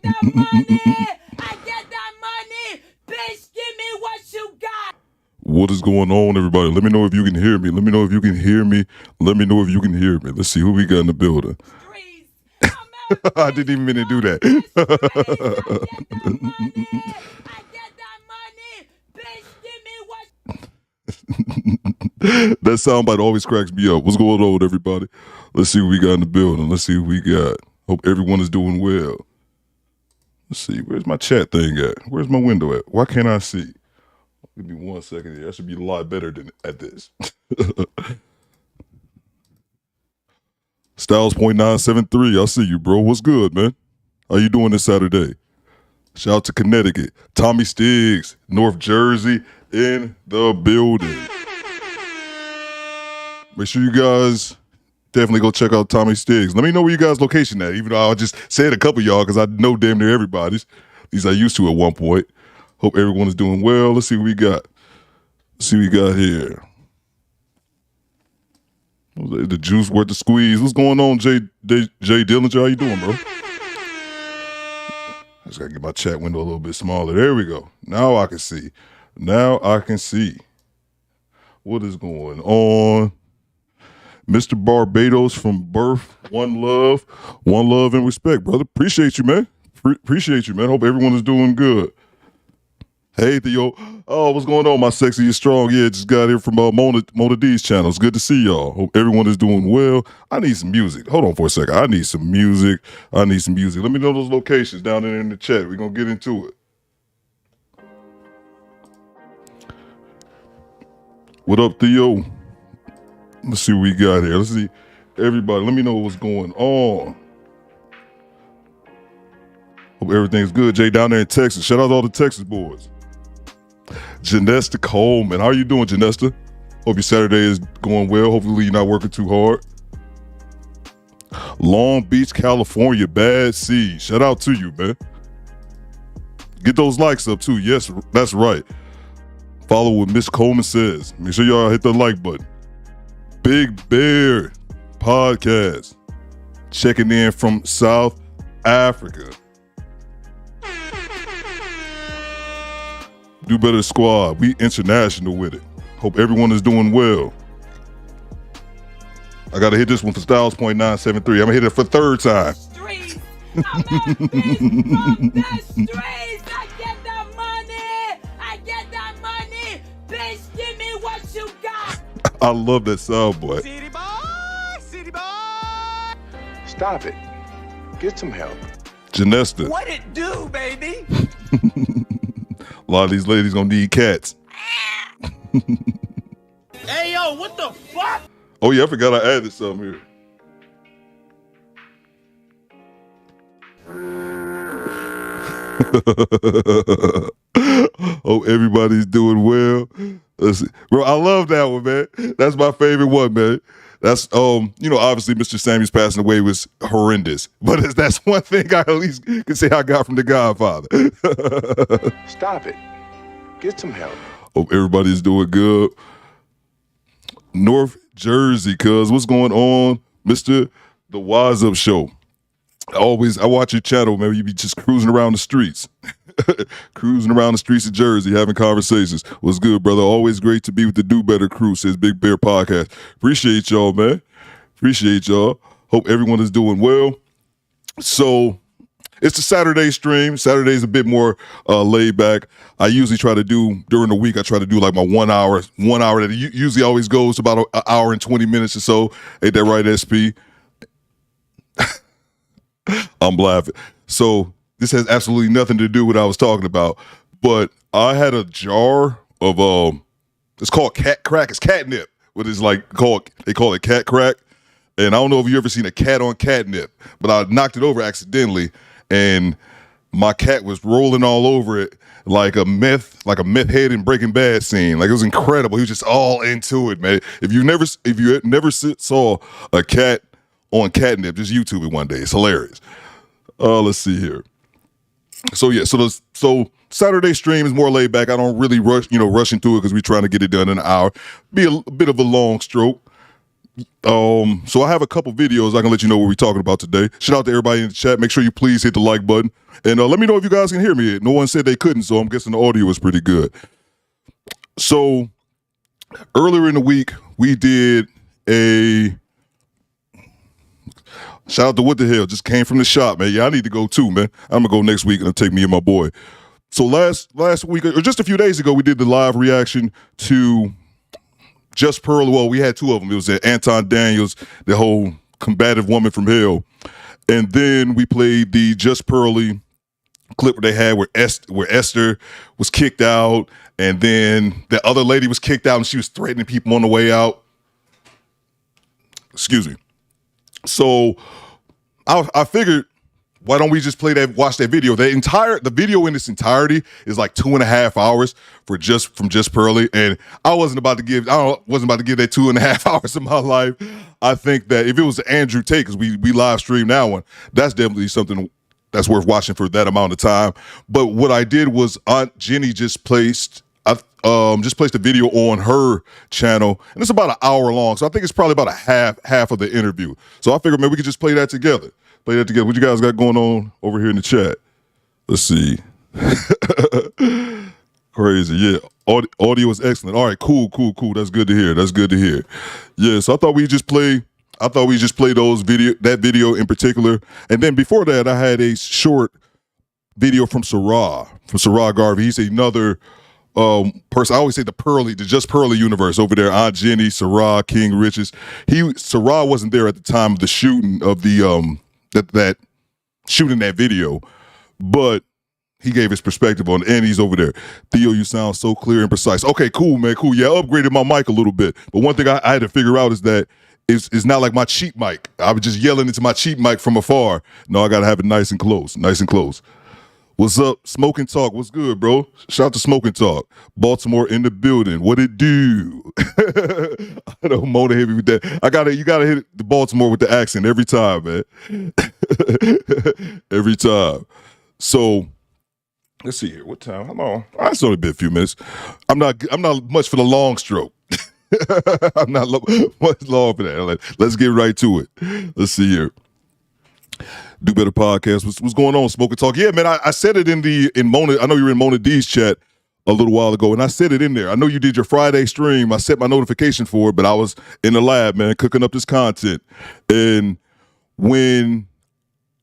that money. I get that money. Bitch, give me what you got. What is going on, everybody? Let me know if you can hear me. Let me know if you can hear me. Let me know if you can hear me. Let's see who we got in the building. I didn't even mean to do that. I get that money. Bitch, give me what. That soundbite always cracks me up. What's going on, everybody? Let's see what we got in the building. Let's see who we got. Hope everyone is doing well. Let's see. Where's my chat thing at? Where's my window at? Why can't I see? Give me 1 second here. I should be a lot better at this. Styles.973. I see you, bro. What's good, man? How you doing this Saturday? Shout out to Connecticut. Tommy Stiggs, North Jersey, in the building. Make sure you guys definitely go check out Tommy Stiggs. Let me know where you guys' location at, even though I just said a couple of y'all because I know damn near everybody's. At least I used to at one point. Hope everyone is doing well. Let's see what we got. Let's see what we got here. The juice worth the squeeze. What's going on, Jay Dillinger? How you doing, bro? I just gotta get my chat window a little bit smaller. There we go. Now I can see. Now I can see. What is going on? Mr. Barbados from birth. One love and respect, brother. Appreciate you, man. Appreciate you, man. Hope everyone is doing good. Hey, Theo. Oh, what's going on, my sexy and strong? Yeah, just got here from Mona D's channel. It's good to see y'all. Hope everyone is doing well. I need some music. Hold on for a second. I need some music. Let me know those locations down there in the chat. We're going to get into it. What up, Theo? Let's see what we got here. Let's see. Everybody, let me know what's going on. Hope everything's good. Jay down there in Texas. Shout out to all the Texas boys. Janesta Coleman. How are you doing, Janesta? Hope your Saturday is going well. Hopefully you're not working too hard. Long Beach, California, Bad Seed. Shout out to you, man. Get those likes up too. Yes, that's right. Follow what Miss Coleman says. Make sure y'all hit the like button. Big Bear Podcast. Checking in from South Africa. DoBetterSquad. We international with it. Hope everyone is doing well. I got to hit this one for Styles.973. I'm going to hit it for third time. Streets. I'm out this from the streets. I get that money. I get that money. Bitch, give me what you got. I love that sound, boy. City boy, city boy. Stop it. Get some help. Janesta. What it do, baby? A lot of these ladies gonna need cats. Hey, yo, what the fuck? Oh yeah, I forgot I added something here. Hope everybody's doing well. Let's see. Bro, I love that one, man. That's my favorite one, man. That's obviously Mr. Sammy's passing away was horrendous, but that's one thing I at least can say I got from The Godfather. Stop it. Get some help. Hope everybody's doing good. North Jersey, cuz what's going on, Mr. The Wise Up Show? I watch your channel, man. You be just cruising around the streets. Cruising around the streets of Jersey, having conversations. What's good, brother? Always great to be with the Do Better crew, says Big Bear Podcast. Appreciate y'all, man. Appreciate y'all. Hope everyone is doing well. So, it's a Saturday stream. Saturday's a bit more laid back. I usually try to do, during the week, I try to do like my 1 hour that usually always goes to about an hour and 20 minutes or so. Ain't that right, SP? I'm laughing. So, this has absolutely nothing to do with what I was talking about, but I had a jar of it's called cat crack. It's catnip. What is like called? They call it cat crack. And I don't know if you ever seen a cat on catnip, but I knocked it over accidentally, and my cat was rolling all over it like a meth head in Breaking Bad scene. Like it was incredible. He was just all into it, man. If you never saw a cat on catnip, just YouTube it one day. It's hilarious. Let's see here. So yeah, so Saturday stream is more laid back. I don't really rush into it because we're trying to get it done in an hour. Be a bit of a long stroke. So I have a couple videos I can let you know what we're talking about today. Shout out to everybody in the chat. Make sure you please hit the like button. And let me know if you guys can hear me. No one said they couldn't, so I'm guessing the audio was pretty good. So earlier in the week, we did a shout out to What the Hell. Just came from the shop, man. Yeah, I need to go too, man. I'm gonna go next week and take me and my boy. So last week, or just a few days ago, we did the live reaction to Just Pearly. Well, we had two of them. It was Anton Daniels, the whole combative woman from hell. And then we played the Just Pearly clip where they had where Esther was kicked out, and then the other lady was kicked out and she was threatening people on the way out. Excuse me. So I figured, why don't we just watch that video? The video in its entirety is like 2.5 hours from Just Pearly, and I wasn't about to give that 2.5 hours of my life. I think that if it was Andrew Tate, because we live streamed that one, that's definitely something that's worth watching for that amount of time. But what I did was Aunt Jenny just placed a video on her channel, and it's about an hour long. So I think it's probably about a half of the interview. So I figured, man, we could just play that together. What you guys got going on over here in the chat? Let's see. Crazy, yeah. Audio is excellent. All right, cool. That's good to hear. Yeah, so I thought we just play that video in particular. And then before that, I had a short video from Sarah Garvey. He's another person. I always say the Just Pearly universe over there. Aunt Jenny, Sarah, King Riches. Sarah wasn't there at the time of the shooting of the that shooting that video, but he gave his perspective on it, and he's over there. Theo, you sound so clear and precise. Okay, cool, man, cool. Yeah, I upgraded my mic a little bit, but one thing I had to figure out is that it's not like my cheap mic. I was just yelling into my cheap mic from afar. No, I gotta have it nice and close. What's up, Smoke and Talk? What's good, bro? Shout out to Smoke and Talk. Baltimore in the building. What it do? I don't moan heavy with that. You gotta hit the Baltimore with the accent every time, man. Every time. So let's see here. What time? How long? It's only been a few minutes. I'm not much for the long stroke. I'm not much long for that. Let's get right to it. Let's see here. Do Better Podcast. What's going on, Smoke and Talk? Yeah, man, I said it in Mona. I know you were in Mona D's chat a little while ago, and I said it in there. I know you did your Friday stream. I set my notification for it, but I was in the lab, man, cooking up this content. And when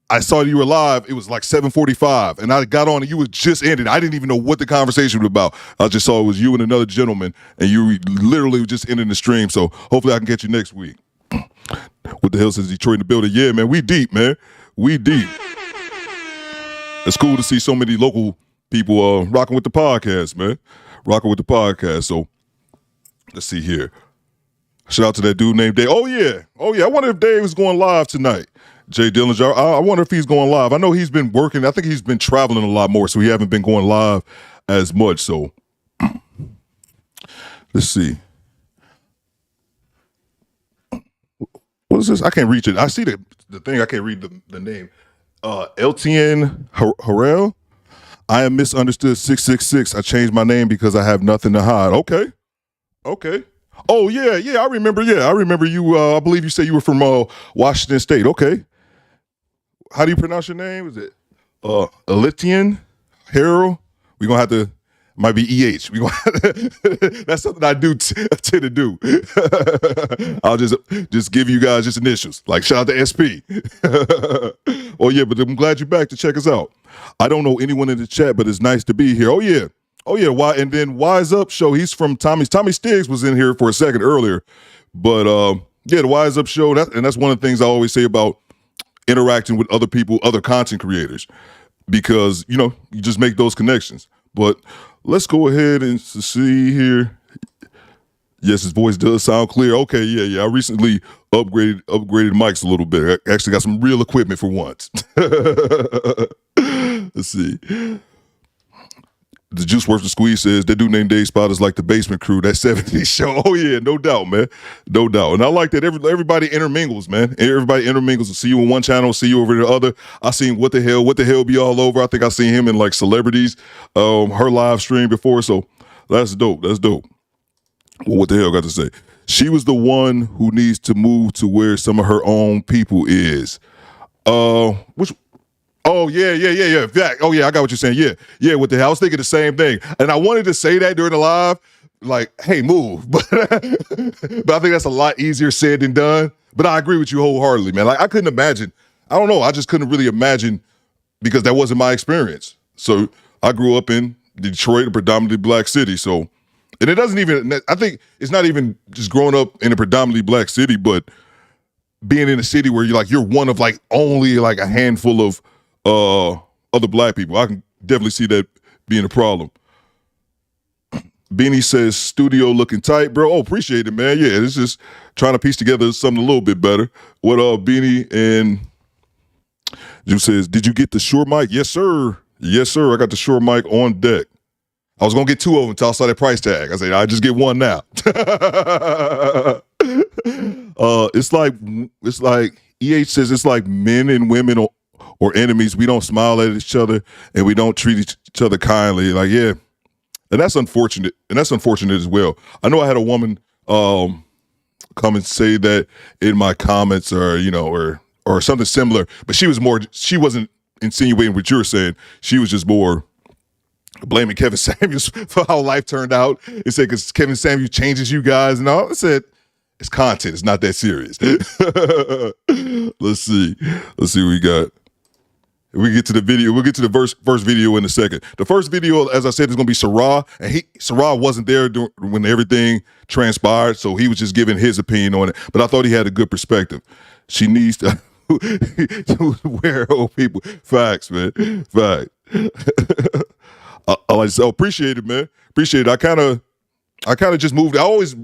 I saw you were live, it was like 7:45, and I got on and you was just ended. I didn't even know what the conversation was about. I just saw it was you and another gentleman, and you literally just ended the stream. So hopefully I can catch you next week. What the hell says Detroit in the building? Yeah, man, we deep, man. We deep. It's cool to see so many local people rocking with the podcast, man. Rocking with the podcast. So let's see here. Shout out to that dude named Dave. Oh yeah. I wonder if Dave is going live tonight. Jay Dillinger. I wonder if he's going live. I know he's been working. I think he's been traveling a lot more, so he haven't been going live as much. So let's see. What is this? I can't reach it. I see the thing. I can't read the name. Eltian Harrell. I am Misunderstood 666. I changed my name because I have nothing to hide. Okay. Oh yeah. I remember you. I believe you said you were from Washington State. Okay. How do you pronounce your name? Is it Eltian Harrell? We're gonna have to. Might be EH. That's something I tend to do. I'll just give you guys just initials. Like shout out to SP. Oh yeah, but I'm glad you're back to check us out. I don't know anyone in the chat, but it's nice to be here. Oh yeah. Why? And then Wise Up Show. He's from Tommy Stiggs was in here for a second earlier, but yeah, the Wise Up Show. That's one of the things I always say about interacting with other people, other content creators, because you just make those connections. But let's go ahead and see here. Yes, his voice does sound clear. Okay, yeah. I recently upgraded mics a little bit. I actually got some real equipment for once. Let's see. The Juice Worth the Squeeze says, that dude named Dave Spot is like the Basement Crew, that 70s show. Oh yeah, no doubt, man. No doubt. And I like that everybody intermingles, man. Everybody intermingles. See you on one channel, see you over the other. I seen What the Hell be all over. I think I seen him in like Celebrities, her live stream before. So that's dope. Well, What the Hell got to say? She was the one who needs to move to where some of her own people is. Which? Oh yeah. Oh yeah, I got what you're saying. Yeah. What the hell? I was thinking the same thing, and I wanted to say that during the live, like, "Hey, move," but I think that's a lot easier said than done. But I agree with you wholeheartedly, man. Like, I couldn't imagine. I don't know. I just couldn't really imagine because that wasn't my experience. So I grew up in Detroit, a predominantly black city. So, and it doesn't even. I think it's not even just growing up in a predominantly black city, but being in a city where you're one of like only like a handful of other black people. I can definitely see that being a problem. Beanie says, studio looking tight, bro. Oh, appreciate it, man. Yeah, it's just trying to piece together something a little bit better. What up, Beanie? And Juice says, did you get the Shure mic? Yes, sir. Yes, sir. I got the Shure mic on deck. I was going to get 2 of them until I saw that price tag. I said, I just get one now. It's like EH says, it's like men and women or enemies. We don't smile at each other and we don't treat each other kindly. Like, yeah. And that's unfortunate. And that's unfortunate as well. I know I had a woman come and say that in my comments or something similar, but she wasn't insinuating what you were saying. She was just more blaming Kevin Samuels for how life turned out. It said, because Kevin Samuels changes you guys and all. I said, it's content. It's not that serious. Let's see what we got. We get to the video. We'll get to the first video in a second. The first video, as I said, is going to be Sarah, and Sarah wasn't there when everything transpired, so he was just giving his opinion on it. But I thought he had a good perspective. She needs to wear old people. Facts, man. Facts. I appreciate it, man. Appreciate it. I kind of just moved. I always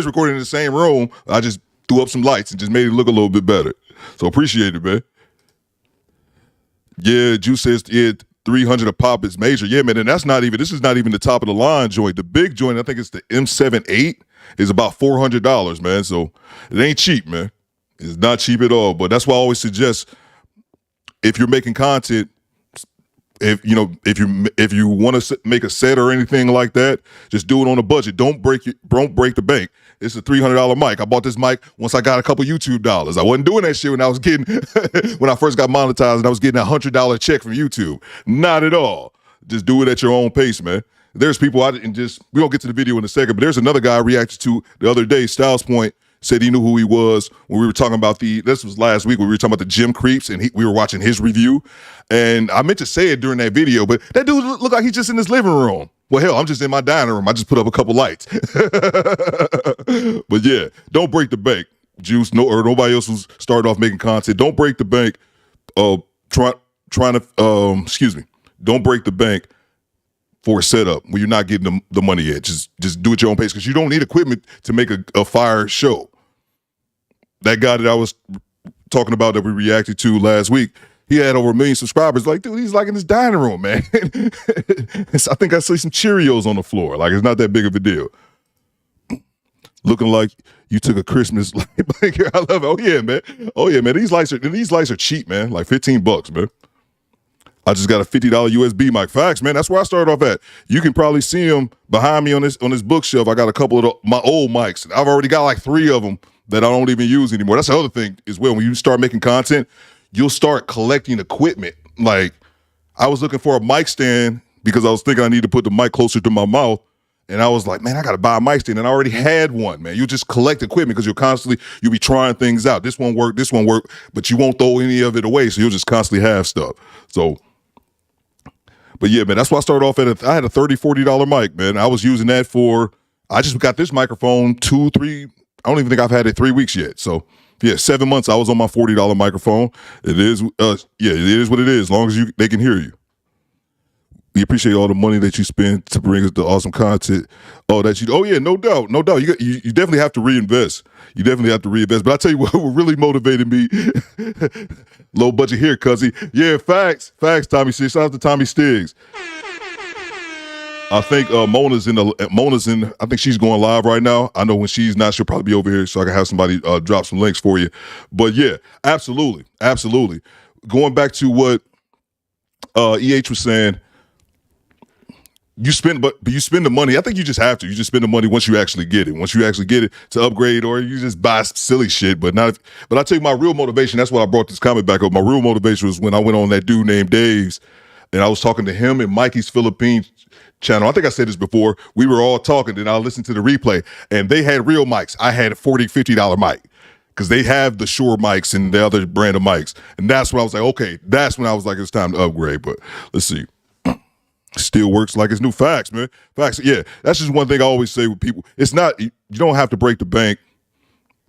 recorded in the same room. I just threw up some lights and just made it look a little bit better. So appreciate it, man. Yeah, Juice says, yeah, 300 a pop is major. Yeah, man, and this is not even the top of the line joint. The big joint, I think it's the M78, is about $400, man. So it ain't cheap, man. It's not cheap at all. But that's why I always suggest, if you're making content, if you want to make a set or anything like that, just do it on a budget. Don't break the bank. It's a $300 mic. I bought this mic once I got a couple YouTube dollars. I wasn't doing that shit when I first got monetized and I was getting $100 check from YouTube. Not at all. Just do it at your own pace, man. There's people we don't get to the video in a second, but there's another guy I reacted to the other day, Styles Point, said he knew who he was when we were talking about this was last week when we were talking about the gym creeps and we were watching his review. And I meant to say it during that video, but that dude looked like he's just in his living room. Well, hell, I'm just in my dining room. I just put up a couple lights. But yeah, don't break the bank, Juice. Or nobody else who's started off making content. Don't break the bank. Don't break the bank for a setup when you're not getting the money yet. Just do it your own pace because you don't need equipment to make a fire show. That guy that I was talking about that we reacted to last week, he had over 1 million subscribers. Like, dude, he's like in his dining room, man. I think I see some Cheerios on the floor. Like, it's not that big of a deal. Looking like you took a Christmas light. I love it. Oh yeah, man. These lights are cheap, man. Like $15, man. I just got a $50 USB mic. Facts, man. That's where I started off at. You can probably see them behind me on this bookshelf. I got a couple of my old mics. I've already got like 3 of them that I don't even use anymore. That's the other thing as well. When you start making content, you'll start collecting equipment. Like, I was looking for a mic stand because I was thinking I need to put the mic closer to my mouth. And I was like, man, I got to buy a mic stand. And I already had one, man. You just collect equipment because you'll be trying things out. This won't work, but you won't throw any of it away. So you'll just constantly have stuff. So, but yeah, man, that's why I started off I had a $30, $40 mic, man. I was using that I just got this microphone 2, 3, I don't even think I've had it 3 weeks yet. So yeah, 7 months I was on my $40 microphone. It is what it is, as long as they can hear you. We appreciate all the money that you spend to bring us the awesome content. No doubt. You definitely have to reinvest. But I tell you what really motivated me, low budget here, cuzzy. Yeah, facts, Tommy Stiggs. Shout out to Tommy Stiggs. I think Mona's in. I think she's going live right now. I know when she's not, she'll probably be over here, so I can have somebody drop some links for you. But yeah, absolutely. Going back to what EH was saying. you spend the money. I think you just have to. You just spend the money once you actually get it. Once you actually get it to upgrade, or you just buy silly shit. But I tell you, my real motivation. That's why I brought this comment back up. My real motivation was when I went on that dude named Dave's, and I was talking to him and Mikey's Philippines channel. I think I said this before. We were all talking, then I listened to the replay, and they had real mics. I had a $40, $50 mic because they have the Shure mics and the other brand of mics, and that's when I was like, okay, that's when I was like, it's time to upgrade. But let's see. Still works like it's new. Facts, man. Facts. Yeah, that's just one thing I always say with people. It's not, you don't have to break the bank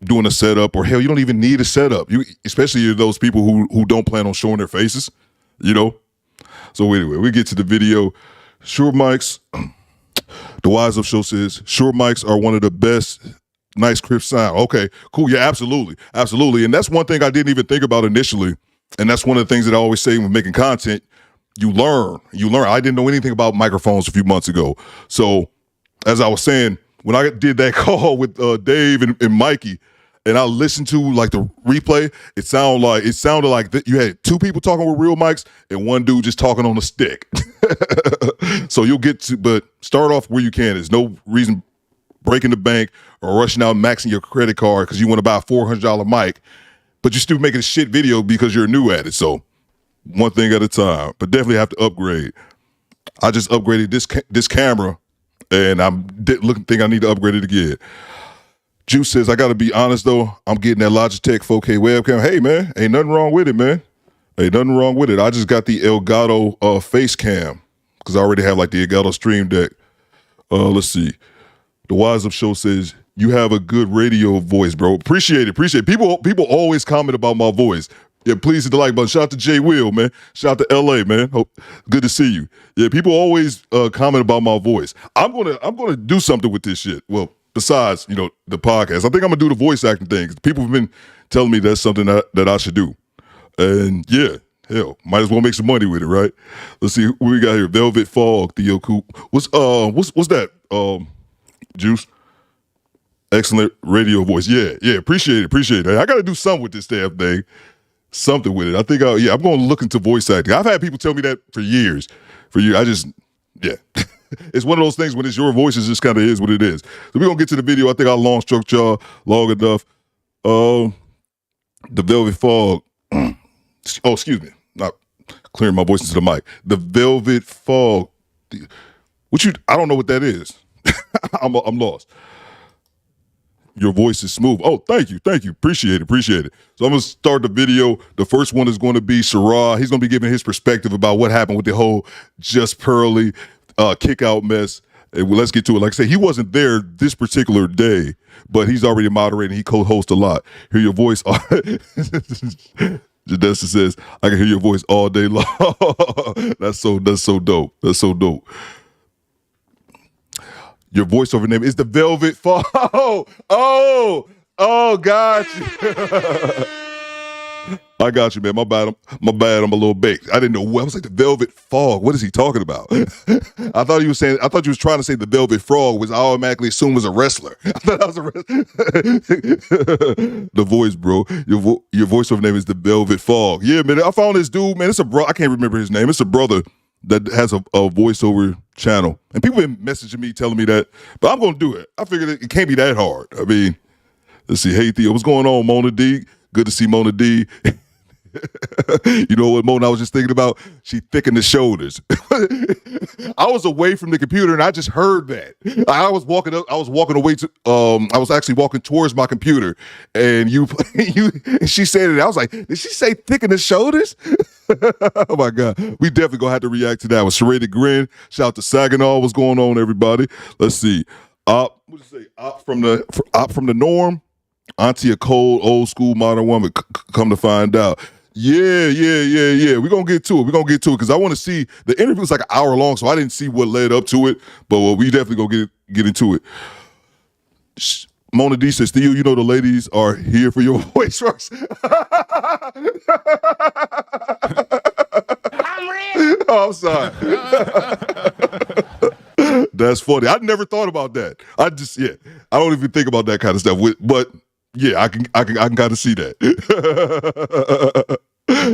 doing a setup, or hell, you don't even need a setup. You, especially those people who don't plan on showing their faces, you know. So anyway, we get to the video. Shure mics. The Wise Up Show says Shure mics are one of the best. Nice crisp sound. Okay, cool. Yeah, absolutely, absolutely. And that's one thing I didn't even think about initially. And that's one of the things that I always say when making content. You learn. I didn't know anything about microphones a few months ago. So as I was saying, when I did that call with Dave and Mikey, and I listened to like the replay, it sounded like you had two people talking with real mics and one dude just talking on a stick. So you'll get to, but start off where you can. There's no reason breaking the bank or rushing out and maxing your credit card because you want to buy a $400 mic, but you're still making a shit video because you're new at it. So one thing at a time, but definitely have to upgrade. I just upgraded this camera, and I'm think I need to upgrade it again. Juice says, I got to be honest, though. I'm getting that Logitech 4K webcam. Hey, man, ain't nothing wrong with it, man. Ain't nothing wrong with it. I just got the Elgato face cam because I already have like the Elgato Stream Deck. Let's see. The Wise Up Show says, you have a good radio voice, bro. Appreciate it. People always comment about my voice. Yeah, please hit the like button. Shout out to Jay Will, man. Shout out to LA, man. Good to see you. Yeah, people always comment about my voice. I'm gonna do something with this shit. Well, besides, the podcast. I think I'm gonna do the voice acting thing. People have been telling me that's something that I should do. And yeah, hell, might as well make some money with it, right? Let's see what we got here. Velvet Fog, Theo Coop. What's that? Juice. Excellent radio voice. Yeah, appreciate it. I gotta do something with this damn thing. Something with it. I think I'm going to look into voice acting. I've had people tell me that for years. It's one of those things when it's your voice, it just kind of is what it is. So we're going to get to the video. I think I long struck y'all long enough. The Velvet Fog. Excuse me. Not clearing my voice into the mic. The Velvet Fog. I don't know what that is. I'm lost. Your voice is smooth. Oh, thank you. Appreciate it. So I'm going to start the video. The first one is going to be Sarah. He's going to be giving his perspective about what happened with the whole Just Pearly kick out mess. And let's get to it. Like I said, he wasn't there this particular day, but he's already moderating. He co-hosts a lot. Hear your voice. Jadessa says, I can hear your voice all day long. That's so dope. Your voiceover name is the Velvet Fog. Oh, got you. I got you, man. My bad. I'm a little baked. I didn't know. I was like, the Velvet Fog. What is he talking about? I thought you was trying to say the Velvet Frog, which I automatically assumed was a wrestler. I thought I was a wrestler. The voice, bro. Your voiceover name is the Velvet Fog. Yeah, man. I found this dude, man. It's a bro. I can't remember his name. It's a brother that has a voiceover channel. And people been messaging me, telling me that, but I'm going to do it. I figured it can't be that hard. I mean, let's see. Hey, Theo, what's going on, Mona D? Good to see Mona D. You know what, Mona, I was just thinking about? She thickened the shoulders. I was away from the computer and I just heard that. I was walking towards my computer and she said it. I was like, did she say thicken the shoulders? Oh my God. We definitely gonna have to react to that one. Serrated Grin. Shout out to Saginaw. What's going on, everybody? Let's see. Op from the norm. Auntie, a cold, old school modern woman. Come to find out. Yeah. We're going to get to it. Because I want to see, the interview was like an hour long, so I didn't see what led up to it, but we definitely going to get into it. Mona D says, Theo, you know the ladies are here for your voice works. I'm ready. Oh, I'm sorry. That's funny. I never thought about that. I don't even think about that kind of stuff. But yeah, I can kind of see that.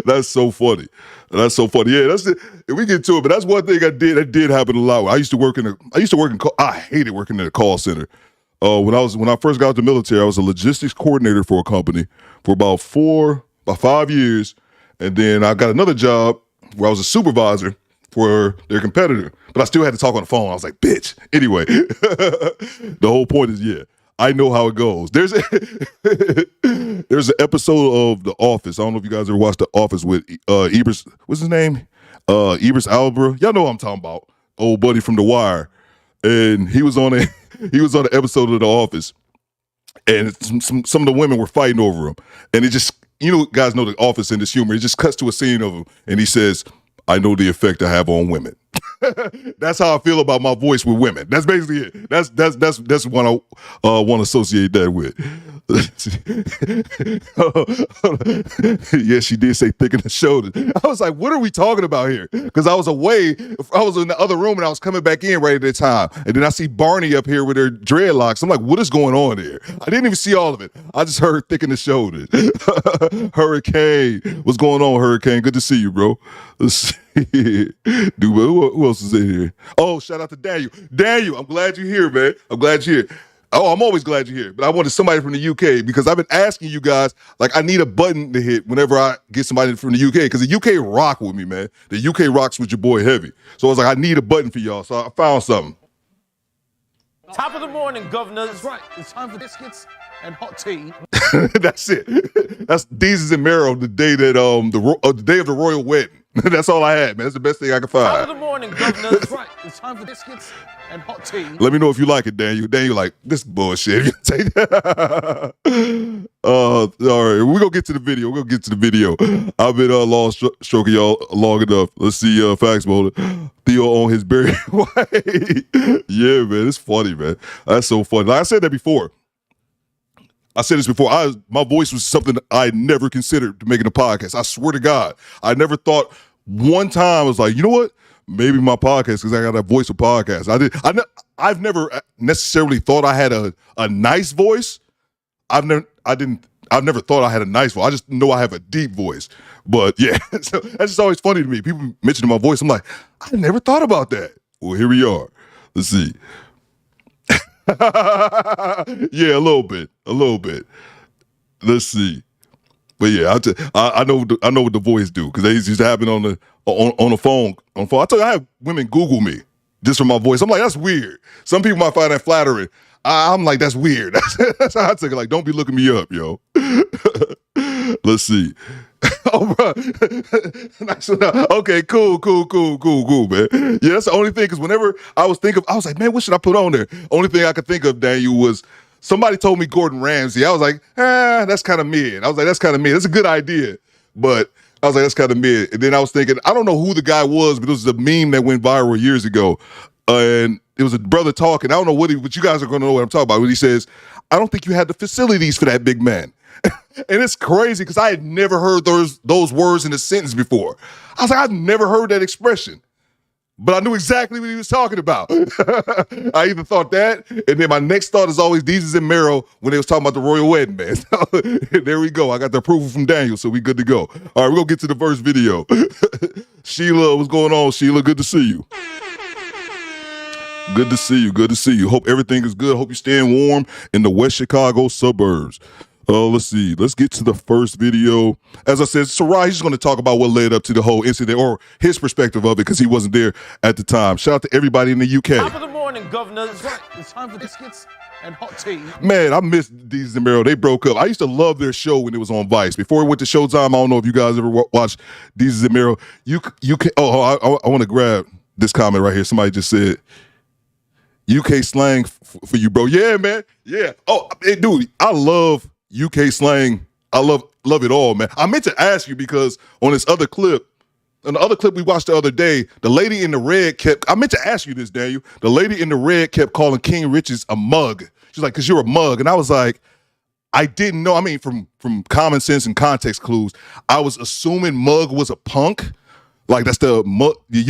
That's so funny. That's so funny. Yeah, that's it. We get to it, but that's one thing that did happen a lot. I used to work I hated working in a call center. When I first got out the military, I was a logistics coordinator for a company for about 5 years, and then I got another job where I was a supervisor for their competitor, but I still had to talk on the phone. I was like, bitch. Anyway, the whole point is, yeah, I know how it goes. There's an episode of The Office. I don't know if you guys ever watched The Office with Ebers. What's his name? Ebers Alba. Y'all know what I'm talking about. Old buddy from The Wire, and he was on an episode of The Office, and some of the women were fighting over him, and it just, guys know The Office and this humor. It just cuts to a scene of him, and he says, I know the effect I have on women. That's how I feel about my voice with women. That's basically it. That's what I want to associate that with. Yeah, she did say thick in the shoulders. I was like, what are we talking about here? Because I was away. I was in the other room and I was coming back in right at that time. And then I see Barney up here with her dreadlocks. I'm like, what is going on here? I didn't even see all of it. I just heard thick in the shoulders. Hurricane. What's going on, Hurricane? Good to see you, bro. Let's see. Dude, who else is in here? Oh, shout out to Daniel. Daniel, I'm glad you're here, man. I'm glad you're here. Oh, I'm always glad you're here. But I wanted somebody from the UK because I've been asking you guys, like, I need a button to hit whenever I get somebody from the UK because the UK rock with me, man. The UK rocks with your boy heavy. So I was like, I need a button for y'all. So I found something. Top of the morning, governors. That's right. It's time for biscuits and hot tea. That's it. That's Deezus and Mero, the day that the day of the royal wedding. That's all I had, man. That's the best thing I could find. Top of the morning, governors. That's right. It's time for biscuits and hot tea. Let me know if you like it, Daniel. Daniel, like, this bullshit. Take that. All right, we're gonna get to the video. I've been lost stroking y'all long enough. Let's see facts mode. Theo on his Barry White. Yeah, man, it's funny, man. That's so funny. Like I said that before. I said this before. My voice was something I never considered making a podcast. I swear to God, I never thought one time I was like, you know what? Maybe my podcast because I got a voice of podcast. I've never necessarily thought I had a nice voice. I've never thought I had a nice voice. I just know I have a deep voice. But yeah, so that's just always funny to me. People mentioning my voice. I'm like, I never thought about that. Well, here we are. Let's see. Yeah, a little bit. Let's see. But yeah, I know what the voice do because they used to happen on the phone. I tell you, I have women Google me just for my voice. I'm like, that's weird. Some people might find that flattering. I'm like, that's weird. That's how I take it. Like, don't be looking me up, yo. Let's see. Oh, bro. Okay, cool, man. Yeah, that's the only thing, because whenever I was like, man, what should I put on there? Only thing I could think of, Daniel, was somebody told me Gordon Ramsay. I was like, that's kind of mid. That's a good idea. But I was like, that's kind of mid. And then I was thinking, I don't know who the guy was, but it was a meme that went viral years ago. And it was a brother talking. I don't know but you guys are going to know what I'm talking about. When he says, I don't think you had the facilities for that big man. And it's crazy because I had never heard those words in a sentence before. I was like, I've never heard that expression. But I knew exactly what he was talking about. I even thought that. And then my next thought is always Deezus and Mero when they was talking about the royal wedding, man. So, there we go. I got the approval from Daniel, so we good to go. All right, we're going to get to the first video. Sheila, what's going on, Sheila? Good to see you. Good to see you. Hope everything is good. Hope you're staying warm in the West Chicago suburbs. Let's see. Let's get to the first video. As I said, Sarai, he's going to talk about what led up to the whole incident or his perspective of it because he wasn't there at the time. Shout out to everybody in the UK. Top of the morning, governors. That's right. It's time for biscuits and hot tea. Man, I miss Deezus and Mero. They broke up. I used to love their show when it was on Vice. Before it went to Showtime, I don't know if you guys ever watched Deezus and Mero. You can. I want to grab this comment right here. Somebody just said, UK slang for you, bro. Yeah, man. Yeah. Oh, hey, dude, I love UK slang. I love it all, man. I meant to ask you because on the other clip we watched the other day, the lady in the red I meant to ask you this, Daniel. The lady in the red kept calling King Richards a mug. She's like, because you're a mug. And I was like, I didn't know. I mean, from common sense and context clues, I was assuming mug was a punk. Like that's the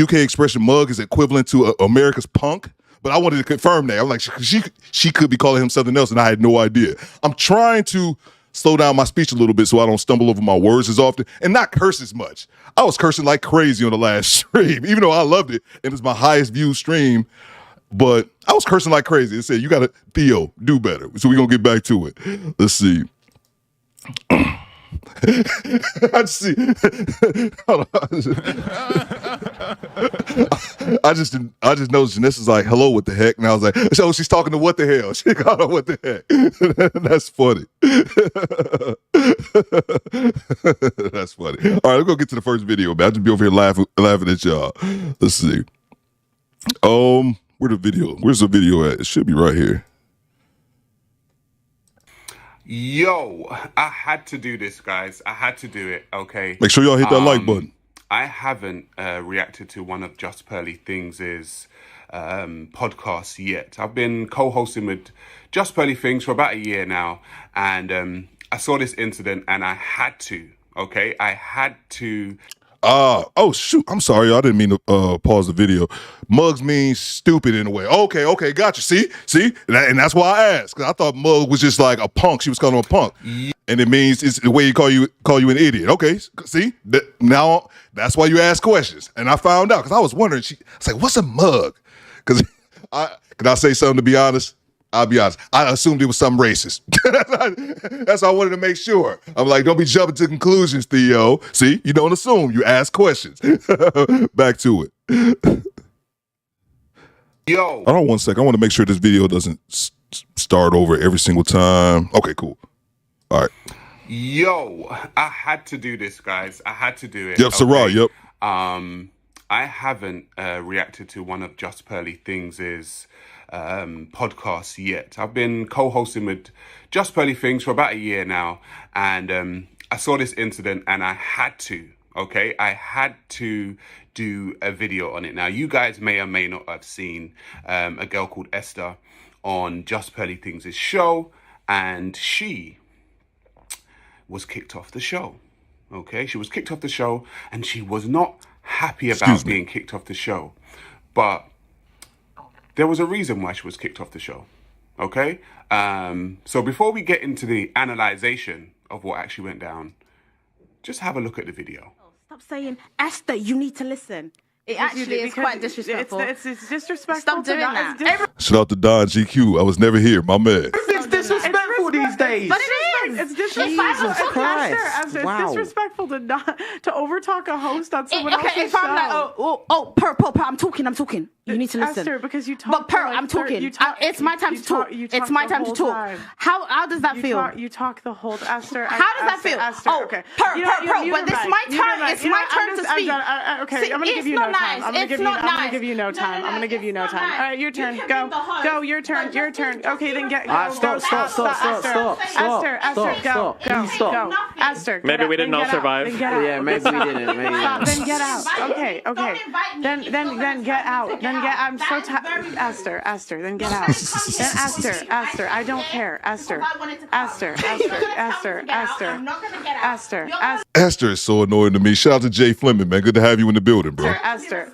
UK expression mug is equivalent to America's punk. But I wanted to confirm that. I'm like, she could be calling him something else, and I had no idea. I'm trying to slow down my speech a little bit so I don't stumble over my words as often and not curse as much. I was cursing like crazy on the last stream, even though I loved it and it's my highest viewed stream. But I was cursing like crazy. It said, you got to, Theo, do better. So we're going to get back to it. Let's see. I just see. Hold on. I just noticed Janessa's like, hello, what the heck? And I was like, so she's talking to what the hell? She called her what the heck? That's funny. That's funny. All right, let's go get to the first video, man. I'll just be over here laughing at y'all. Let's see. Where's the video at? It should be right here. Yo, I had to do this, guys. I had to do it, okay? Make sure y'all hit that like button. I haven't reacted to one of Just Pearly Things' podcasts yet. I've been co-hosting with Just Pearly Things for about a year now, and I saw this incident, and I had to, okay? I had to... Oh shoot! I'm sorry, I didn't mean to pause the video. Mugs means stupid in a way. Okay, gotcha. See, and that's why I asked, because I thought Mug was just like a punk. She was calling him a punk, and it means it's the way you call you an idiot. Okay, see, now that's why you ask questions, and I found out because I was wondering. I was like, what's a mug? Because can I say something to be honest? I'll be honest. I assumed it was something racist. That's why I wanted to make sure. I'm like, don't be jumping to conclusions, Theo. See, you don't assume. You ask questions. Back to it. Yo. Hold on 1 second. I want to make sure this video doesn't start over every single time. Okay, cool. All right. Yo, I had to do this, guys. I had to do it. Yep, Sarah, yep. I haven't reacted to one of Just Pearly Things' podcasts yet. I've been co-hosting with Just Pearly Things for about a year now, and I saw this incident and I had to, okay? I had to do a video on it. Now, you guys may or may not have seen a girl called Esther on Just Pearly Things' show, and she was kicked off the show, okay? She was kicked off the show, and she was not happy about being kicked off the show, but there was a reason why she was kicked off the show, okay? So before we get into the analyzation of what actually went down, just have a look at the video. Stop saying, Esther, you need to listen. It actually is quite disrespectful. It's disrespectful. Stop doing that. Shout out to Don GQ. I was never here, my man. It's disrespectful these days. But it is. It's disrespectful. Jesus Christ. Esther, Wow. It's disrespectful to overtalk a host on someone else's Okay, if show. I'm like, Per, I'm talking. You need to listen. Esther, because you talk. But Per, I'm talking. It's my time to talk. It's my time to talk. How does that feel? You talk the whole Esther. How does that feel? Esther, okay. Per, but this is my turn. It's my turn to speak. Okay, I'm gonna give you no time. I'm gonna give you no time. I'm gonna give you no time. All right, your turn. Go. Your turn. Okay, then get. Stop. Esther, go. Esther. Maybe we didn't all survive. Yeah, maybe we didn't. Maybe Stop, then get out. Okay. Then get out. I'm so tired. Esther, then get out. Then Esther, I don't care. Esther. Esther is so annoying to me. Shout out to Jay Fleming, man. Good to have you in the building, bro. Esther.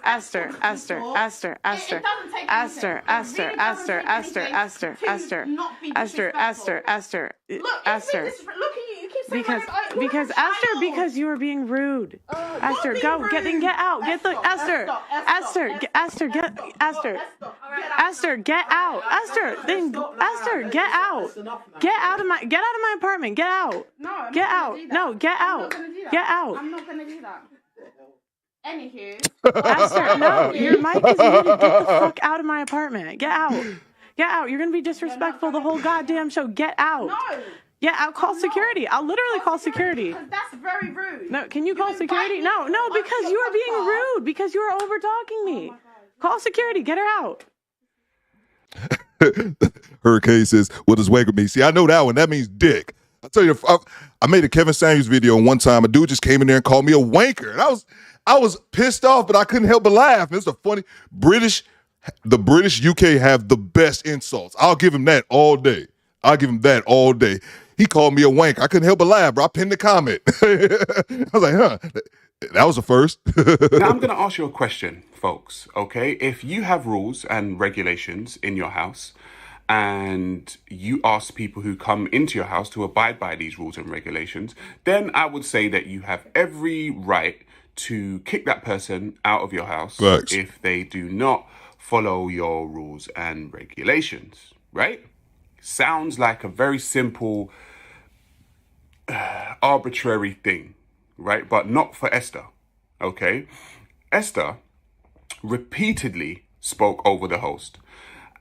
Because you were being rude. Esther, go. Get out. Get the Esther, get out. Esther, get out. Get out of my apartment. Get out. Get out. No, get out. Get out. I'm not gonna do that. Anywho. Esther, no, your mic is muted. Get the fuck out of my apartment. Get out. You're gonna be disrespectful the whole goddamn show. Get out. No. Yeah, I'll call security. I'll literally call security. That's very rude. No, can you call security? No, because you are being rude. Because you are over talking me. Call security. Get her out. Hurricane says, what does wanker mean? See, I know that one. That means dick. I tell you, I made a Kevin Samuels video one time. A dude just came in there and called me a wanker. And I was pissed off, but I couldn't help but laugh. It's a funny the British UK have the best insults. I'll give him that all day. He called me a wank. I couldn't help but laugh, bro. I pinned the comment. I was like, that was a first. Now, I'm going to ask you a question, folks, okay? If you have rules and regulations in your house and you ask people who come into your house to abide by these rules and regulations, then I would say that you have every right to kick that person out of your house Facts. if they do not follow your rules and regulations, right? Sounds like a very simple, arbitrary thing, right? But not for Esther, okay? Esther repeatedly spoke over the host.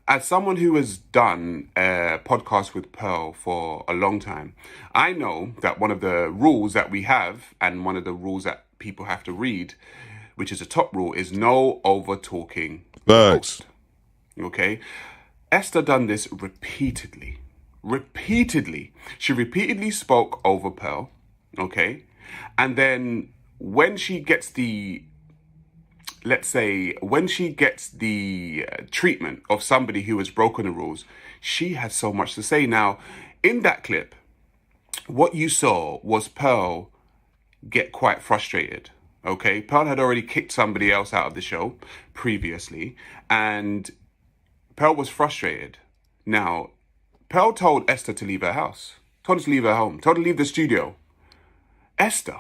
As someone who has done a podcast with Pearl for a long time, I know that one of the rules that we have, and one of the rules that people have to read, which is a top rule, is no over-talking the host. Okay? Esther done this repeatedly. She repeatedly spoke over Pearl, okay? And then when she gets the, let's say, when she gets the treatment of somebody who has broken the rules, she has so much to say. Now, in that clip, what you saw was Pearl get quite frustrated, okay? Pearl had already kicked somebody else out of the show previously, and Pearl was frustrated. Now, Pearl told Esther to leave her house, told her to leave her home, told her to leave the studio. Esther,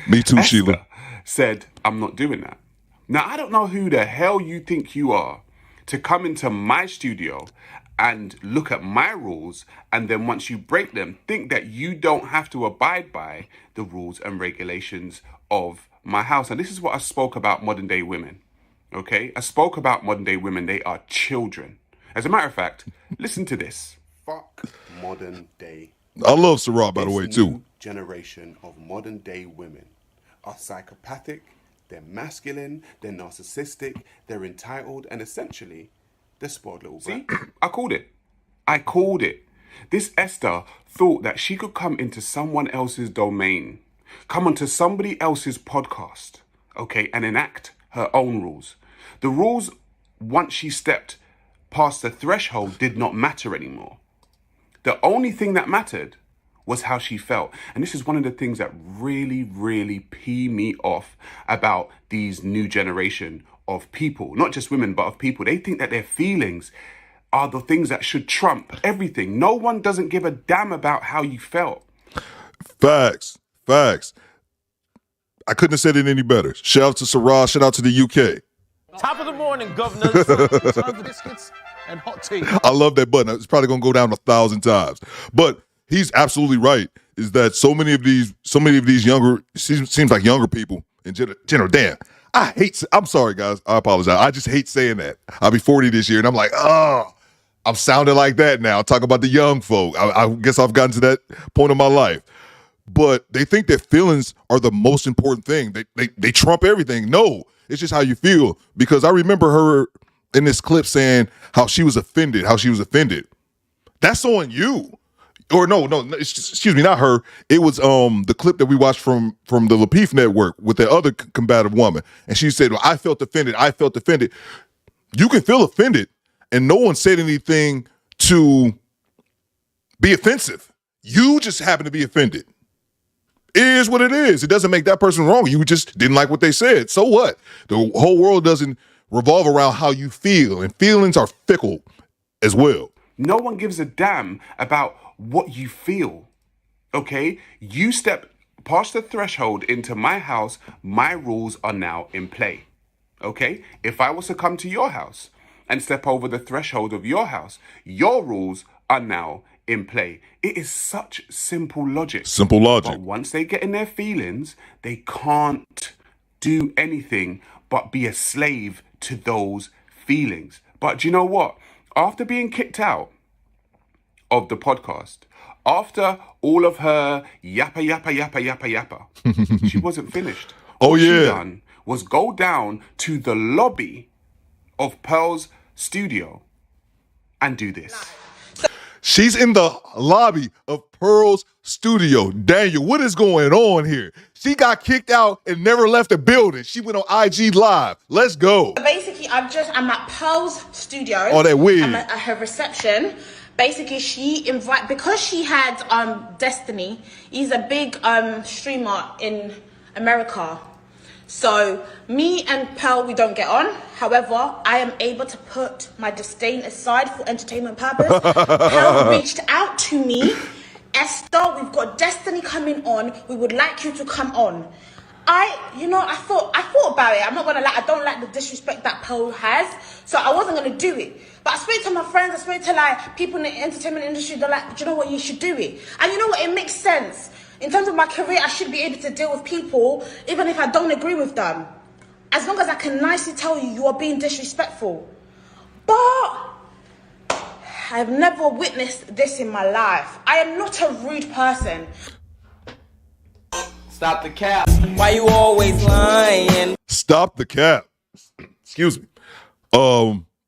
me too, Esther Sheila, said, I'm not doing that. Now, I don't know who the hell you think you are to come into my studio and look at my rules, and then once you break them, think that you don't have to abide by the rules and regulations of my house. And this is what I spoke about modern day women, okay? I spoke about modern day women. They are children. As a matter of fact, listen to this. Fuck modern day. I love Sarah, by the way, too. Generation of modern day women are psychopathic, they're masculine, they're narcissistic, they're entitled, and essentially, they're spoiled little brats. See, I called it. This Esther thought that she could come into someone else's domain, come onto somebody else's podcast, okay, and enact her own rules. The rules, once she stepped past the threshold, did not matter anymore. The only thing that mattered was how she felt. And this is one of the things that really, really pee me off about these new generation of people, not just women, but of people. They think that their feelings are the things that should trump everything. No one doesn't give a damn about how you felt. Facts. I couldn't have said it any better. Shout out to Sarah, shout out to the UK. Top of the morning, governors. Time for biscuits and hot tea. I love that button. It's probably gonna go down 1,000 times. But he's absolutely right. Is that so many of these younger, seems like younger people in general. Damn, I'm sorry guys. I apologize. I just hate saying that. I'll be 40 this year, and I'm like, I'm sounding like that now. Talk about the young folk. I guess I've gotten to that point in my life. But they think that feelings are the most important thing. They trump everything. No, it's just how you feel. Because I remember her in this clip saying how she was offended. That's on you. Or no, excuse me, not her. It was the clip that we watched from the Lapeef Network with the other combative woman. And she said, well, I felt offended. You can feel offended, and no one said anything to be offensive. You just happen to be offended. It is what it is. It doesn't make that person wrong. You just didn't like what they said. So what? The whole world doesn't revolve around how you feel, and feelings are fickle as well. No one gives a damn about what you feel, okay? You step past the threshold into my house, my rules are now in play, okay? If I was to come to your house and step over the threshold of your house, your rules are now in play. It is such simple logic. But once they get in their feelings, they can't do anything but be a slave to those feelings. But do you know what? After being kicked out of the podcast, after all of her yappa, she wasn't finished. What she done was go down to the lobby of Pearl's studio and do this. She's in the lobby of Pearl's studio. Daniel, what is going on here? She got kicked out and never left the building. She went on IG Live. Let's go. Basically, I'm at Pearl's studio. Oh, that weird. I'm at her reception. Basically, because she had Destiny. He's a big streamer in America. So me and Pearl, we don't get on. However, I am able to put my disdain aside for entertainment purpose. Pearl reached out to me. Esther, we've got Destiny coming on. We would like you to come on. I thought about it. I'm not gonna lie. I don't like the disrespect that Pearl has, so I wasn't gonna do it. But I spoke to my friends. I spoke to like people in the entertainment industry. They're like, do you know what? You should do it. And you know what? It makes sense. In terms of my career, I should be able to deal with people, even if I don't agree with them. As long as I can nicely tell you, you are being disrespectful. But I've never witnessed this in my life. I am not a rude person. Stop the cap. Why you always lying? Stop the cap. Excuse me.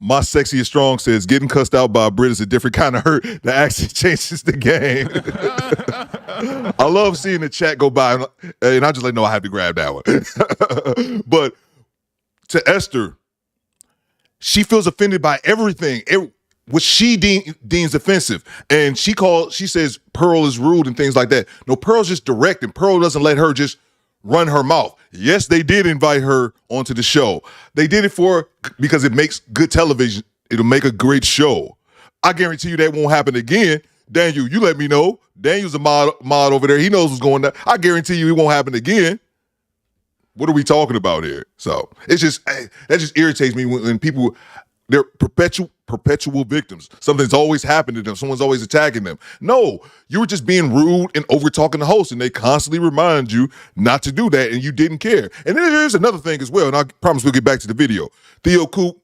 My Sexy is Strong says getting cussed out by a Brit is a different kind of hurt. The accent changes the game. I love seeing the chat go by, and I just like, no, I have to grab that one. But to Esther, she feels offended by everything, what she deems offensive. And she says Pearl is rude and things like that. No, Pearl's just direct, and Pearl doesn't let her just run her mouth. Yes, they did invite her onto the show. They did it because it makes good television. It'll make a great show. I guarantee you that won't happen again. Daniel, you let me know. Daniel's a mod over there. He knows what's going on. I guarantee you it won't happen again. What are we talking about here? So that just irritates me when people, they're perpetual victims. Something's always happened to them. Someone's always attacking them. No, you were just being rude and over talking the host, and they constantly remind you not to do that, and you didn't care. And then there's another thing as well, and I promise we'll get back to the video. Theo Coop,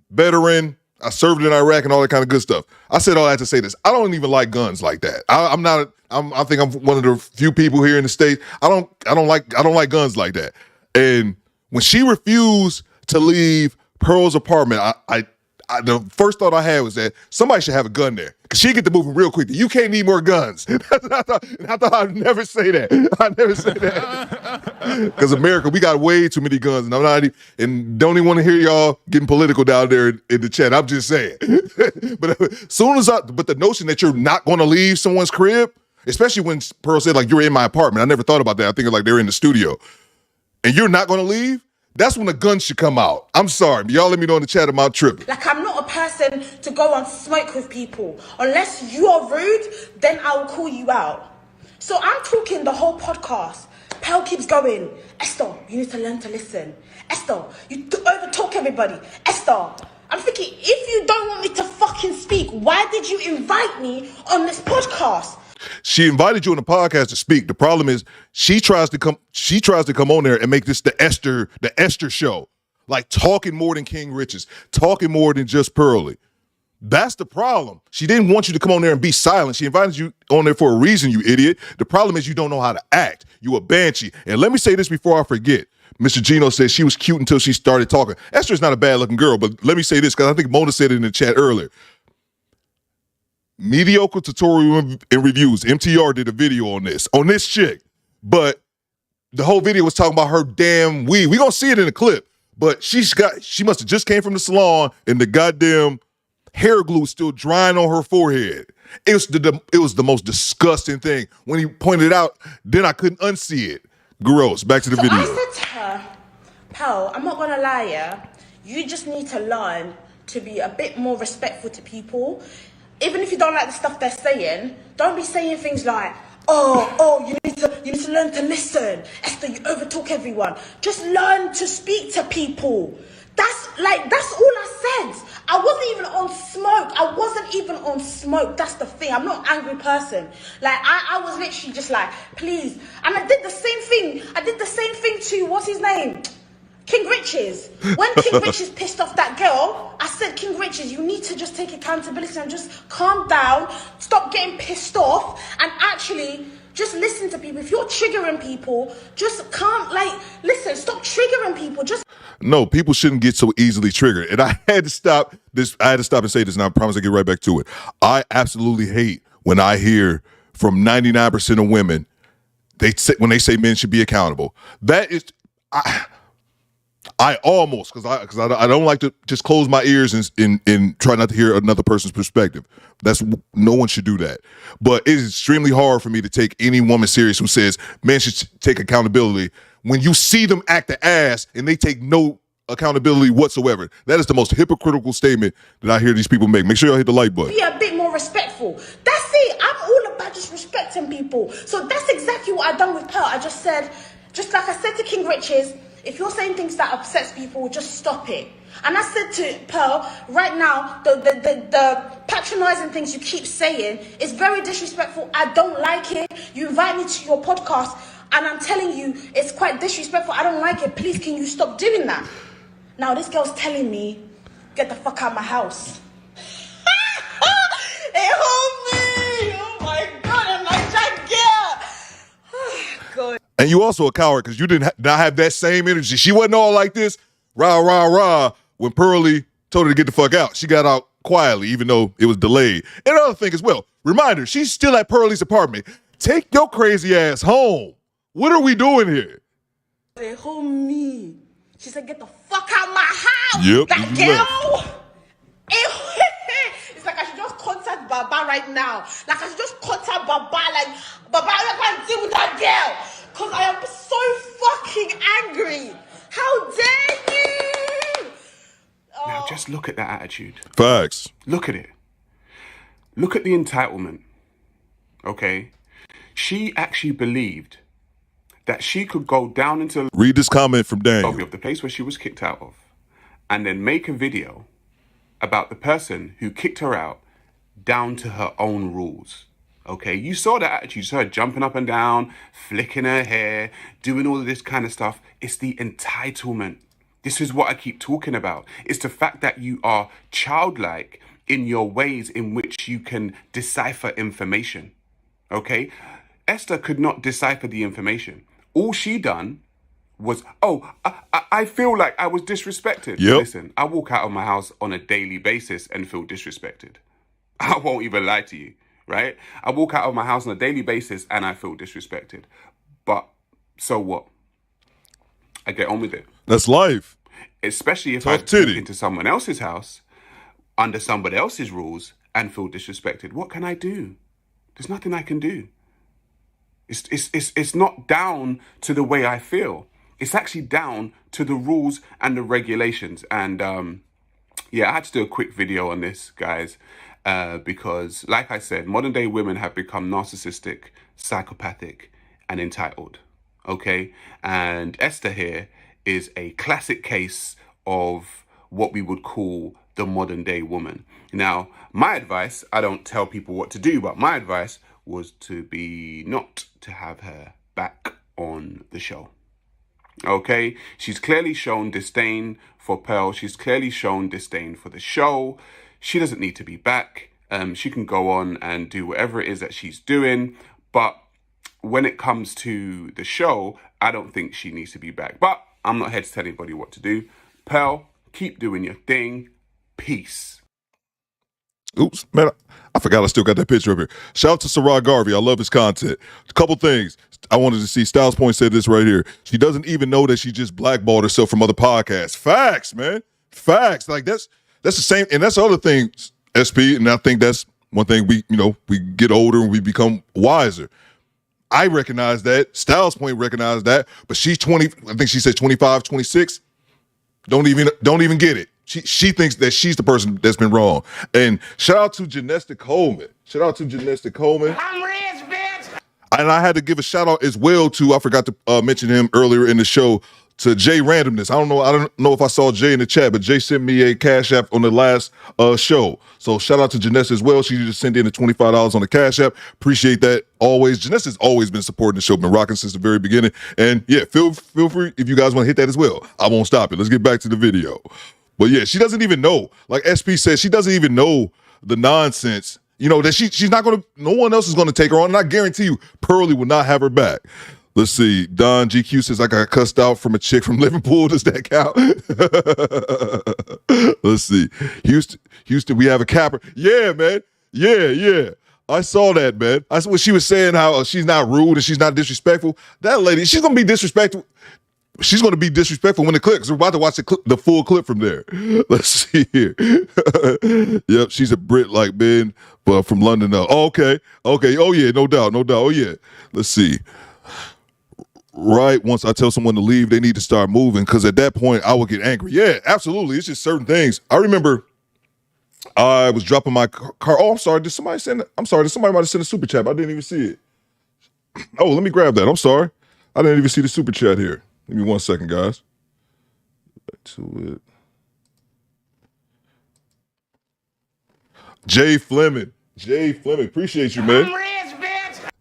veteran, I served in Iraq and all that kind of good stuff. I said all that to say this. I don't even like guns like that. I think I'm one of the few people here in the States. I don't like guns like that. And when she refused to leave Pearl's apartment, the first thought I had was that somebody should have a gun there, because she'd get to moving real quick. You can't need more guns. I thought I'd never say that. I'd never say that. Because America, we got way too many guns, and don't even want to hear y'all getting political down there in the chat. I'm just saying. But the notion that you're not going to leave someone's crib, especially when Pearl said like you're in my apartment, I never thought about that. I think like they're in the studio, and you're not going to leave. That's when the gun should come out. I'm sorry. Y'all let me know in the chat about tripping. Like, I'm not a person to go on smoke with people. Unless you are rude, then I will call you out. So I'm talking the whole podcast. Pearl keeps going. Esther, you need to learn to listen. Esther, you overtalk everybody. Esther, I'm thinking, if you don't want me to fucking speak, why did you invite me on this podcast? She invited you on the podcast to speak. The problem is she tries to come on there and make this the Esther show. Like talking more than King Riches, talking more than just Pearly. That's the problem. She didn't want you to come on there and be silent. She invited you on there for a reason, you idiot. The problem is you don't know how to act. You a banshee. And let me say this before I forget. Mr. Gino says she was cute until she started talking. Esther's not a bad looking girl, but let me say this, because I think Mona said it in the chat earlier. Mediocre tutorial and reviews. MTR did a video on this chick, but the whole video was talking about her damn weave. We gonna see it in the clip, but she must have just came from the salon and the goddamn hair glue still drying on her forehead. It was the most disgusting thing. When he pointed it out, then I couldn't unsee it. Gross. Back to the video. I said to her, Pearl, I'm not gonna lie, yeah. You just need to learn to be a bit more respectful to people. Even if you don't like the stuff they're saying, don't be saying things like, you need to learn to listen. Esther, you overtalk everyone. Just learn to speak to people. That's all I said. I wasn't even on smoke. That's the thing. I'm not an angry person. Like, I was literally just like, please. And I did the same thing to, what's his name? King Riches. When King Riches pissed off that girl, I said, King Riches, you need to just take accountability and just calm down, stop getting pissed off, and actually just listen to people. If you're triggering people, just listen, stop triggering people. No, people shouldn't get so easily triggered. And I had to stop this. I had to stop and say this, and I promise I'll get right back to it. I absolutely hate when I hear from 99% of women, when they say men should be accountable. That is... I almost, because I don't like to just close my ears and try not to hear another person's perspective. No one should do that. But it is extremely hard for me to take any woman serious who says men should take accountability when you see them act the ass and they take no accountability whatsoever. That is the most hypocritical statement that I hear these people make. Make sure y'all hit the like button. Be a bit more respectful. That's it. I'm all about just respecting people. So that's exactly what I done with Pearl. I just said, just like I said to King Riches, if you're saying things that upsets people, just stop it. And I said to Pearl, right now, the patronizing things you keep saying is very disrespectful. I don't like it. You invite me to your podcast, and I'm telling you, it's quite disrespectful. I don't like it. Please, can you stop doing that? Now, this girl's telling me, get the fuck out of my house. Hey, homie! Oh my God, I'm like that girl. God. And you also a coward because you did not have that same energy. She wasn't all like this, rah, rah, rah, when Pearlie told her to get the fuck out. She got out quietly, even though it was delayed. And another thing as well, reminder, she's still at Pearlie's apartment. Take your crazy ass home. What are we doing here? Hey, homie. She said, get the fuck out of my house. Yep. That girl. It's like I should just contact Baba right now. Like I should just contact Baba. Like, Baba, I can't deal with that girl. Because I am so fucking angry. How dare you? Now just look at that attitude. Facts. Look at it. Look at the entitlement. Okay? She actually believed that she could go down into Read this comment from Daniel. of the place where she was kicked out of and then make a video about the person who kicked her out down to her own rules. Okay, you saw that attitude. You saw her jumping up and down, flicking her hair, doing all of this kind of stuff. It's the entitlement. This is what I keep talking about. It's the fact that you are childlike in your ways in which you can decipher information. Okay, Esther could not decipher the information. All she done was, I feel like I was disrespected. Yep. Listen, I walk out of my house on a daily basis and feel disrespected. I won't even lie to you, right? I walk out of my house on a daily basis and I feel disrespected. But so what? I get on with it. That's life. Especially if Tough I walk titty. into someone else's house under somebody else's rules and feel disrespected. What can I do? There's nothing I can do. It's not down to the way I feel. It's actually down to the rules and the regulations. And I had to do a quick video on this, guys, because, like I said, modern day women have become narcissistic, psychopathic, and entitled. Okay, and Esther here is a classic case of what we would call the modern day woman. Now, my advice, I don't tell people what to do, but my advice was not to have her back on the show. Okay, she's clearly shown disdain for Pearl. She's clearly shown disdain for the show. She doesn't need to be back. She can go on and do whatever it is that she's doing. But when it comes to the show, I don't think she needs to be back. But I'm not here to tell anybody what to do. Pearl, keep doing your thing. Peace. Oops, man, I forgot I still got that picture up here. Shout out to Sarah Garvey. I love his content. A couple things I wanted to see. Styles Point said this right here. She doesn't even know that she just blackballed herself from other podcasts. Facts, man. Facts. Like that's the same. And that's the other thing, SP. And I think that's one thing we get older and we become wiser. I recognize that. Styles Point recognized that. But she's 20, I think she said 25, 26. Don't even get it. She thinks that she's the person that's been wrong. And shout out to Janesta Coleman. I'm rich, bitch. And I had to give a shout out as well to, I forgot to mention him earlier in the show, to Jay Randomness. I don't know if I saw Jay in the chat, but Jay sent me a Cash App on the last show. So shout out to Janessa as well. She just sent in the $25 on the Cash App. Appreciate that always. Janessa's always been supporting the show, been rocking since the very beginning. And yeah, feel free if you guys want to hit that as well. I won't stop it. Let's get back to the video. But yeah, she doesn't even know. Like SP said, she doesn't even know the nonsense. That she's not gonna. No one else is gonna take her on. And I guarantee you, Pearlie will not have her back. Let's see. Don GQ says I got cussed out from a chick from Liverpool. Does that count? Let's see. Houston, we have a capper. Yeah, man. Yeah. I saw that, man. I saw what she was saying, how she's not rude and she's not disrespectful. That lady, she's gonna be disrespectful. she's going to be disrespectful when the clip, because we're about to watch the full clip from there. Let's see here. Yep, she's a Brit like Ben, but from London though. Oh, okay. Oh yeah, no doubt. Oh yeah. Let's see. Right, once I tell someone to leave, they need to start moving, because at that point I will get angry. Yeah, absolutely. It's just certain things. I remember I was dropping my car. Oh, I'm sorry. Did somebody might have sent a super chat, but I didn't even see it. Oh, let me grab that. I'm sorry. I didn't even see the super chat here. Give me 1 second, guys. Back to it. Jay Fleming, appreciate you, man.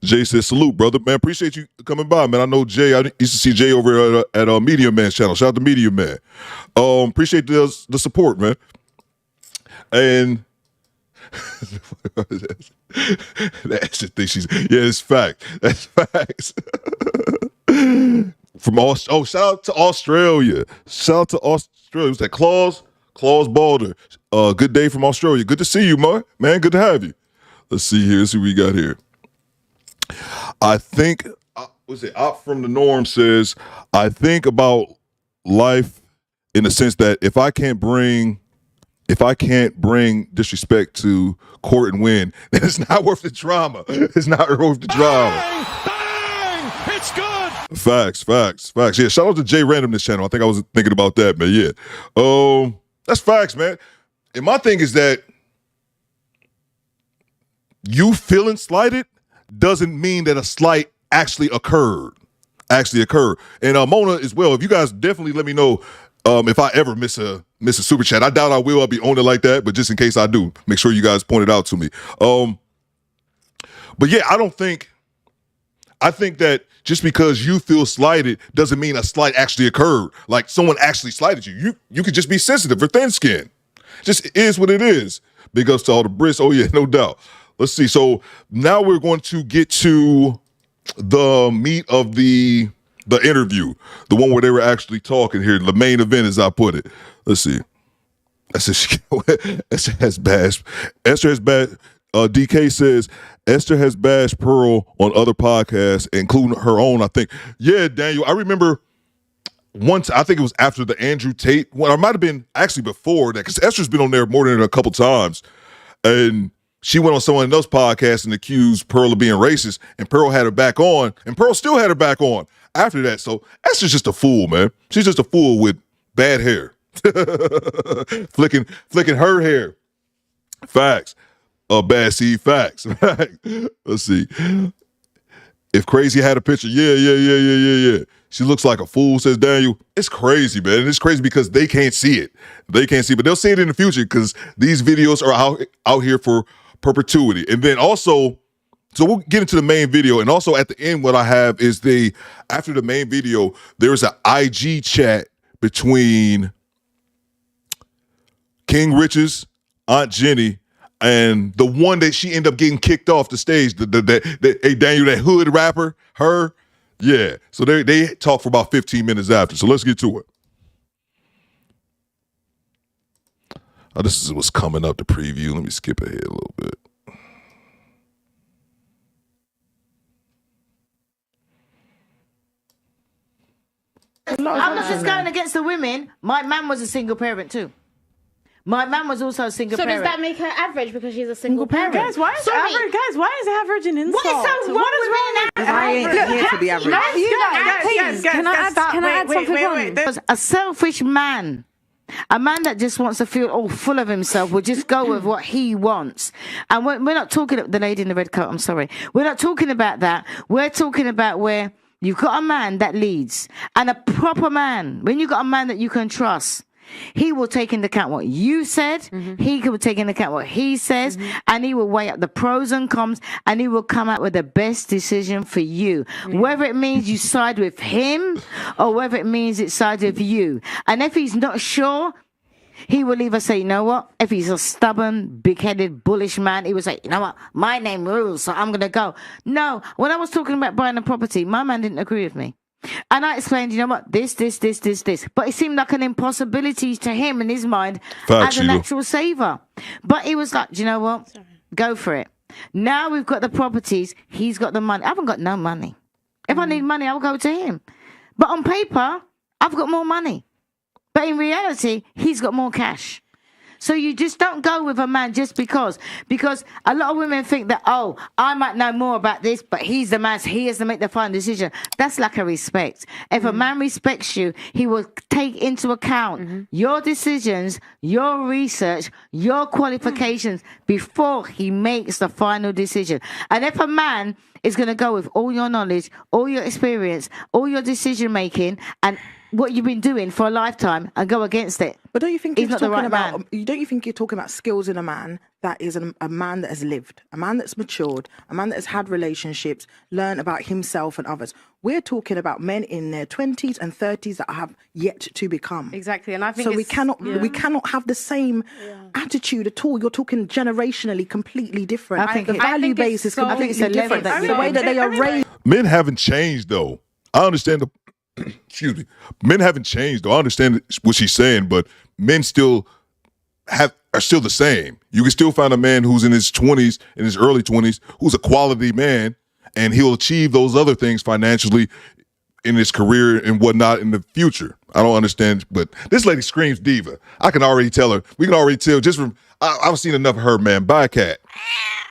Jay says, salute, brother. Man, appreciate you coming by, man. I know Jay. I used to see Jay over at Media Man's channel. Shout out to Media Man. Appreciate the support, man. And that's the thing it's fact. That's facts. Shout out to Australia. It was that Claus Balder. Good day from Australia. Good to see you, man. Good to have you. Let's see here. Let's see what we got here. I think, Op from the Norm says, I think about life in the sense that if I can't bring disrespect to court and win, then it's not worth the drama. It's not worth the drama. Bang! It's good. Facts. Yeah, shout out to Jay Randomness channel. I think I was thinking about that, man. Yeah. That's facts, man. And my thing is that you feeling slighted doesn't mean that a slight actually occurred. And Mona as well. If you guys definitely let me know if I ever miss a super chat. I doubt I will. I'll be on it like that, but just in case I do, make sure you guys point it out to me. But yeah, I think that just because you feel slighted doesn't mean a slight actually occurred. Like someone actually slighted you. You could just be sensitive or thin skinned. Just is what it is. Big ups to all the Brits. Oh yeah, no doubt. Let's see. So now we're going to get to the meat of the interview, the one where they were actually talking here, the main event, as I put it. Let's see. Esther has bashed. DK says Esther has bashed Pearl on other podcasts, including her own, I think. Yeah, Daniel, I remember once, I think it was after the Andrew Tate one, or it might have been actually before that, because Esther's been on there more than a couple times. And she went on someone else's podcast and accused Pearl of being racist, and Pearl had her back on, and Pearl still had her back on after that. So Esther's just a fool, man. She's just a fool with bad hair. flicking her hair. Facts. Bad seed facts. Let's see. If Crazy had a picture, yeah. She looks like a fool, says Daniel. It's crazy, man. It's crazy because they can't see it. But they'll see it in the future because these videos are out here for perpetuity. And then also, so we'll get into the main video. And also at the end, what I have is after the main video, there's an IG chat between King Rich's Aunt Jenny and the one that she ended up getting kicked off the stage, hey Daniel, that hood rapper, her. Yeah, so they talk for about 15 minutes after. So let's get to it. Oh, this is what's coming up, the preview. Let me skip ahead a little bit. I'm not just going against the women. My man was a single parent too. My man was also a single parent. So does that make her average because she's a single parent? Guys, why is average an insult? What is so wrong with being average? I ain't here to be average. Guys, can I add something? Because a selfish man, a man that just wants to feel all full of himself, will just go with what he wants. And we're not talking about the lady in the red coat. I'm sorry. We're not talking about that. We're talking about where you've got a man that leads, and a proper man. When you've got a man that you can trust, he will take into account what you said. Mm-hmm. He will take into account what he says, and he will weigh up the pros and cons, and he will come out with the best decision for you. Mm-hmm. Whether it means you side with him or whether it means it sides with you. And if he's not sure, he will either say, you know what? If he's a stubborn, big-headed, bullish man, he will say, you know what? My name rules, so I'm going to go. No, when I was talking about buying a property, my man didn't agree with me. And I explained, you know what, this. But it seemed like an impossibility to him in his mind as a natural saver. But he was like, do you know what? Go for it. Now we've got the properties. He's got the money. I haven't got no money. If I need money, I'll go to him. But on paper, I've got more money. But in reality, he's got more cash. So you just don't go with a man just because a lot of women think that, oh, I might know more about this, but he's the man, he has to make the final decision. That's lack of respect. If a man respects you, he will take into account your decisions, your research, your qualifications before he makes the final decision. And if a man is going to go with all your knowledge, all your experience, all your decision making, and what you've been doing for a lifetime and go against it. But don't you think he's not the right man? Don't you think you're talking about skills in a man that is a man that has lived, a man that's matured, a man that has had relationships, learned about himself and others? We're talking about men in their 20s and 30s that have yet to become. Exactly, and I think so. We cannot have the same attitude at all. You're talking generationally, completely different. I think the value base is completely different. The way that they are raised. Men haven't changed though. I understand excuse me. Men haven't changed though. I understand what she's saying, but men still are still the same. You can still find a man who's in his 20s, in his early 20s, who's a quality man, and he'll achieve those other things financially in his career and whatnot in the future. I don't understand, but this lady screams diva. I can already tell her. We can already tell just from I've seen enough of her, man. Bye, cat.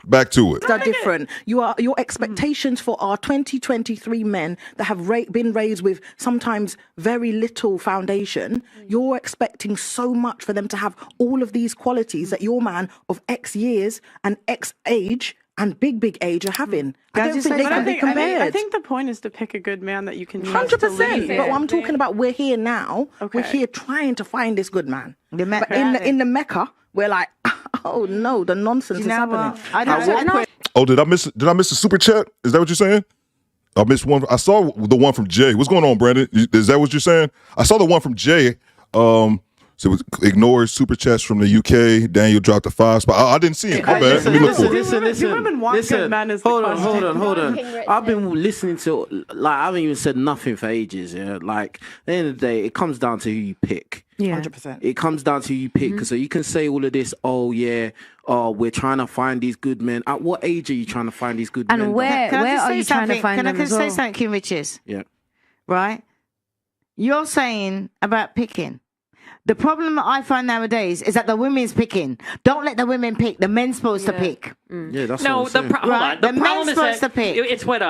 Back to it. They're different. Your expectations for our 2023 men that have been raised with sometimes very little foundation, you're expecting so much for them to have all of these qualities that your man of X years and X age and big age are having. I don't think they can be compared. I think the point is to pick a good man that you can 100%. But I'm talking about, we're here now. Okay. We're here trying to find this good man. But in the Mecca, we're like, oh no, the nonsense is happening. Did I miss the super chat? Is that what you're saying? I missed one. I saw the one from Jay. What's going on, Brandon? Is that what you're saying? I saw the one from Jay. So ignore super chats from the UK. Daniel dropped a 5 spot. I didn't see it. My bad. Let me look for it. Hold on. I've been listening to, I haven't even said nothing for ages. Yeah, like at the end of the day, it comes down to who you pick. Yeah, 100%. It comes down to who you pick. So you can say all of this. We're trying to find these good men. At what age are you trying to find these good men? And where are you trying to find them? Can I say something, Riches? Yeah. Right. You're saying about picking. The problem that I find nowadays is that the women's picking. Don't let the women pick. The men's supposed to pick. Yeah, that's no. What I'm Hold on. The problem is that it's what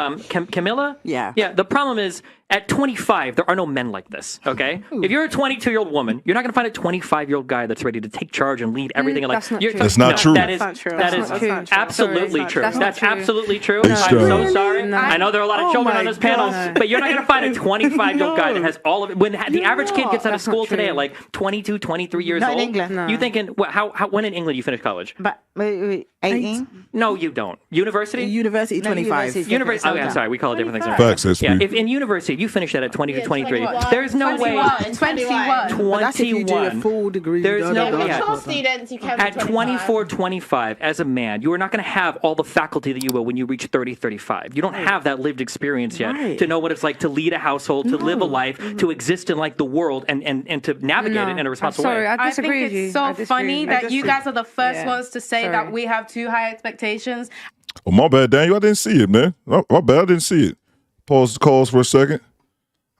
Camilla. Yeah. The problem is at 25 there are no men like this. Okay. If you're a 22-year-old woman, you're not going to find a 25-year-old guy that's ready to take charge and lead everything. That's not true. That is absolutely true. That's absolutely true. I'm so sorry. No. I know there are a lot of children on this panel, but you're not going to find a 25-year-old guy that has all of it. When the average kid gets out of school today at like 22, 23 years old, in England. No. You thinking when in England you finish college? But 18? No, you don't. University? University 25. University. Okay, I'm sorry. We call it different things. Facts, if in university you finish that at 20 to 23, there's no way. 21. That's if you do a full degree. There's no way. Students, you can At 24, 25, as a man, you are not going to have all the faculty that you will when you reach 30, 35. You don't have that lived experience yet to know what it's like to lead a household, to live a life, to exist in like the world, and to navigate it in a responsible way. I disagree with you. It's so funny that you guys are the first ones to say that we have too high expectations. Oh, my bad, Daniel. I didn't see it, man. My bad. I didn't see it. Pause the calls for a second.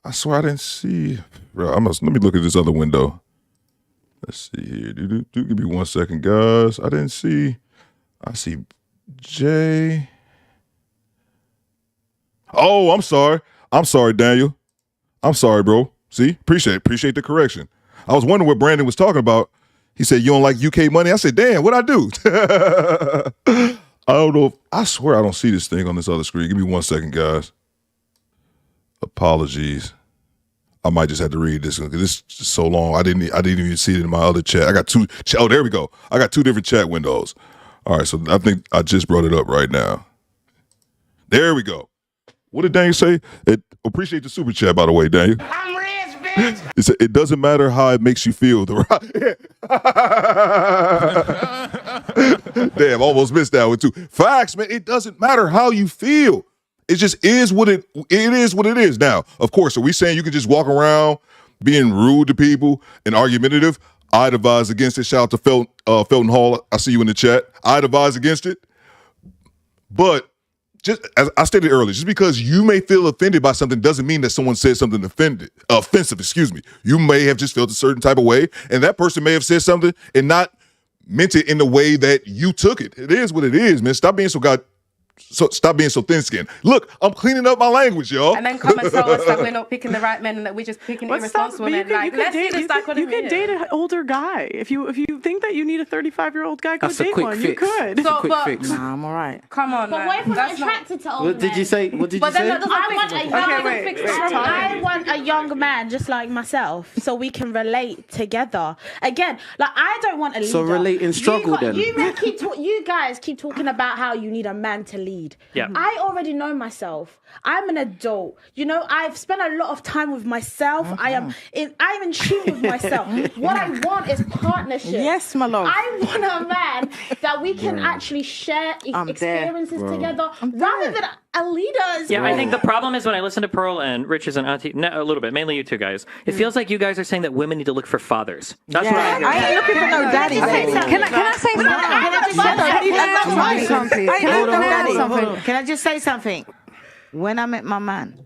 I swear I didn't see it. Bro, let me look at this other window. Let's see here. Give me 1 second, guys. I didn't see. I see Jay. Oh, I'm sorry. I'm sorry, Daniel. I'm sorry, bro. See? Appreciate the correction. I was wondering what Brandon was talking about. He said, you don't like UK money? I said, damn, what'd I do? I don't know. I swear I don't see this thing on this other screen. Give me 1 second, guys. Apologies. I might just have to read this one because this is so long. I didn't even see it in my other chat. I got two. Oh, there we go. I got 2 different chat windows. All right, so I think I just brought it up right now. There we go. What did Daniel say? Appreciate the super chat, by the way, Daniel. I'm rich, bitch. It said, it doesn't matter how it makes you feel. Damn, I almost missed that one too. Facts, man. It doesn't matter how you feel. It just is what it is what it is. Now, of course, are we saying you can just walk around being rude to people and argumentative? I'd advise against it. Shout out to Felton Hall. I see you in the chat. I'd advise against it. But just as I stated earlier, just because you may feel offended by something doesn't mean that someone said something offensive, excuse me. You may have just felt a certain type of way, and that person may have said something and not meant it in the way that you took it. It is what it is, man. Stop being so thin-skinned. Look, I'm cleaning up my language, y'all. And then come and tell us that we're not picking the right men and that we're just picking irresponsible men. Like, let's see this dichotomy. You could date an older guy. If you think that you need a 35-year-old guy, go date one. Fix. You could. That's a quick fix. Nah, I'm all right. Come on, But what if we're not attracted to older men? What did you say? I want a young man just like myself, so we can relate together. Again, like I don't want a leader. So relate and struggle then. You guys keep talking about how you need a man to lead. Yeah. I already know myself. I'm an adult. You know, I've spent a lot of time with myself. I'm in tune with myself. What I want is partnership. Yes, my love. I want a man that we can actually share experiences together rather than a leader. Yeah, I think the problem is when I listen to Pearl and Riches and Auntie, a little bit, mainly you two guys, it feels like you guys are saying that women need to look for fathers. That's what I hear. I ain't looking for no daddy. Can I say something? Can I just say something? When I met my man,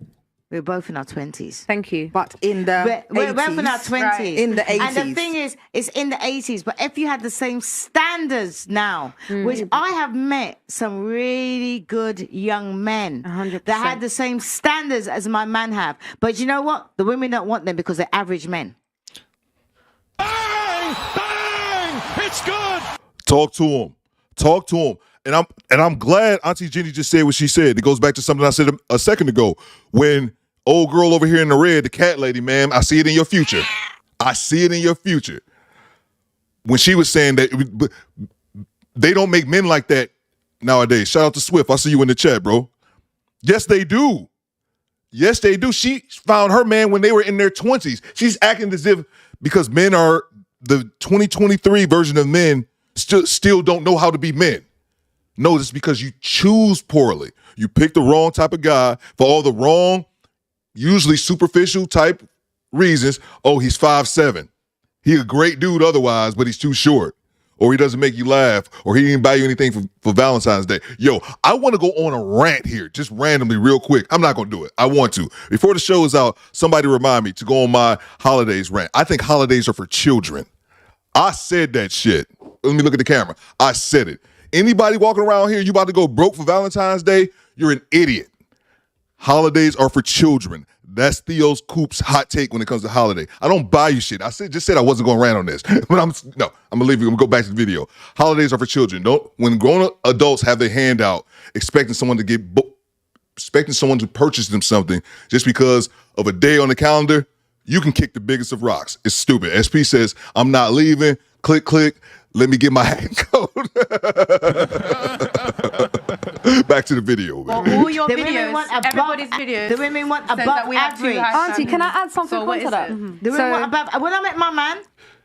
we were both in our 20s. Thank you. But in the we're both in our 20s. Right. In the 80s. And the thing is, it's in the 80s. But if you had the same standards now, which I have met some really good young men 100%. that had the same standards as my man have. But you know what? The women don't want them because they're average men. Bang! Bang! It's good! Talk to him. And I'm glad Auntie Jenny just said what she said. It goes back to something I said a second ago. When old girl over here in the red, the cat lady, ma'am, I see it in your future. I see it in your future. When she was saying that they don't make men like that nowadays. Shout out to Swift. I see you in the chat, bro. Yes, they do. Yes, they do. She found her man when they were in their 20s. She's acting as if because men are the 2023 version of men still don't know how to be men. No, it's because you choose poorly. You pick the wrong type of guy for all the wrong, usually superficial type reasons. Oh, he's 5'7". He a great dude otherwise, but he's too short. Or he doesn't make you laugh. Or he didn't buy you anything for Valentine's Day. Yo, I want to go on a rant here, just randomly, real quick. I'm not going to do it. I want to. Before the show is out, somebody remind me to go on my holidays rant. I think holidays are for children. I said that shit. Let me look at the camera. I said it. Anybody walking around here, you about to go broke for Valentine's Day, you're an idiot. Holidays are for children. That's Theo's Coop's hot take when it comes to holiday. I don't buy you shit. I just said I wasn't going to rant on this. But I'm gonna leave you. I'm gonna go back to the video. Holidays are for children. When grown adults have their hand out, expecting someone to purchase them something just because of a day on the calendar, you can kick the biggest of rocks. It's stupid. SP says, I'm not leaving. Click, click. Let me get my hat code. Back to the video. Well, all your videos, everybody's videos. The women want above average. Auntie, can I add something onto that? The women want above. When I met my man,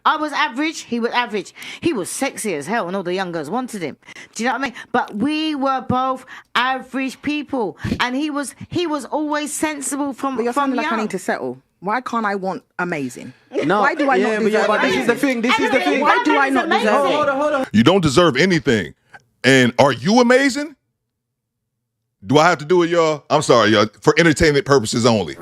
I was average. He was average. He was sexy as hell, and all the young girls wanted him. Do you know what I mean? But we were both average people, and he was always sensible from. But you're from sounding like young. I need to settle. Why can't I want amazing? No, why do I not deserve but this is the thing. Why do I not deserve it? Hold on. You don't deserve anything. And are you amazing? Do I have to do it, y'all? I'm sorry, y'all. For entertainment purposes only.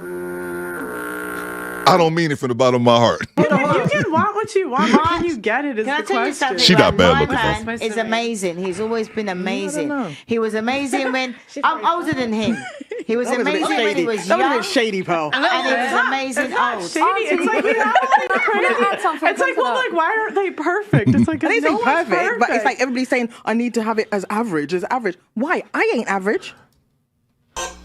I don't mean it from the bottom of my heart. You can want what you want, but can you get it? Is Can I the tell you question. something? She not bad My looking, man is amazing. He's always been amazing. know. He was amazing when I'm older than him. He was amazing when he was young. That was a bit shady, pal. And he was amazing old. Shady. It's like, you know, it's like, well, like, why aren't they perfect? It's like, I didn't no say one's perfect, but it's like everybody's saying I need to have it as average. Why? I ain't average.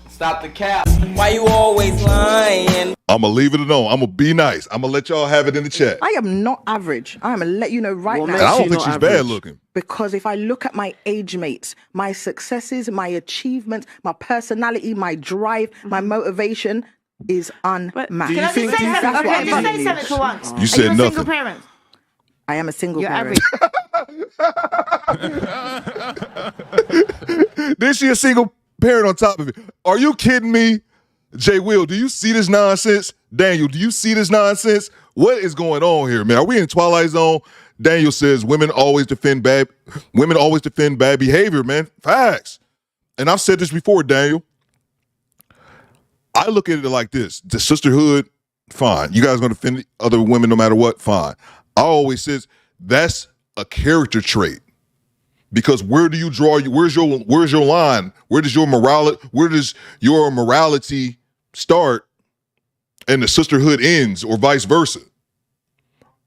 Stop the cap. Why you always lying? I'm going to leave it alone. I'm going to be nice. I'm going to let y'all have it in the chat. I am not average. I'm going to let you know now. And I don't think she's bad looking. Because if I look at my age mates, my successes, my achievements, my personality, my drive, my motivation is unmatched. Can I just say something? Okay, just say something for once. You said Are you a nothing. single parent? I am a single You're parent. average. Then she a single parent on top of it. Are you kidding me? Jay Will, do you see this nonsense? Daniel, do you see this nonsense? What is going on here, man? Are we in Twilight Zone? Daniel says women always defend bad behavior, man. Facts. and I've said this before, Daniel, I look at it like this. The sisterhood, fine. You guys going to defend other women no matter what? Fine. I always says that's a character trait. Because where do you draw? Where's your line? Where does your morality start and the sisterhood ends, or vice versa?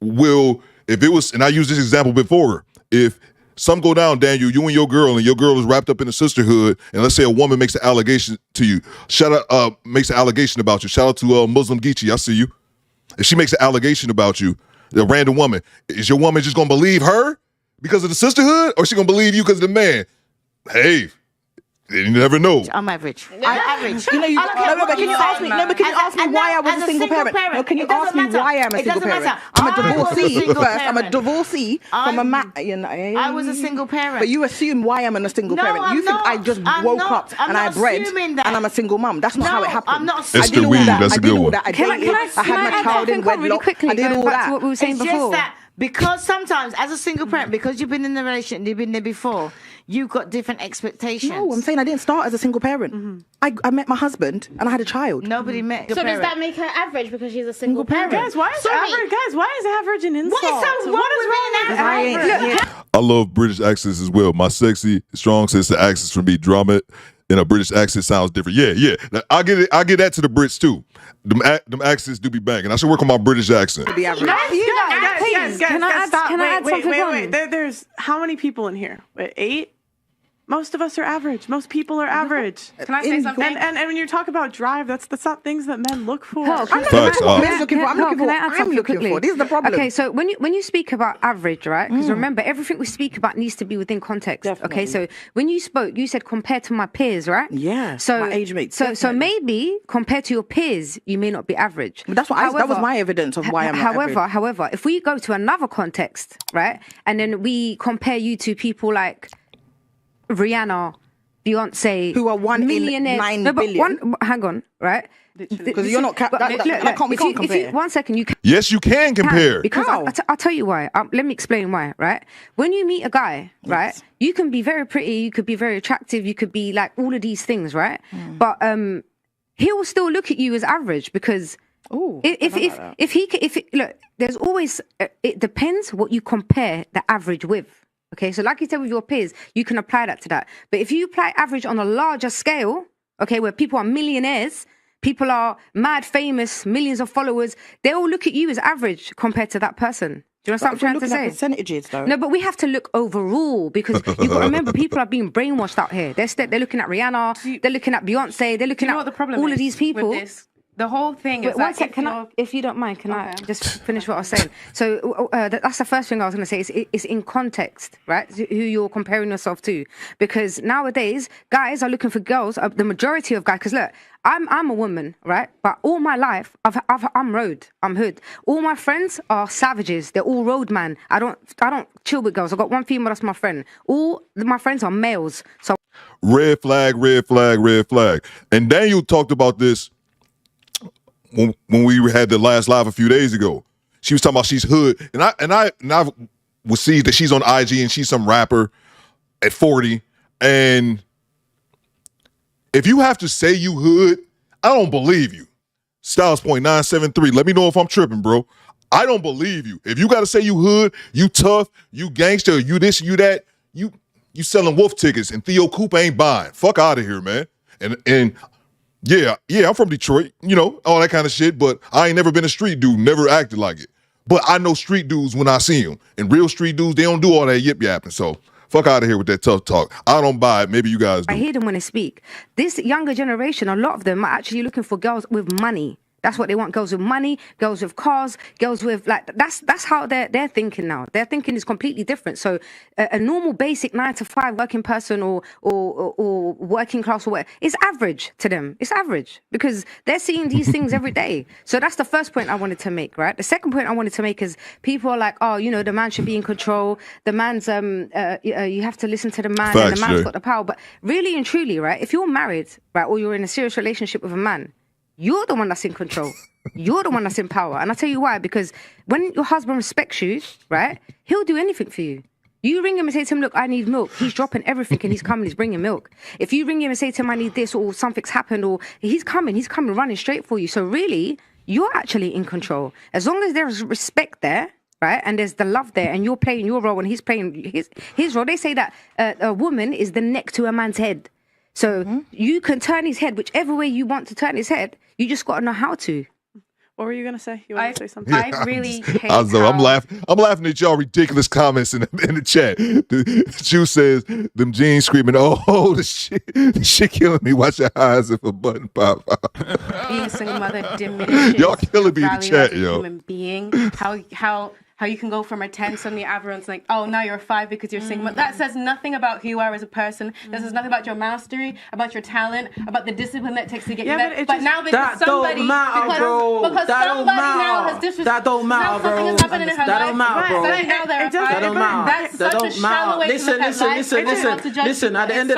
If it was, and I used this example before, if some go down, Daniel, you and your girl is wrapped up in a sisterhood, and let's say a woman makes an allegation to you, makes an allegation about you. Shout out to Muslim Geechee, I see you. If she makes an allegation about you, a random woman, is your woman just gonna believe her because of the sisterhood, or is she gonna believe you because of the man? Hey, you never know. I'm average. I'm average. Can you ask me? No, but can you ask me why I was a single parent? No, can you ask me why I'm a single parent? I'm a divorcee first. I'm a divorcee from a man. I was a single parent. But you assume why I'm a single parent. You think I just woke up and I bred and I'm a single mum. That's not how it happened. I'm not assuming. Esther Weed, that's a good one. I had my child in wedlock. I did all that. What we were saying before. Because sometimes, as a single parent, because you've been in the relationship, you've been there before, you've got different expectations. No, I'm saying I didn't start as a single parent. Mm-hmm. I met my husband and I had a child. Nobody met your So parent. does that make her average because she's a single parent? Guys, why is average an insult? What is wrong with average? I love British accents as well. My sexy, strong sense of accents for me, drama in a British accent sounds different. Yeah. Now, I get it. I get that to the Brits too. Them accents do be banging. I should work on my British accent. Guys, can I add something? Wait. There's how many people in here? 8? Most of us are average. Most people are average. Can I say something? And when you talk about drive, that's not things that men look for. I'm looking for. This is the problem. Okay, so when you speak about average, right? Because remember, everything we speak about needs to be within context. Definitely. Okay, so when you spoke, you said compared to my peers, right? Yeah. So my age mates. So maybe compared to your peers, you may not be average. But that's what that was my evidence of why I'm not average. However, if we go to another context, right, and then we compare you to people like Rihanna, Beyonce, who are one in 9 billion. Hang on, right? Because you're not. We can't compare. One second, you can. Yes, you can compare. Because I'll tell you why. Let me explain why. Right? When you meet a guy, right, you can be very pretty, you could be very attractive, you could be like all of these things, right? But he will still look at you as average because. Look, there's always. It depends what you compare the average with. Okay, so like you said with your peers, you can apply that to that. But if you apply average on a larger scale, okay, where people are millionaires, people are mad famous, millions of followers, they all look at you as average compared to that person. Do you understand what I'm trying to say? Percentages, though. No, but we have to look overall because you've got to remember people are being brainwashed out here. They're looking at Rihanna, they're looking at Beyonce, they're looking at all of these people. With this? The whole thing is if you don't mind, can I just finish what I was saying? So that's the first thing I was going to say. It's in context, right? Who you're comparing yourself to, because nowadays guys are looking for girls. The majority of guys, because look, I'm a woman, right? But all my life, I'm hood. All my friends are savages. They're all roadman. I don't chill with girls. I got one female that's my friend. All my friends are males. So red flag. And Daniel talked about this. When we had the last live a few days ago, she was talking about she's hood, and I would see that she's on IG and she's some rapper at 40. And if you have to say you hood, I don't believe you. Styles.973. Let me know if I'm tripping, bro. I don't believe you. If you got to say you hood, you tough, you gangster, you this, you that, you selling wolf tickets, and Theo Coop ain't buying. Fuck out of here, man. And Yeah, I'm from Detroit, all that kind of shit, but I ain't never been a street dude, never acted like it. But I know street dudes when I see them. And real street dudes, they don't do all that yip-yapping. So fuck out of here with that tough talk. I don't buy it. Maybe you guys do. I hear them when they speak. This younger generation, a lot of them are actually looking for girls with money. That's what they want. Girls with money, girls with cars, girls with that's how they're thinking now. Their thinking is completely different. So a normal basic 9-to-5 working person or working class or whatever, it's average to them. It's average because they're seeing these things every day. So that's the first point I wanted to make, right? The second point I wanted to make is people are like, the man should be in control. The man's you have to listen to the man. Facts, and the man's got the power. But really and truly, right? If you're married, right, or you're in a serious relationship with a man, you're the one that's in control. You're the one that's in power. And I'll tell you why. Because when your husband respects you, right, he'll do anything for you. You ring him and say to him, look, I need milk. He's dropping everything and he's coming, he's bringing milk. If you ring him and say to him, I need this, or something's happened, or he's coming running straight for you. So really, you're actually in control. As long as there's respect there, right, and there's the love there, and you're playing your role and he's playing his role. They say that a woman is the neck to a man's head. So you can turn his head whichever way you want to turn his head. You just got to know how to. What were you gonna say? You want to say something? Yeah, I really hate I'm laughing at y'all ridiculous comments in the chat. The Jew says, them jeans screaming, oh, the shit killing me. Watch your eyes if a button pop out. Being a single mother diminishes y'all killing me in the value chat, as a yo. human being. How you can go from a 10, suddenly everyone's like, oh, now you're a 5 because you're single. That says nothing about who you are as a person. That says nothing about your mastery, about your talent, about the discipline that it takes to get you there. But now because somebody, because somebody now has disrespected, that don't matter, bro. Something has happened in her life. That don't matter, bro. Right, now they're a 5. That don't matter. That's That such a don't shallow way to look at life. Listen. At the end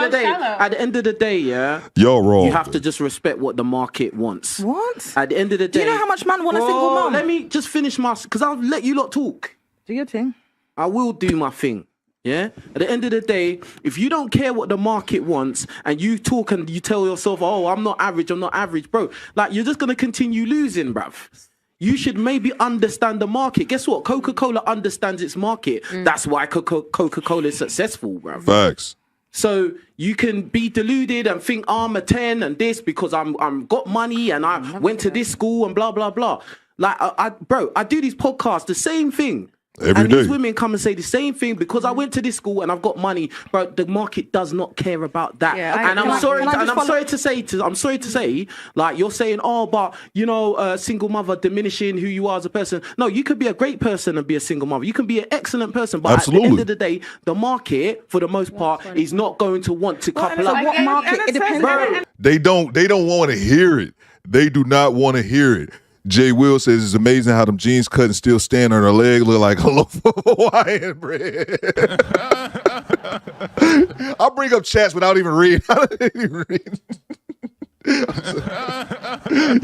of the day, yeah, y'all wrong. You have to just respect what the market wants. What? At the end of the day, Do you know how much man want a single mom? Let me just finish because I'll let you lot talk. Do your thing. I will do my thing. Yeah. At the end of the day, if you don't care what the market wants and you talk and you tell yourself, oh, I'm not average, bro. Like, you're just going to continue losing, bruv. You should maybe understand the market. Guess what? Coca-Cola understands its market. That's why Coca-Cola is successful, bruv. Facts. So you can be deluded and think I'm a 10 and this because I'm got money and I went to this school and blah, blah, blah. Like, I do these podcasts, the same thing. Every day. These women come and say the same thing because I went to this school and I've got money, but the market does not care about that. Yeah, I'm sorry to say, like you're saying, oh, but you know, single mother diminishing who you are as a person. No, you could be a great person and be a single mother. You can be an excellent person, but Absolutely. at the end of the day, the market, for the most part, is not going to want to couple up. What market? It depends. They don't want to hear it. They do not want to hear it. Jay Will says it's amazing how them jeans cut and still stand on her leg, look like a loaf of Hawaiian bread. I bring up chats without even reading.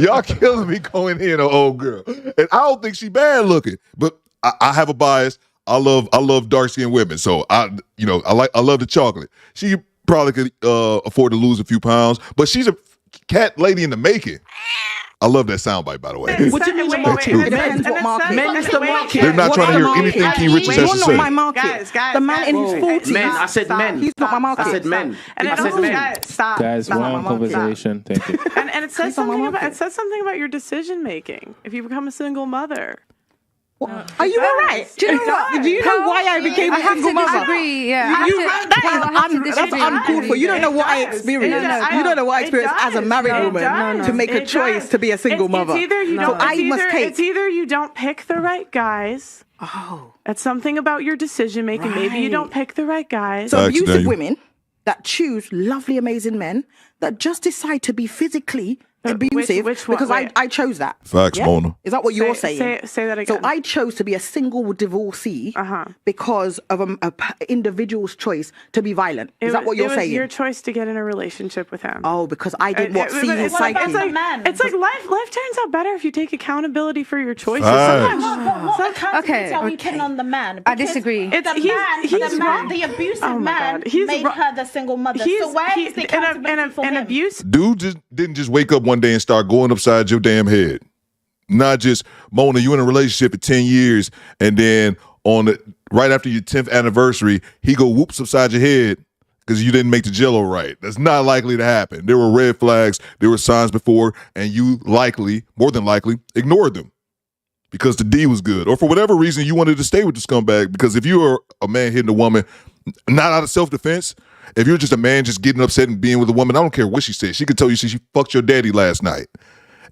Y'all killing me going in on old girl, and I don't think she bad looking, but I have a bias. I love dark skinned women, so I love the chocolate. She probably could afford to lose a few pounds, but she's a cat lady in the making. I love that soundbite, by the way. What do you mean the market? It depends what market. Men's the market. They're not trying to hear anything Key Richards has to You're say. not my market. The man in his 40s. Men. I said men. He's not my market. I said men. Stop. Guys, we're on conversation. Thank you. And it says something about your decision making if you become a single mother. Are you all right? Do you know why I became a single mother? Disagree, yeah. That's uncalled for. You don't know what I experienced. You don't know what I experienced as a married woman to make a choice to be a single mother. It's either you don't pick the right guys. Oh, that's something about your decision making. Right. Maybe you don't pick the right guys. So abusive women that choose lovely, amazing men that just decide to be physically abusive because I chose that. Facts, Mona. Is that what you're saying? Say that again. So I chose to be a single divorcee because of an individual's choice to be violent. Is that what you're saying? It was your choice to get in a relationship with him. Oh, because I didn't see his psyche. It's like life turns out better if you take accountability for your choices. What accountability are we putting on the man? I disagree. The abusive man made her the single mother. So where is the accountability for him? Dude didn't just wake up one day and start going upside your damn head. Not just, Mona, you in a relationship for 10 years and then right after your 10th anniversary, he go whoops upside your head because you didn't make the jello right. That's not likely to happen. There were red flags, there were signs before, and you more than likely, ignored them because the D was good. Or for whatever reason, you wanted to stay with the scumbag, because if you are a man hitting a woman, not out of self-defense, if you're just a man just getting upset and being with a woman, I don't care what she said. She could tell you she fucked your daddy last night.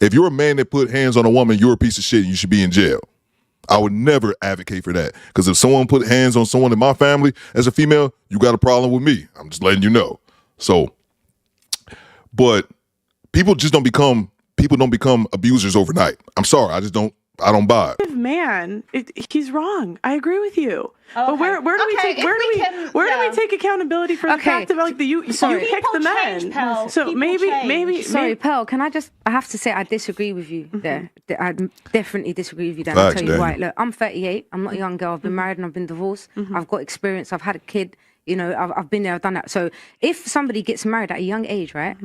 If you're a man that put hands on a woman, you're a piece of shit and you should be in jail. I would never advocate for that. Because if someone put hands on someone in my family as a female, you got a problem with me. I'm just letting you know. So, but people don't become abusers overnight. I'm sorry. I just don't I don't buy it. Man, he's wrong. I agree with you. Oh, but where do we take accountability for the fact of like you pick the men? So maybe Pearl, can I have to say I disagree with you there. I definitely disagree with you there. Facts, I'll tell you why. Daniel. Look, I'm 38. I'm not a young girl. I've been married and I've been divorced. I've got experience. I've had a kid. You know, I've been there. I've done that. So if somebody gets married at a young age, right,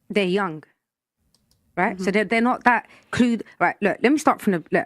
they're young, right? So they're not that clued. Right. Look, let me start from the.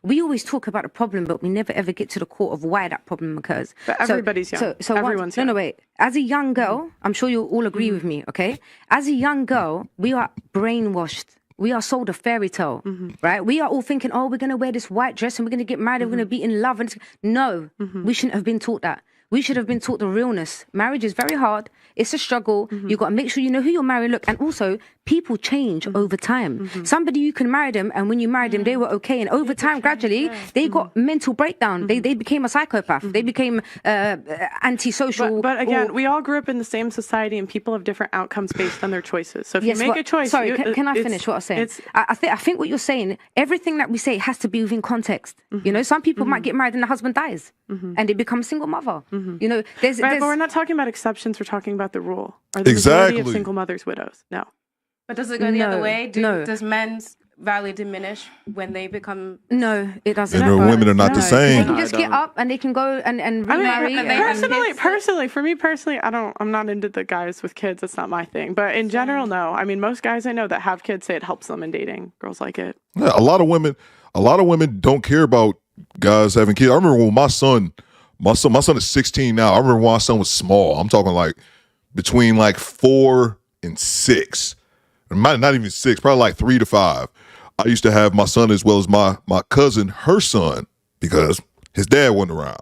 We always talk about the problem, but we never ever get to the core of why that problem occurs. But everybody's young. So everyone's young. No, wait. As a young girl, I'm sure you'll all agree with me, okay? As a young girl, we are brainwashed. We are sold a fairy tale, right? We are all thinking, oh, we're going to wear this white dress and we're going to get married and we're going to be in love. No, we shouldn't have been taught that. We should have been taught the realness. Marriage is very hard. It's a struggle. You got to make sure you know who you're marrying. Look, and also people change over time. Somebody, you can marry them, and when you married them, they were okay. And over time, gradually, they got mental breakdown. They became a psychopath. They became antisocial. But again, we all grew up in the same society, and people have different outcomes based on their choices. So if you make a choice, sorry, can I finish what I'm saying? I think what you're saying, everything that we say has to be within context. You know, some people might get married and the husband dies, and they become a single mother. You know, there's but we're not talking about exceptions. We're talking about the rule. Are the majority of single mothers widows? No. But does it go the other way? Does men's value diminish when they become? No, it doesn't. And women are not the same. They can just get up and they can go and remarry. Personally, for me personally, I'm not into the guys with kids. That's not my thing. But in general, no. I mean, most guys I know that have kids say it helps them in dating. Girls like it. Yeah, a lot of women don't care about guys having kids. I remember when my son is 16 now. I remember when my son was small. I'm talking like between like 4 and 6. Not even 6, probably like 3 to 5. I used to have my son as well as my cousin, her son, because his dad wasn't around.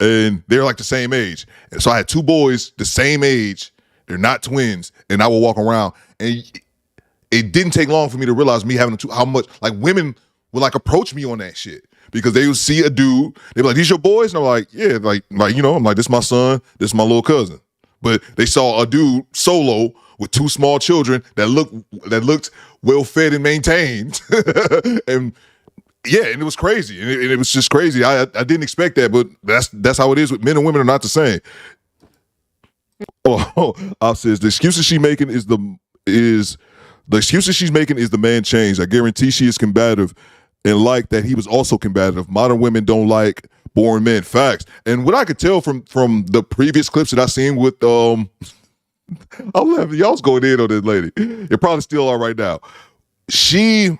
And they're like the same age. And so I had 2 boys the same age. They're not twins. And I would walk around. And it didn't take long for me to realize me having how much, like, women would like approach me on that shit. Because they would see a dude, they'd be like, "These your boys?" And I'm like, "Yeah, like you know." I'm like, "This is my son. This is my little cousin." But they saw a dude solo with 2 small children that looked well fed and maintained, and it was crazy, and it was just crazy. I didn't expect that, but that's how it is. With men and women are not the same. Al says the excuses she's making is the man change. I guarantee she is combative. And like that, he was also combative. Modern women don't like boring men. Facts. And what I could tell from the previous clips that I seen with I'm laughing. Y'all's going in on this lady. You probably still are right now. She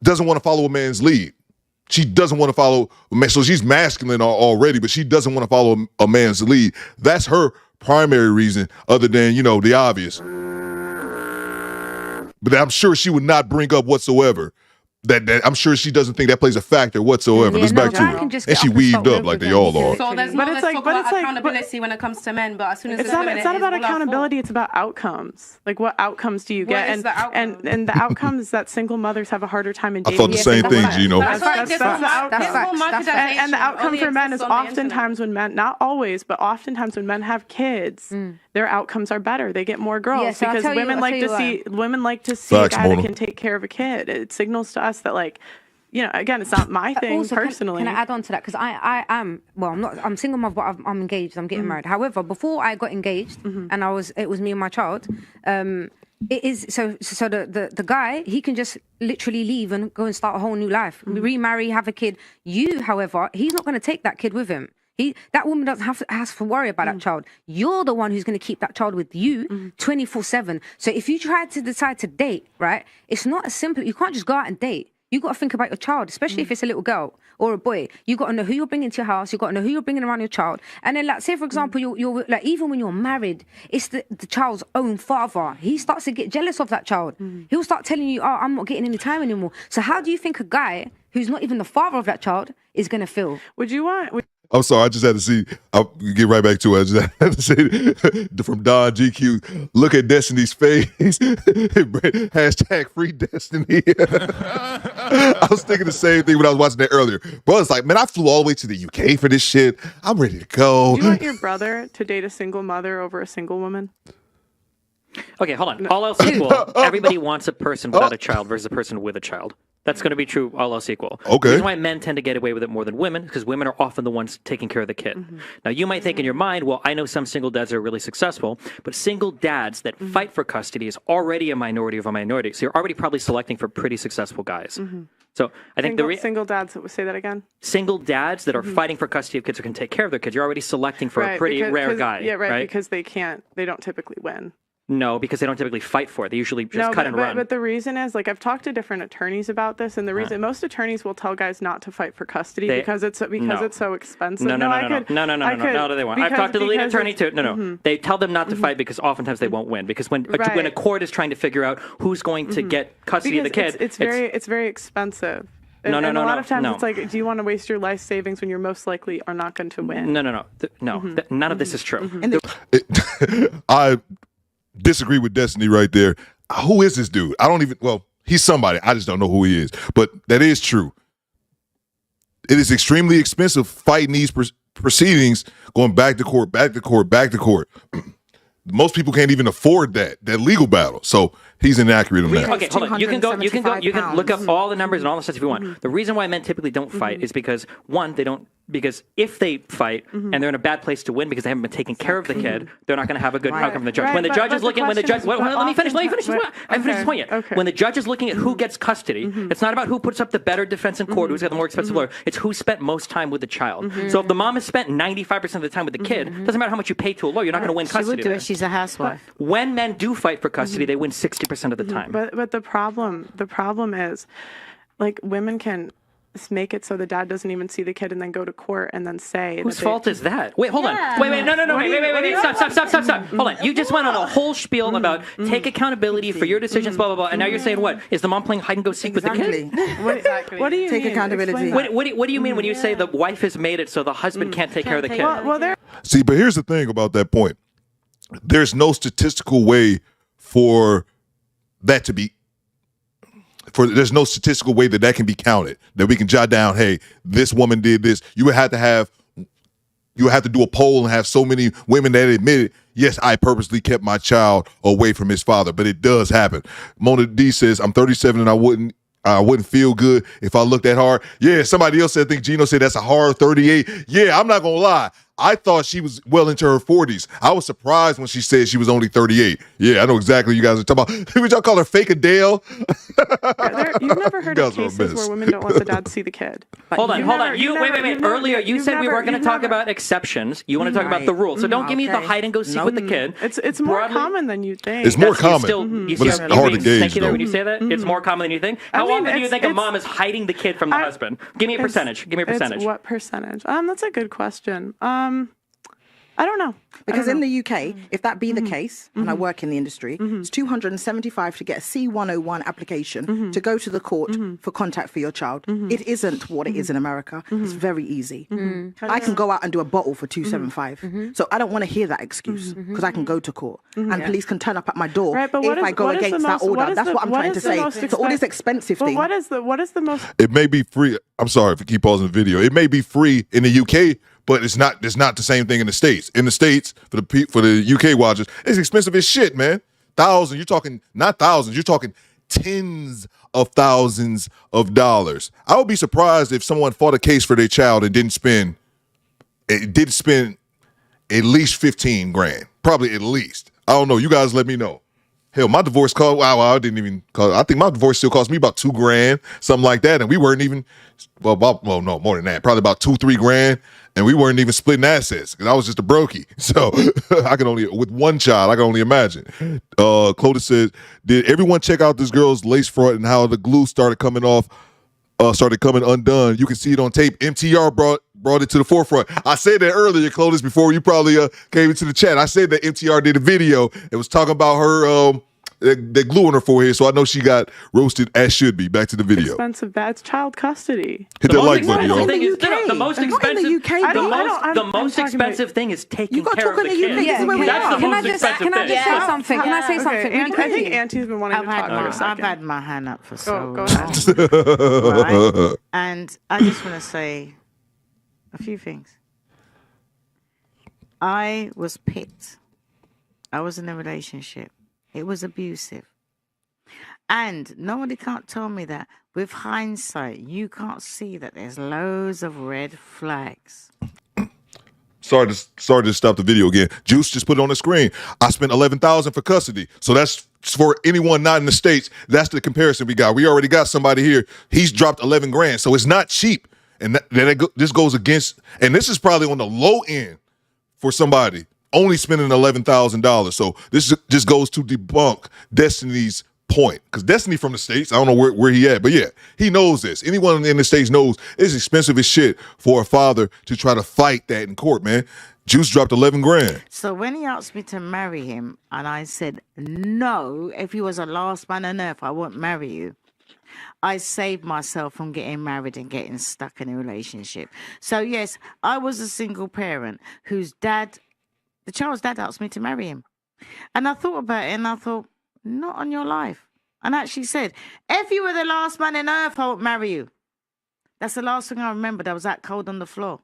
doesn't want to follow a man's lead. She doesn't want to follow a man. So she's masculine already, but she doesn't want to follow a man's lead. That's her primary reason, other than, you know, the obvious. But I'm sure she would not bring up whatsoever. That I'm sure she doesn't think that plays a factor whatsoever. Let's back to it. And she weaved up like they all are. So there's no accountability when it comes to men, but as soon as it's not about accountability, it's about outcomes. Like, what outcomes do you get? And the outcomes that single mothers have a harder time in dating. I thought the same thing, Gino. That's the outcome. And the outcome for men is oftentimes when men, not always, but oftentimes when men have kids, their outcomes are better. They get more girls because women like to see a guy that can take care of a kid. It signals to us that, like, you know, again, it's not my thing also, personally. Can I add on to that? Because I'm single mother, but I'm engaged. I'm getting married. However, before I got engaged, and it was me and my child. It is so the guy, he can just literally leave and go and start a whole new life, remarry, have a kid. You, however, he's not going to take that kid with him. That woman doesn't have to worry about that child. You're the one who's going to keep that child with you 24/7. So if you try to decide to date, right, it's not as simple. You can't just go out and date. You got to think about your child, especially if it's a little girl or a boy. You got to know who you're bringing to your house. You got to know who you're bringing around your child. And then, like, say for example, you're like, even when you're married, it's the child's own father. He starts to get jealous of that child. He'll start telling you, "Oh, I'm not getting any time anymore." So how do you think a guy who's not even the father of that child is going to feel? I'm sorry, I just had to see. I'll get right back to it. I just had to say from Don GQ, look at Destiny's face. #free Destiny. I was thinking the same thing when I was watching that earlier. Bro, it's like, man, I flew all the way to the UK for this shit. I'm ready to go. Do you want your brother to date a single mother over a single woman? Okay, hold on. All else equal, everybody wants a person without a child versus a person with a child. That's going to be true all else equal. Okay. The reason why men tend to get away with it more than women is because women are often the ones taking care of the kid. Now, you might think in your mind, well, I know some single dads that are really successful, but single dads that fight for custody is already a minority of a minority. So you're already probably selecting for pretty successful guys. So I think single dads, say that again? Single dads that are fighting for custody of kids who can take care of their kids, you're already selecting for a pretty rare guy. Yeah, right, because they don't typically win. No, because they don't typically fight for it. They usually just cut and run. But the reason is, like, I've talked to different attorneys about this, and the reason most attorneys will tell guys not to fight for custody because it's so expensive. No, they won't. I've talked to the lead attorney too. No. They tell them not to fight because oftentimes they won't win. Because when a court is trying to figure out who's going to get custody of the kid, it's very expensive. And a lot of times it's like, do you want to waste your life savings when you're most likely are not going to win? No. None of this is true. I disagree with Destiny right there. Who is this dude? He's somebody. I just don't know who he is. But that is true. It is extremely expensive fighting these proceedings, going back to court. Most people can't even afford that legal battle. So he's inaccurate on that. Okay, hold on. You can look up all the numbers and all the stuff if you want. The reason why men typically don't fight is because because if they fight and they're in a bad place to win because they haven't been taking care of the kid, they're not going to have a good outcome from the judge. When the judge is looking, let me finish. Let me finish this point yet. When the judge is looking at who gets custody, it's not about who puts up the better defense in court, who's got the more expensive lawyer. It's who spent most time with the child. So if the mom has spent 95% of the time with the kid, doesn't matter how much you pay to a lawyer, you're not going to win custody. She would do it. She's a housewife. When men do fight for custody, they win 60% of the time. But the problem is, like, women can make it so the dad doesn't even see the kid and then go to court and then say whose fault is that? Wait, hold on. Wait, no. Wait. Stop. Hold on. You just went on a whole spiel about take accountability for your decisions, blah, blah, blah. And now you're saying what? Is the mom playing hide and go seek with the kid? What do you take mean? accountability? What do you mean when you say the wife has made it so the husband can't take care of the kid? See, but here's the thing about that point. There's no statistical way for that to be. There's no statistical way that can be counted, that we can jot down, hey, this woman did this. You would have to do a poll and have so many women that admitted, yes, I purposely kept my child away from his father, but it does happen. Mona D says, I'm 37 and I wouldn't feel good if I looked that hard. Yeah, somebody else said, I think Gino said that's a hard 38. Yeah, I'm not going to lie. I thought she was well into her 40s. I was surprised when she said she was only 38. Yeah, I know exactly what you guys are talking about. Would y'all call her Fake Adele? You've never heard of cases where women don't let the dad see the kid. Hold on. Wait. Earlier, you said we weren't going to talk about exceptions. You want to talk about the rules. So don't give me the hide and go seek with the kid. It's more common than you think. It's more common, but it's hard to gauge. Thank you there when you say that. It's more common than you think. How often do you think a mom is hiding the kid from the husband? Give me a percentage. What percentage? That's a good question. I don't know. Because in the UK, if that be the case, and I work in the industry, it's $275 to get a C101 application to go to the court for contact for your child. It isn't what it is in America. It's very easy. I can go out and do a bottle for $275. So I don't want to hear that excuse because I can go to court and police can turn up at my door if I go against that order. That's what I'm trying to say. So all this expensive thing. What is the most? It may be free. I'm sorry if you keep pausing the video. It may be free in the UK, but it's not the same thing in the States. In the States, for the UK watchers, it's expensive as shit, man. Thousands, you're talking not thousands, you're talking tens of thousands of dollars. I would be surprised if someone fought a case for their child and did spend at least 15 grand. Probably at least. I don't know. You guys let me know. Hell, my divorce cost, I think my divorce still cost me about $2,000, something like that. And we weren't even, no, more than that. Probably about $2-3 grand. And we weren't even splitting assets because I was just a brokey. So with one child, I can only imagine. Clotis says, did everyone check out this girl's lace front and how the glue started coming undone? You can see it on tape. MTR brought it to the forefront. I said that earlier, Clotis, before you probably came into the chat. I said that MTR did a video and was talking about her the glue on her forehead, so I know she got roasted as should be. Back to the video. Expensive. That's child custody. Hit that like button, y'all. The most expensive thing is taking care of the kid. That's the most expensive thing. Can I just say something? Can I say something? I think Auntie's been wanting to talk for a second. I've had my hand up for so long. Right? And I just want to say a few things. I was picked. I was in a relationship. It was abusive. And nobody can't tell me that with hindsight, you can't see that there's loads of red flags. Sorry to stop the video again. Juice just put it on the screen. I spent $11,000 for custody. So that's for anyone not in the States. That's the comparison we got. We already got somebody here. He's dropped $11,000. So it's not cheap. And this goes against, and this is probably on the low end for somebody only spending $11,000. So this just goes to debunk Destiny's point, because Destiny from the States, I don't know where he at, but yeah, he knows this. Anyone in the States knows it's expensive as shit for a father to try to fight that in court, man. Juice dropped $11,000. So when he asked me to marry him, and I said, no, if he was the last man on earth, I won't marry you. I saved myself from getting married and getting stuck in a relationship. So yes, I was a single parent whose dad, the child's dad, asked me to marry him. And I thought about it and I thought, not on your life. And I actually said, if you were the last man on earth, I won't marry you. That's the last thing I remembered. I was that cold on the floor.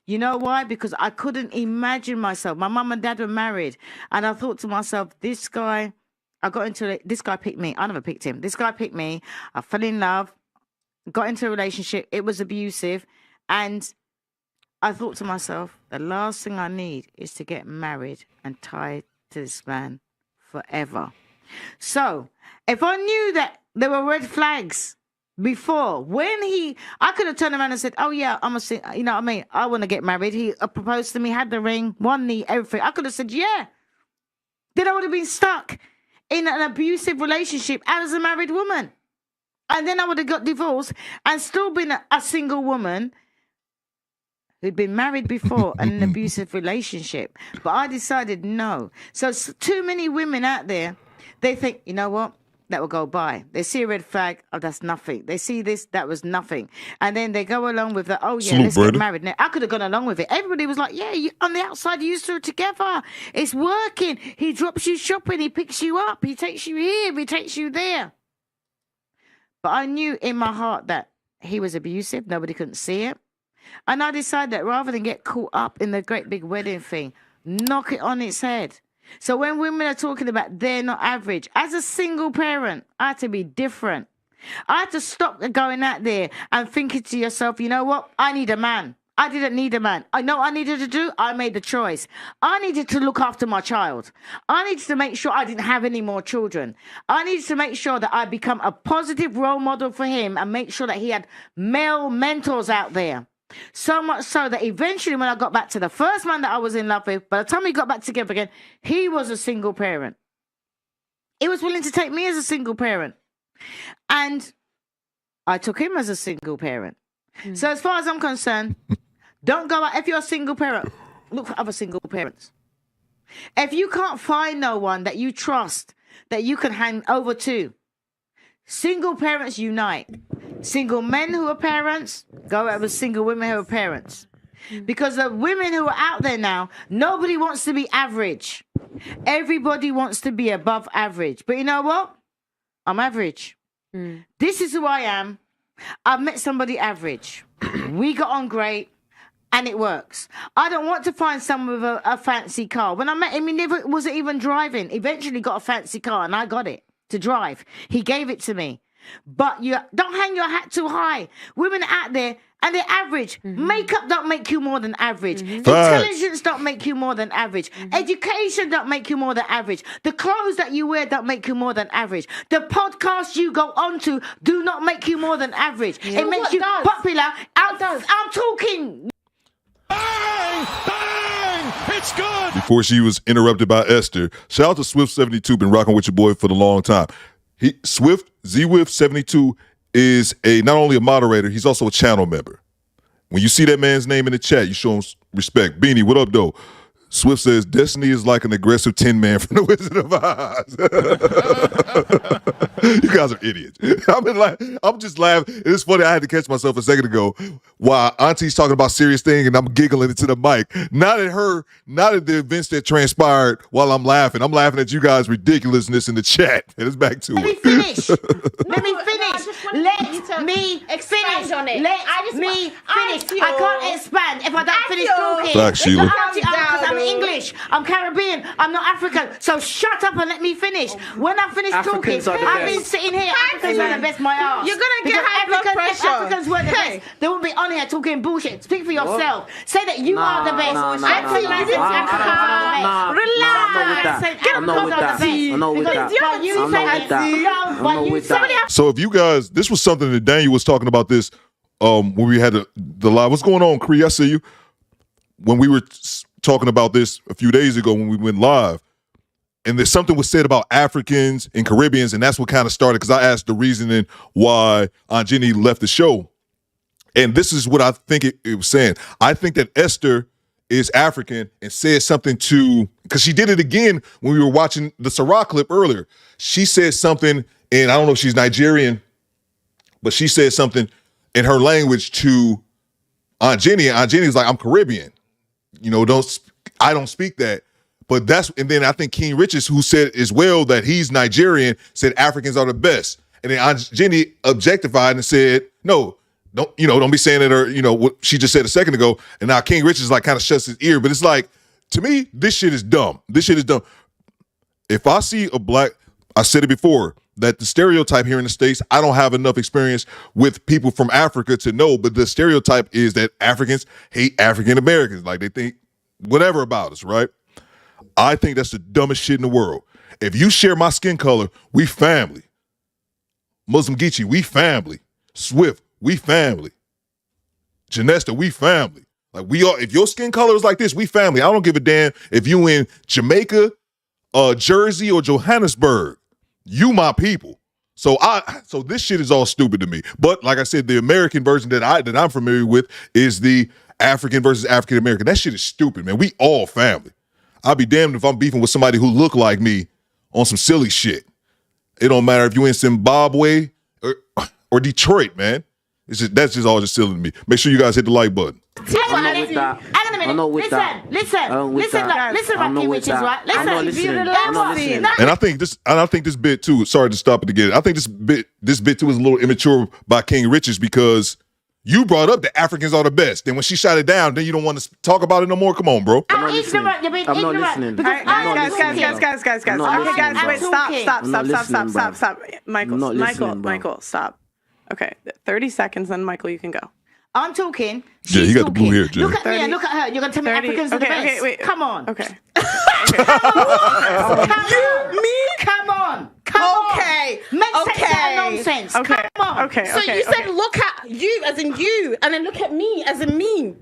You know why? Because I couldn't imagine myself. My mum and dad were married. And I thought to myself, this guy, this guy picked me. I never picked him. This guy picked me. I fell in love, got into a relationship. It was abusive. And I thought to myself, the last thing I need is to get married and tied to this man forever. So, if I knew that there were red flags before, I could have turned around and said, oh yeah, you know what I mean? I want to get married. He proposed to me, had the ring, one knee, everything. I could have said, yeah. Then I would have been stuck in an abusive relationship as a married woman. And then I would have got divorced and still been a single woman who'd been married before in an abusive relationship. But I decided no. So too many women out there, they think, you know what, that will go by. They see a red flag, oh, that's nothing. They see this, that was nothing. And then they go along with the, oh yeah, let's get married. Now, I could have gone along with it. Everybody was like, yeah, on the outside, you two are together. It's working. He drops you shopping. He picks you up. He takes you here. He takes you there. But I knew in my heart that he was abusive. Nobody couldn't see it. And I decided that rather than get caught up in the great big wedding thing, knock it on its head. So when women are talking about they're not average, as a single parent, I had to be different. I had to stop going out there and thinking to yourself, you know what? I need a man. I didn't need a man. I know what I needed to do. I made the choice. I needed to look after my child. I needed to make sure I didn't have any more children. I needed to make sure that I become a positive role model for him and make sure that he had male mentors out there. So much so that eventually when I got back to the first man that I was in love with, by the time we got back together again, he was a single parent. He was willing to take me as a single parent. And I took him as a single parent. So as far as I'm concerned, don't go out. If you're a single parent, look for other single parents. If you can't find no one that you trust, that you can hand over to, single parents unite. Single men who are parents, go out with single women who are parents. Because the women who are out there now, nobody wants to be average. Everybody wants to be above average. But you know what? I'm average. This is who I am. I've met somebody average. We got on great. And it works. I don't want to find someone with a fancy car. When I met him, he never wasn't even driving. Eventually got a fancy car and I got it to drive. He gave it to me. But you don't hang your hat too high. Women out there, and they're average. Makeup don't make you more than average. Intelligence don't make you more than average. Education don't make you more than average. The clothes that you wear don't make you more than average. The podcasts you go onto do not make you more than average. It makes you popular. I'm talking. Bang! Bang! It's good! Before she was interrupted by Esther, shout out to Swift72, been rocking with your boy for the long time. ZWift72 is not only a moderator, he's also a channel member. When you see that man's name in the chat, you show him respect. Beanie, what up, though? Swift says, Destiny is like an aggressive Tin Man from The Wizard of Oz. You guys are idiots. I'm just laughing. It's funny, I had to catch myself a second ago while Auntie's talking about serious thing and I'm giggling into the mic. Not at the events that transpired while I'm laughing. I'm laughing at you guys' ridiculousness in the chat. And it's back to it. Let me finish. Let me finish. Expand on it. Let me finish. I can't expand if I don't finish talking. Back, Sheila. I'm English. I'm Caribbean. I'm not African. So shut up and let me finish. When I finish talking, I've been sitting here. Africans are the best, my ass. You're going to get high blood pressure. If Africans were the best, they wouldn't be on here talking bullshit. Speak for yourself. Say that you are the best. I'm not with that. So if you guys, this was something that Daniel was talking about this when we had the live. What's going on, Cree? I see you. When we were talking about this a few days ago when we went live, and there's something was said about Africans and Caribbeans, and that's what kind of started, because I asked the reasoning why Aunt Jenny left the show. And this is what I think it was saying. I think that Esther is African and said something because she did it again when we were watching the Sarah clip earlier. She said something, and I don't know if she's Nigerian, but she said something in her language to Aunt Jenny. And Aunt Jenny was like, I'm Caribbean. You know, I don't speak that. But and then I think King Richards, who said as well that he's Nigerian, said Africans are the best. And then Aunt Jenny objectified and said, no, don't be saying it, or, what she just said a second ago. And now King Richards kind of shuts his ear. But it's like, to me, this shit is dumb. This shit is dumb. If I see a black, I said it before, that the stereotype here in the States, I don't have enough experience with people from Africa to know, but the stereotype is that Africans hate African Americans. Like, they think whatever about us, right? I think that's the dumbest shit in the world. If you share my skin color, we family. Muslim Geechee, we family. Swift, we family. Janesta, we family. Like, we are. If your skin color is like this, we family. I don't give a damn if you in Jamaica, Jersey, or Johannesburg. You my people. So this shit is all stupid to me. But like I said, the American version that I'm familiar with is the African versus African American. That shit is stupid, man. We all family. I'll be damned if I'm beefing with somebody who look like me on some silly shit. It don't matter if you in Zimbabwe or Detroit, man. That's just all just silly to me. Make sure you guys hit the like button. Hang on a minute. Listen, Rocky Witches, right? Listen. And I think this bit too. Sorry to stop it again. I think this bit too is a little immature by King Richards, because you brought up that Africans are the best. Then when she shot it down, then you don't want to talk about it no more. Come on, bro. I'm not listening. Guys, wait, stop. Michael, stop. Okay, 30 seconds, then Michael, you can go. I'm talking. Yeah, you got the blue hair, Jay. Look at me and look at her. You're going to tell me Africans are the best. Okay, wait. Come on. Okay. Come on. Make sense out of nonsense. Okay. Come on. Okay. So you said look at you as in you, and then look at me as in me.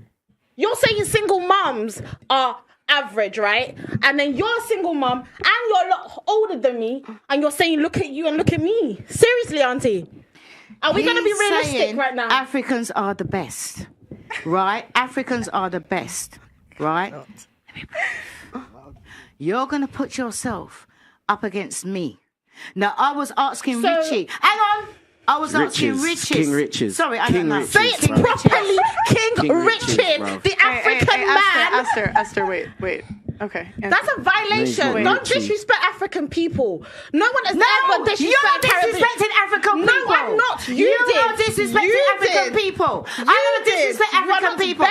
You're saying single mums are average, right? And then you're a single mum, and you're a lot older than me, and you're saying look at you and look at me. Seriously, auntie. Are we going to be realistic right now? Africans are the best, right? Africans are the best, right? You're going to put yourself up against me. Now, I was asking Richie. Hang on. I was asking Richards. King Richards. Sorry, I don't know. Say it properly. King Richard, the African man. Esther, wait. Okay. That's a violation. Don't disrespect African people. No one has ever disrespected you're disrespecting African people. No, I'm not. You are disrespecting African people. I'm not disrespect African people.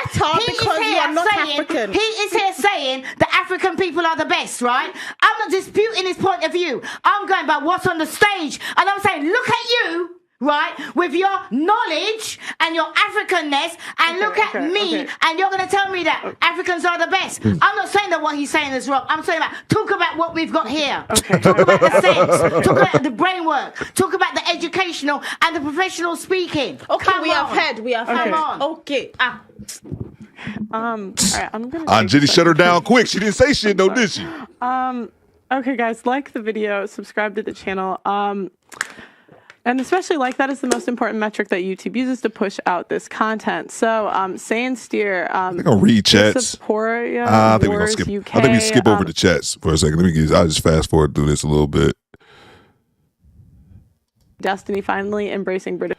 Because you are not African. He is here saying that African people are the best, right? I'm not disputing his point of view. I'm going by what's on the stage, and I'm saying, look at you. Right, with your knowledge and your Africanness, and look at me, and you're going to tell me that Africans are the best. I'm not saying that what he's saying is wrong. I'm saying talk about what we've got here. Talk about the sense. Talk about the brain work. Talk about the educational and the professional speaking. Okay, we have heard. Come on. Okay. All right, I'm gonna. Aunt Jenny shut her down quick. She didn't say shit though, did she? Okay, guys, like the video, subscribe to the channel. And especially that is the most important metric that YouTube uses to push out this content. So, Say and Steer. They're going to read chats. I think we're going to skip. UK, I think we skip over the chats for a second. I'll just fast forward through this a little bit. Destiny finally embracing British.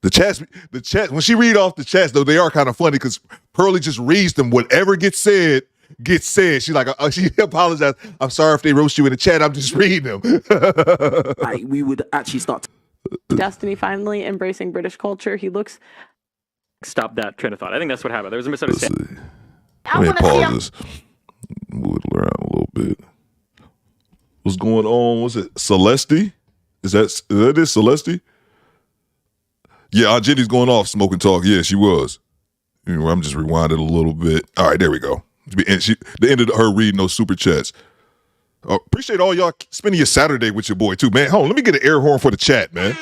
The chats, when she read off the chats, though, they are kind of funny because Pearly just reads them. Whatever gets said. She's like, she apologized. I'm sorry if they roast you in the chat. I'm just reading them. We would actually start. Destiny finally embracing British culture. He looks. Stop that train of thought. I think that's what happened. There was a misunderstanding. Let me pause this. Move it around a little bit. What's going on? What's it? Celeste? Is that it, Celeste? Yeah, Aunt Jenny's going off smoking talk. Yeah, she was. I'm just rewinding a little bit. All right, there we go. And the end of her reading those super chats. Appreciate all y'all spending your Saturday with your boy too, man. Hold on, let me get an air horn for the chat, man.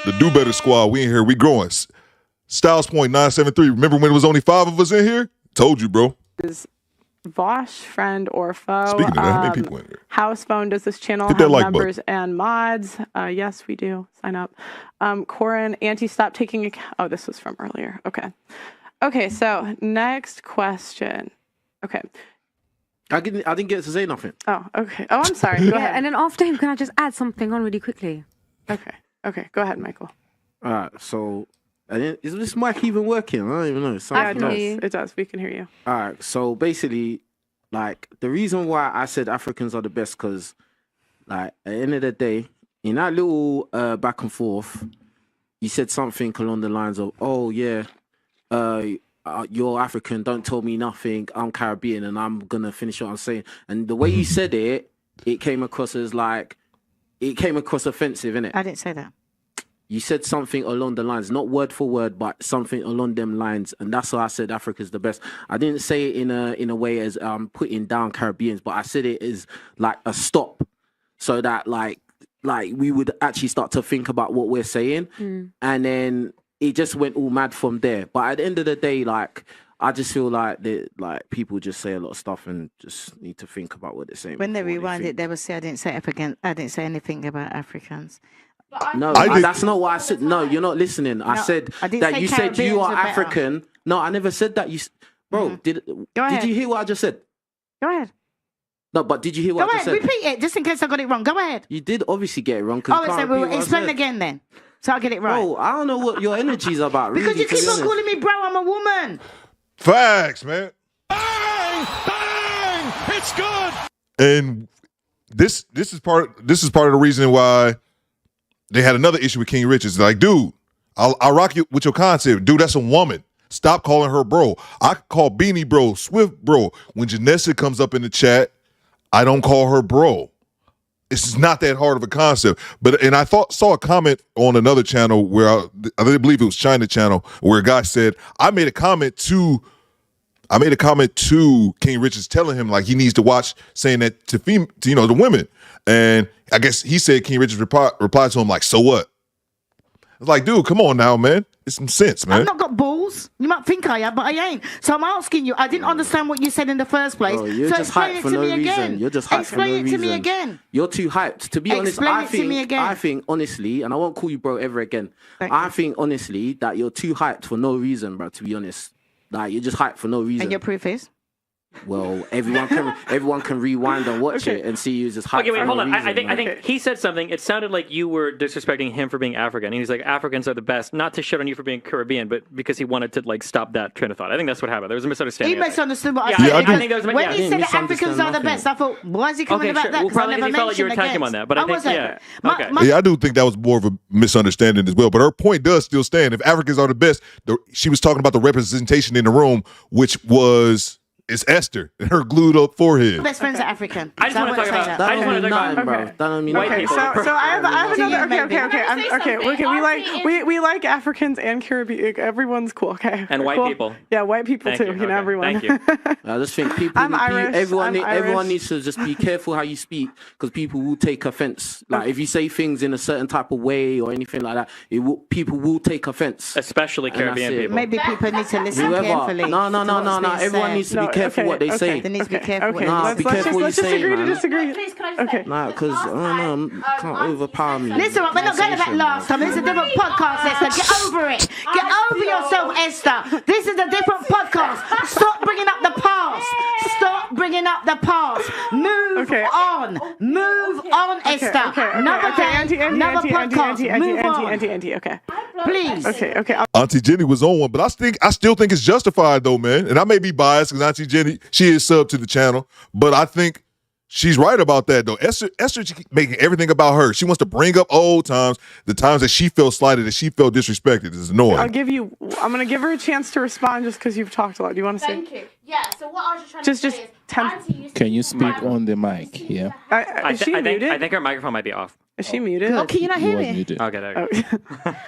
The Do Better Squad, we in here, we growing. Styles Point 973. Remember when it was only 5 of us in here? Told you, bro. Is Vosh, friend or foe? Speaking of that, how many people in here? House Phone, does this channel Hit have that like members and mods? Yes, we do. Sign up. Corin, stop taking oh, this was from earlier. Okay, so next question. Okay. I didn't get to say nothing. Oh, okay. Oh, I'm sorry. Go ahead. And then after him, can I just add something on really quickly? Okay. Go ahead, Michael. All right, so is this mic even working? I don't even know. It does. We can hear you. All right, so basically, like, the reason why I said Africans are the best, because, like, at the end of the day, in that little back and forth, you said something along the lines of, oh, yeah, you're African, don't tell me nothing, I'm Caribbean, and I'm going to finish what I'm saying. And the way you said it, it came across as, like, it came across offensive, innit? I didn't say that. You said something along the lines, not word for word, but something along them lines, and that's why I said Africa's the best. I didn't say it in a way as putting down Caribbeans, but I said it as like a stop, so that like we would actually start to think about what we're saying, and then it just went all mad from there. But at the end of the day, like, I just feel like people just say a lot of stuff and just need to think about what they're saying. When they rewind it, they will say I didn't say anything about Africans. No, that's not what I said. No, you're not listening. No, I said that you said you are African. Better. No, I never said that. Bro, did you hear what I just said? Go ahead. No, but did you hear what I just said? Repeat it, just in case I got it wrong. Go ahead. You did obviously get it wrong. Explain again then, so I'll get it right. Bro, I don't know what your energy's about. Because you keep on calling me bro, I'm a woman. Facts, man. Bang! Bang! It's good. And this is part of the reason why they had another issue with King Rich. It's like, dude, I'll rock you with your concept. Dude, that's a woman. Stop calling her bro. I call Beanie bro, Swift bro. When Janessa comes up in the chat, I don't call her bro. It's not that hard of a concept. And I saw a comment on another channel where I believe it was China Channel, where a guy said, I made a comment to King Richards telling him like he needs to watch, saying that to the women. And I guess he said King Richards replied to him like, so what? I was like, dude, come on now, man. It's some sense, man. I've not got balls. You might think I have, but I ain't. So I'm asking you. I didn't understand what you said in the first place. Bro, you're so just hyped for no reason. Again. You're just hyped for no reason. Explain it to me again. You're too hyped. To be honest, I think honestly, and I won't call you bro ever again. I think honestly that you're too hyped for no reason, bro. To be honest, like you're just hyped for no reason. And your proof is? Well, everyone can rewind and watch it and see you just hyped. Okay, wait, hold on. Reason, I think he said something. It sounded like you were disrespecting him for being African. And he's like, Africans are the best, not to shit on you for being Caribbean, but because he wanted to like stop that train of thought. I think that's what happened. There was a misunderstanding. He misunderstood what I said. I think there was when he said that Africans are the best, I thought, why is he coming about that? Well, probably because he felt like you were attacking him on that. But I think, yeah, I do think that was more of a misunderstanding as well. But her point does still stand. If Africans are the best, she was talking about the representation in the room, which was. It's Esther and her glued up forehead. Best friends are African. I just want to talk about. I just want to talk about. That don't mean white people. So I have another. Okay. We like Africans and Caribbean. Everyone's cool. Okay. And white people. Yeah, white people too. You know, everyone. Thank you. I just think people. Everyone needs to just be careful how you speak because people will take offense. Like if you say things in a certain type of way or anything like that, people will take offense. Especially Caribbean people. Maybe people need to listen carefully. No. Everyone needs to be careful what they say. They need to be careful. Be careful what you say, man. Let's disagree. Please, can I okay. Nah, because I don't know, can't overpower me. Listen, we're not going back last time. This is a different podcast, Esther. Get over it. Get over yourself, Esther. This is a different podcast. Stop bringing up the past. Stop bringing up the past. Move on. Move on, Esther. Another podcast. Move on. Auntie, okay. Please. Okay. Auntie Jenny was on one, but I still think it's justified though, man. And I may be biased because Auntie Jenny, she is sub to the channel, but I think she's right about that though. Esther making everything about her. She wants to bring up old times, the times that she felt slighted, that she felt disrespected. It's annoying. I'm going to give her a chance to respond just because you've talked a lot. Do you want to say? Thank you. Yeah, so what I was just trying to say is... Can you speak on the mic? Yeah. I think her microphone might be off. Is she muted? Oh, can you not hear me? Okay, there.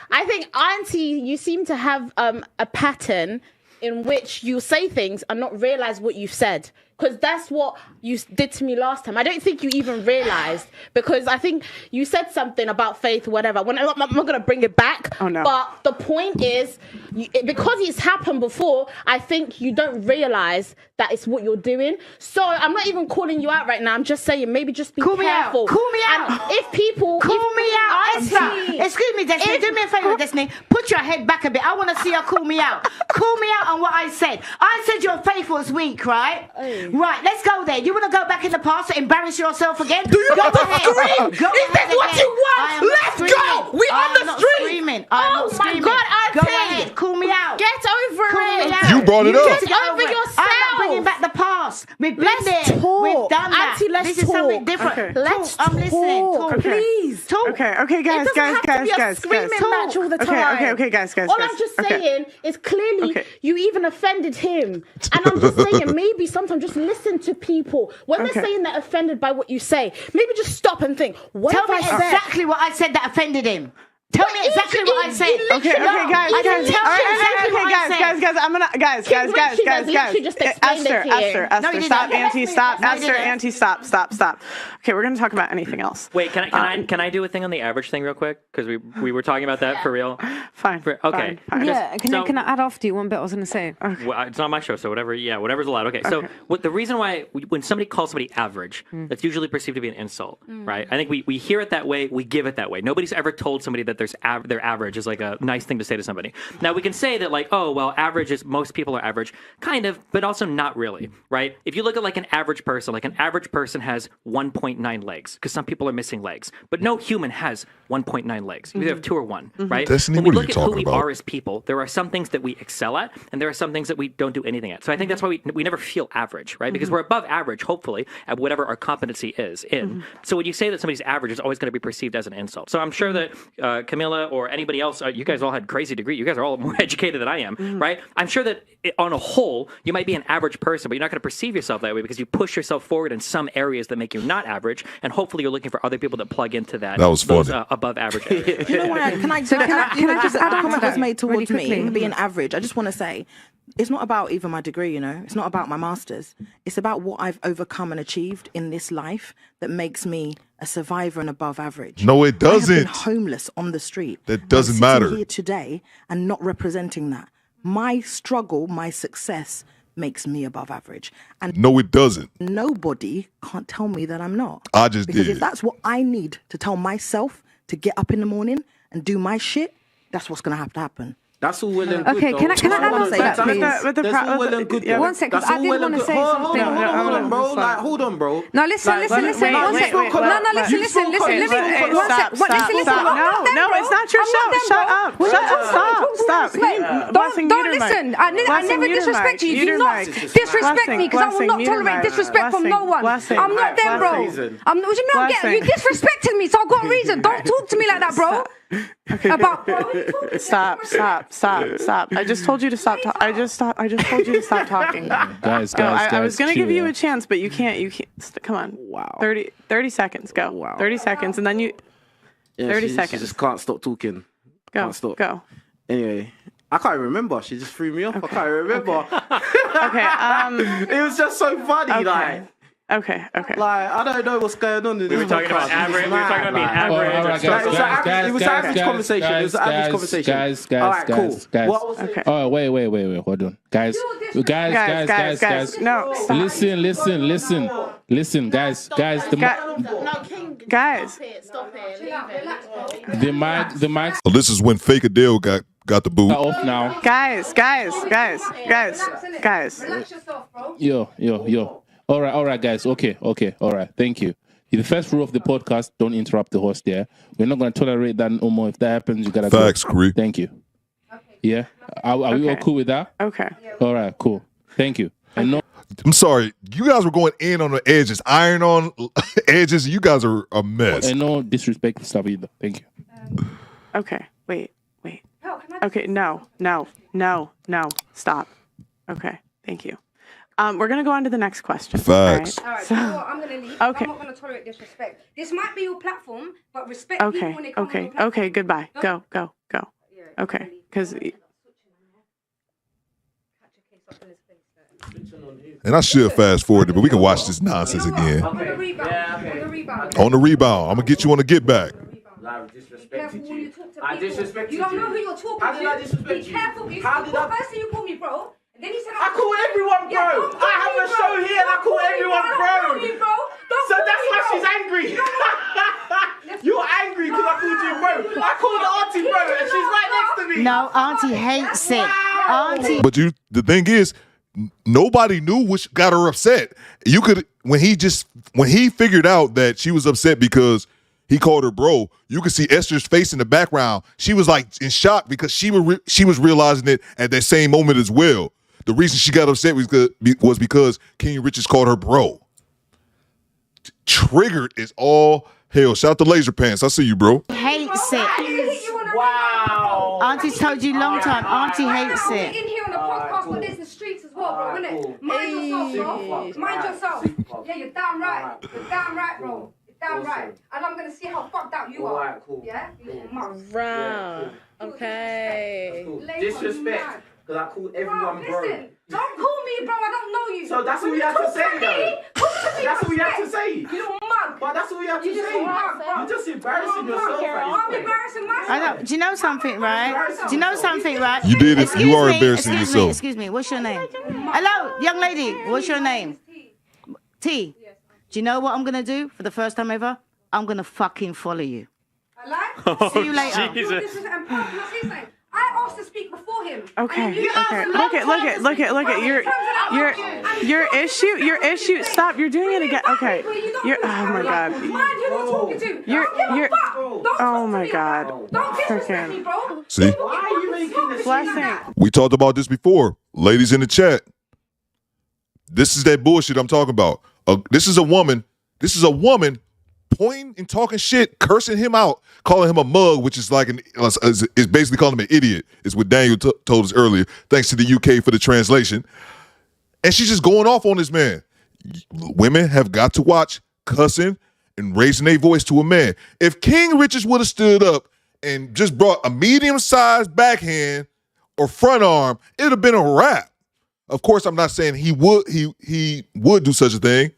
I think, Auntie, you seem to have a pattern in which you say things and not realize what you've said. Because that's what you did to me last time. I don't think you even realized, because I think you said something about faith or whatever. I'm not going to bring it back. Oh, no. But the point is, because it's happened before, I think you don't realize that it's what you're doing. So I'm not even calling you out right now. I'm just saying, maybe just be careful. Call me out. And if people... Call me out, Esther. Excuse me, Destiny. Do me a favor, Destiny. Put your head back a bit. I want to see her call me out. Call me out on what I said. I said your faith was weak, right? Right, let's go there. You want to go back in the past to embarrass yourself again? Do you want to scream? Is this what you want? Let's go. We on the street. Oh my God, Auntie. Go ahead. Call me out. Get over it. You brought it up. Get over yourself. I'm not bringing back the past. We've been there. Talk. We've done that. Auntie, let's this is something different. Okay. Let's I'm listening. Talk. Please. Talk. Okay, guys, screaming match all the time. Okay, guys. All I'm just saying is clearly you even offended him. And I'm just saying, maybe sometimes just listen to people. When they're saying they're offended by what you say, maybe just stop and think, what Tell have me I said? exactly what I said that offended him. Tell me exactly what I said. Okay, guys. Esther, stop, Auntie, stop. Esther, Auntie, stop. Okay, we're going to talk about anything else. Wait, can I do a thing on the average thing real quick? Because we were talking about that for real. Fine. Okay. Fine. Yeah, can I add after you one bit I was going to say? Okay. Well, it's not my show, so whatever's allowed. Okay, so the reason why when somebody calls somebody average, that's usually perceived to be an insult, right? I think we hear it that way, we give it that way. Nobody's ever told somebody that their average is like a nice thing to say to somebody. Now we can say that like, oh well, average is most people are average, kind of, but also not really, right? If you look at like an average person has 1.9 legs because some people are missing legs, but no human has 1.9 legs. You either have 2 or 1, right? Destiny, when we what are look you at who talking we about? are as people, there are some things that we excel at, and there are some things that we don't do anything at. So I think that's why we never feel average, right? Because we're above average, hopefully, at whatever our competency is in. So when you say that somebody's average, it's always going to be perceived as an insult. So I'm sure that Camilla or anybody else, you guys all had crazy degree. You guys are all more educated than I am, right? I'm sure that on a whole, you might be an average person, but you're not going to perceive yourself that way because you push yourself forward in some areas that make you not average, and hopefully you're looking for other people that plug into that. That was those, funny. Above average areas. You know what? Can I just add a comment was made towards me being average? I just want to say, it's not about even my degree, it's not about my master's. It's about what I've overcome and achieved in this life that makes me a survivor and above average. No, it doesn't. I have been homeless on the street. That doesn't I'm matter. sitting here today and not representing that. My struggle, my success makes me above average. And no, it doesn't. Nobody can't tell me that I'm not. I just because did. If that's what I need to tell myself to get up in the morning and do my shit, that's what's going to have to happen. That's all well and good. Okay, can I add on to that, please? That's all well and good. One second, because I did want to say something. Hold on, bro. Hold on, bro. No, listen. One second. Listen. One second. No, it's not your show. Shut up. Stop. Don't listen. I never disrespect you. You do not disrespect me because I will not tolerate disrespect from no one. I'm not them, bro. You disrespected me, so I've got a reason. Don't talk to me like that, bro. Stop. I just told you to stop. I just told you to stop talking. Guys. I was gonna give you a chance, but you can't. Come on. Wow. 30 seconds. Go. Wow. 30 seconds, and then you. 30 seconds. She just can't stop talking. Can't stop. Go. Anyway. I can't remember. She just threw me off. Okay. I can't remember. Okay. It was just so funny, like. Okay. Like, I don't know what's going on in this. We were talking about average. We were talking about being average. It was an average conversation. It was an average conversation. Guys. All right, cool. What was it? Oh, wait. Hold on. Guys. No. Listen, guys. Guys. The mic. Well, this is when Fake Adele got the boot. Off now. Guys. Yo. All right, guys. Okay. All right. Thank you. The first rule of the podcast: don't interrupt the host. Yeah, we're not going to tolerate that no more. If that happens, you gotta go. Facts, Cree. Thank you. Yeah, are we all cool with that? Okay. All right, cool. Thank you. And no. I'm sorry. You guys were going in on the edges, iron on edges. You guys are a mess. And no disrespect stuff either. Thank you. Okay, wait. Okay, no. Stop. Okay, thank you. We're gonna go on to the next question. Facts. All right, so I'm gonna leave. Okay. I'm not gonna tolerate disrespect. This might be your platform, but respect people when they come on your platform. Okay, goodbye. Go. Okay, because. And I should fast forward it, but we can watch this nonsense again. On the rebound. On the rebound. I'm gonna get you on the get back. I disrespected you. You don't know who you're talking to. How did I disrespect you? Be careful. First thing you called me bro, and then you said I call everyone bro. I have a show here and I call everyone bro. So that's why she's angry. You're angry because I called you bro. I called Auntie bro and she's right next to me. No, Auntie hates it. Auntie. But the thing is, nobody knew which got her upset. You could when he figured out that she was upset because he called her bro, you could see Esther's face in the background. She was like in shock because she was realizing it at that same moment as well. The reason she got upset was because King Richards called her bro. Triggered is all hell. Shout out to Laser Pants. I see you, bro. Hates it. Wow. Auntie's told you long time. Auntie hates in it. here on the podcast, but there's the streets as well, bro, innit? Mind yourself, bro. Mind yourself. Yeah, you're damn right. You're damn right, bro. Damn right. And I'm gonna see how fucked up you are. Alright, cool. Yeah? You little mug. Right. Okay. Disrespect. Because I called everyone bro. Listen, don't call me bro, I don't know you. So that's all When you have to talk say, me, though. talk to me That's all you have to respect. say. You little mug. But that's all you have to You just say. a mug, bro. You're just embarrassing yourself. I'm embarrassing myself. I know. Do you know something, right? Do you know something, right? You did it. Excuse You are me, embarrassing excuse yourself. Me, excuse me. What's your name? Hello, young lady. What's your name? T. Do you know what I'm gonna do for the first time ever? I'm gonna fucking follow you. See you later. Jesus. I asked to speak before him. Okay. Look at your issue. Stop. You're doing it again. Okay. Oh my god. Mind who you're talking to. You're oh my god. Don't disrespect me, bro. See? Why are you making this? Blessing. We talked about this before. Ladies in the chat. This is that bullshit I'm talking about. This is a woman pointing and talking shit, cursing him out, calling him a mug, which is like is basically calling him an idiot, is what Daniel told us earlier, thanks to the UK for the translation. And she's just going off on this man. Women have got to watch cussing and raising their voice to a man. If King Richards would have stood up and just brought a medium-sized backhand or front arm, it would have been a wrap. Of course, I'm not saying he would do such a thing.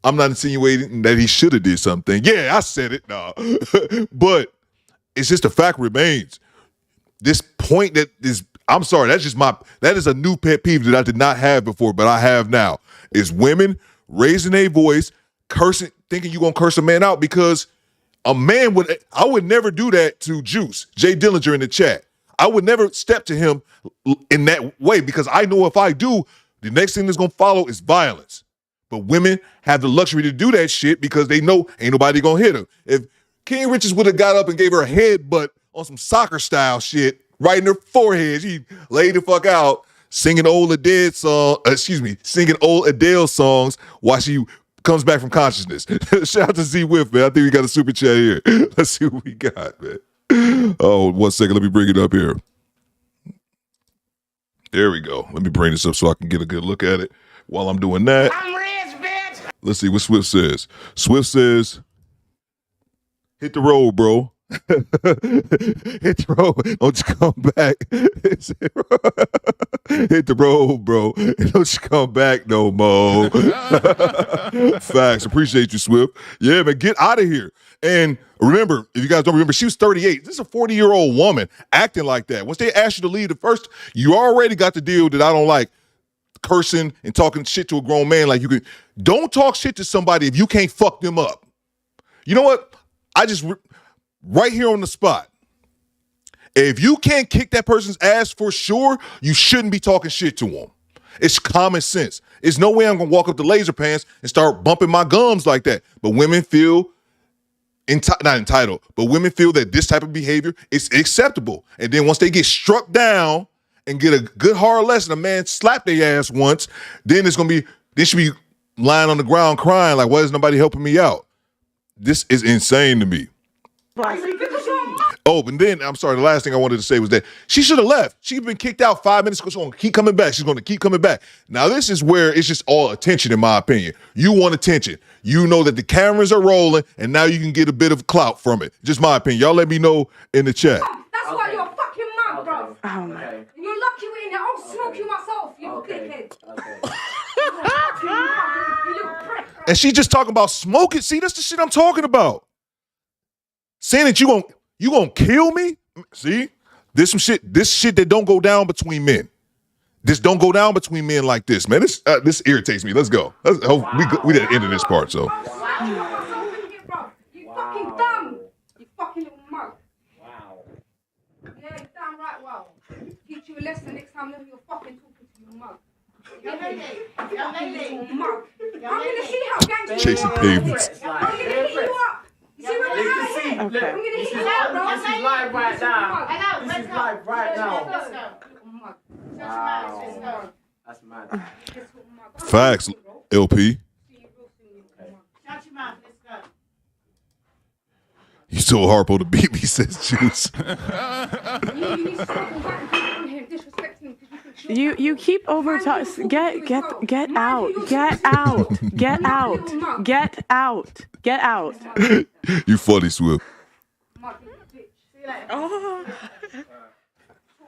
I'm not insinuating that he should have did something. Yeah, I said it. No. But it's just the fact remains. This point I'm sorry, that is a new pet peeve that I did not have before, but I have now. Is women raising a voice, cursing, thinking you're gonna curse a man out because I would never do that to Juice, Jay Dillinger in the chat. I would never step to him in that way because I know if I do, the next thing that's gonna follow is violence. But women have the luxury to do that shit because they know ain't nobody gonna hit them. If King Richards would have got up and gave her a headbutt on some soccer style shit right in her forehead, she laid the fuck out singing old Adele songs while she comes back from consciousness. Shout out to Z Whiff, man. I think we got a super chat here. Let's see what we got, man. Oh, 1 second. Let me bring it up here. There we go. Let me bring this up so I can get a good look at it while I'm doing that. I'm rich, bitch. Let's see what Swift says. Swift says, hit the road, bro. Hit the road. Don't you come back. Hit the road, bro. Don't you come back no more. Facts. Appreciate you, Swift. Yeah, man, get out of here. And remember, if you guys don't remember, she was 38. This is a 40-year-old woman acting like that. Once they ask you to leave, you already got the deal that I don't like. Cursing and talking shit to a grown man like you can. Don't talk shit to somebody if you can't fuck them up. You know what? Right here on the spot. If you can't kick that person's ass for sure, you shouldn't be talking shit to them. It's common sense. There's no way I'm going to walk up to Laser Pants and start bumping my gums like that. But women feel, not entitled, but women feel that this type of behavior is acceptable. And then once they get struck down and get a good hard lesson, a man slapped their ass once, then Then she be lying on the ground crying like, why is nobody helping me out? This is insane to me. Oh, and then, I'm sorry, the last thing I wanted to say was that she should have left. She's been kicked out 5 minutes ago. She's going to keep coming back. She's going to keep coming back. Now, this is where it's just all attention, in my opinion. You want attention. You know that the cameras are rolling, and now you can get a bit of clout from it. Just my opinion. Y'all let me know in the chat. That's why you're a fucking mug, bro. Oh, my. And you're lucky we're in there. I'll smoke you myself, you dickhead. And she just talking about smoking. See, that's the shit I'm talking about. Saying that you gonna kill me? See? This shit that don't go down between men. This don't go down between men like this, man. This irritates me. Let's go. We didn't end this part, so. You fucking dumb. You fucking little mug. Wow. Yeah, you're damn right, wow. Teach you a lesson next time when you're fucking talking to your mug. Young lady. I'm gonna see how gangster you are. Chasing pavements. I'm gonna hit you up. See where we're at? I'm gonna hit you up, bro. This is live right now. This is live right now. Wow. That's mad. Facts, LP. Shut your mouth. Let's go. You so Harpo the baby, says Juice. You keep over talking. Get out. You funny, Swift. Oh.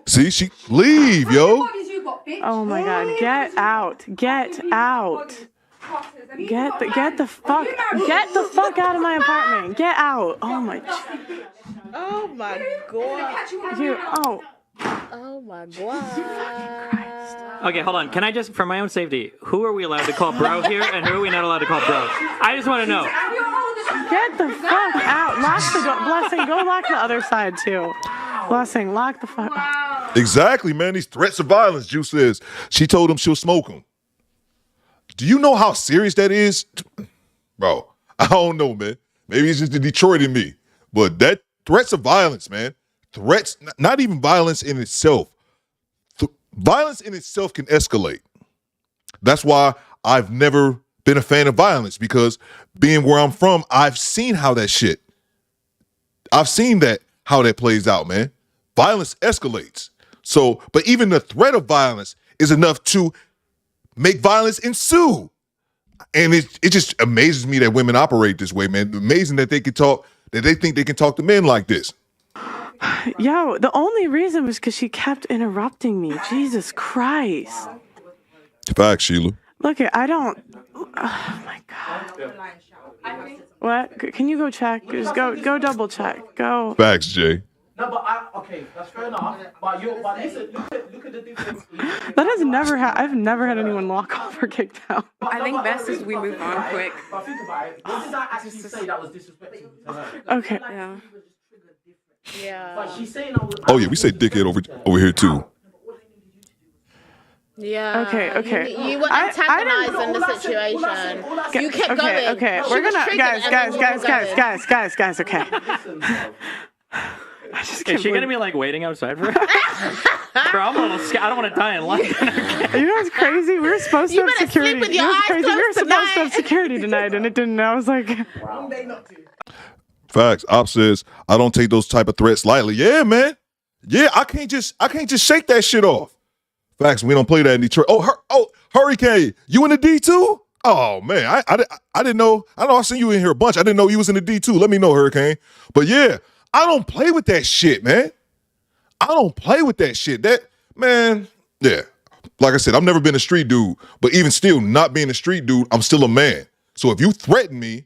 See, she leave, yo. Oh my God! Get out! Get the fuck out of my apartment! Get out! Oh my! Oh my God! Oh my God! Okay, hold on. Can I just, for my own safety, who are we allowed to call bro here, and who are we not allowed to call bro? I just want to know. Get the fuck out! Blessing, go lock the other side too. Blessing, lock the fuck out. Exactly, man. These threats of violence, Juice says. She told him she'll smoke him. Do you know how serious that is? Bro, I don't know, man. Maybe it's just the Detroit in me. But that threats of violence, man. Threats, not even violence in itself. Violence in itself can escalate. That's why I've never been a fan of violence, because being where I'm from, I've seen how that how that plays out, man. Violence escalates. So, but even the threat of violence is enough to make violence ensue. And it just amazes me that women operate this way, man. Amazing that they think they can talk to men like this. Yo, the only reason was because she kept interrupting me. Jesus Christ. Facts, Sheila. Look, I don't. Oh my God. What? Can you go check? Just go double check. Go. Facts, Jay. No, but okay, that's fair enough. But listen, look at the difference. That has never I've never had anyone walk off or kicked out. I think best is we move on quick. But think about it. What did I actually say that was disrespectful to her? Okay. Yeah. But she's saying Oh yeah, we say dickhead over here too. Yeah. Okay. You were antagonizing the situation. You kept going. Okay. We're gonna guys. Okay. Is she gonna be like waiting outside for it? Bro, I'm a little scared. I don't want to die in line. You know what's crazy? We were supposed to have security. Sleep with your eyes closed We were supposed tonight. to have security tonight, and it didn't. I was like, Facts. Op says I don't take those type of threats lightly. Yeah, man. Yeah, I can't just shake that shit off. Facts. We don't play that in Detroit. Hurricane. You in the D2? Oh man, I didn't know. I seen you in here a bunch. I didn't know you was in the D2. Let me know, Hurricane. But yeah, I don't play with that shit, man. I don't play with that shit. That, man, yeah. Like I said, I've never been a street dude, but even still, not being a street dude, I'm still a man. So if you threaten me,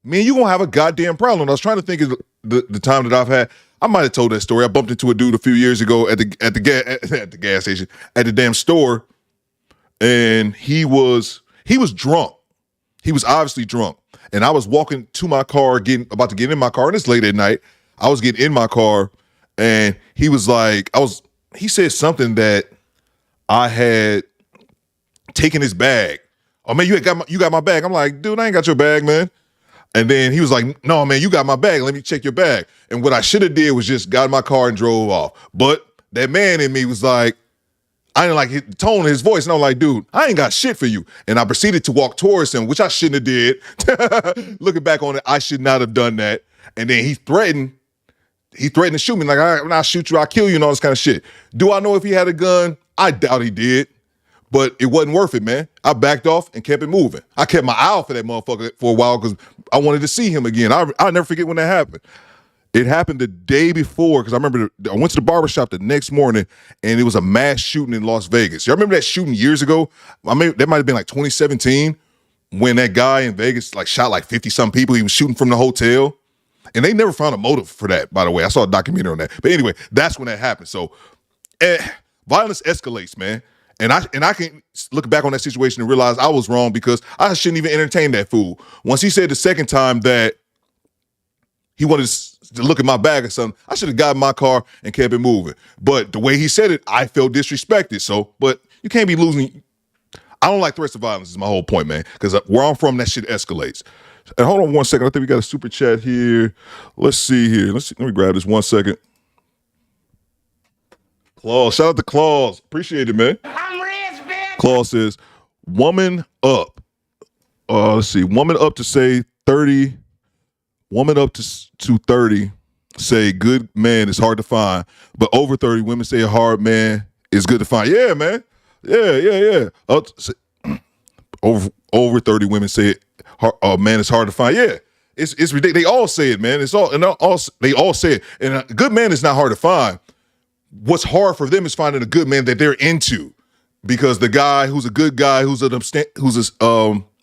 man, you gonna have a goddamn problem. I was trying to think of the time that I've had. I might have told that story. I bumped into a dude a few years ago at the gas station, at the damn store, and he was drunk. He was obviously drunk. And I was walking to my car, about to get in my car, and it's late at night. I was getting in my car, and he was like, he said something that I had taken his bag. Oh man, you got my bag. I'm like, dude, I ain't got your bag, man. And then he was like, no, man, you got my bag. Let me check your bag. And what I should have did was just got in my car and drove off. But that man in me was like, I didn't like the tone of his voice, and I was like, dude, I ain't got shit for you. And I proceeded to walk towards him, which I shouldn't have did. Looking back on it, I should not have done that. And then he threatened to shoot me, like, all right, when I shoot you, I'll kill you and all this kind of shit. Do I know if he had a gun? I doubt he did. But it wasn't worth it, man. I backed off and kept it moving. I kept my eye out for that motherfucker for a while because I wanted to see him again. I'll never forget when that happened. It happened the day before because I remember I went to the barbershop the next morning and it was a mass shooting in Las Vegas. Y'all remember that shooting years ago? I mean, that might have been like 2017 when that guy in Vegas like shot like 50-something people. He was shooting from the hotel. And they never found a motive for that, by the way. I saw a documentary on that. But anyway, that's when that happened. So violence escalates, man. And I can look back on that situation and realize I was wrong because I shouldn't even entertain that fool. Once he said the second time that he wanted to look at my bag or something, I should have gotten my car and kept it moving. But the way he said it, I felt disrespected. So, but you can't be losing. I don't like threats of violence is my whole point, man. Because where I'm from, that shit escalates. And hold on one second. I think we got a super chat here. Let's see here. Let me grab this 1 second. Claus, shout out to Claus. Appreciate it, man. I'm rich, bitch. Claus says, woman up. Let's see. Woman up to say 30. Woman up to 30 say good man is hard to find. But over 30, women say a hard man is good to find. Yeah, man. Yeah. Over 30 women say man is hard to find. Yeah. It's ridiculous. They all say it, man. They all say it. And a good man is not hard to find. What's hard for them is finding a good man that they're into, because the guy who's a good guy, who's an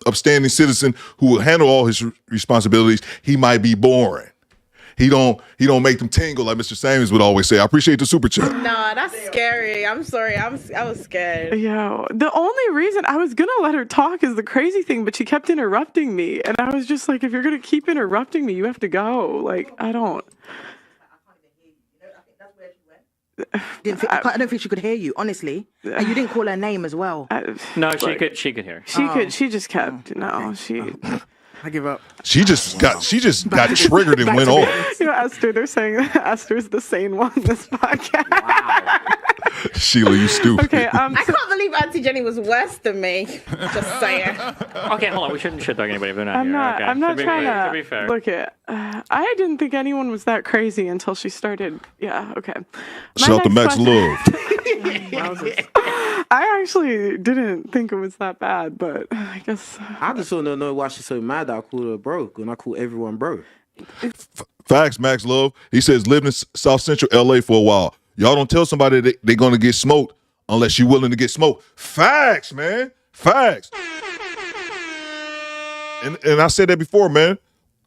upstanding citizen who will handle all his responsibilities, he might be boring. He don't make them tingle like Mr. Samuels would always say. I appreciate the super chat. Nah, that's scary. I'm sorry. I was scared. Yeah. The only reason I was gonna let her talk is the crazy thing, but she kept interrupting me, and I was just like, if you're gonna keep interrupting me, you have to go. Like, I don't. I don't think she could hear you, honestly. And you didn't call her name as well. No, she could hear. She just kept. I give up. She just got triggered and went off. You know, Esther, they're saying that Esther's the sane one in this podcast. Wow. Sheila, you stupid. Okay, I can't believe Auntie Jenny was worse than me. Just saying. Okay, hold on. We shouldn't shit talk anybody if they're not here. Okay. I'm not trying to be fair. Look at. I didn't think anyone was that crazy until she started. Yeah. Okay. Shout out to Max Love. I actually didn't think it was that bad, but I guess. I just want to know why she's so mad that I called her broke when I call everyone broke. Facts, Max Love. He says lived in South Central LA for a while. Y'all don't tell somebody that they're going to get smoked unless you're willing to get smoked. Facts, man. Facts. And I said that before, man.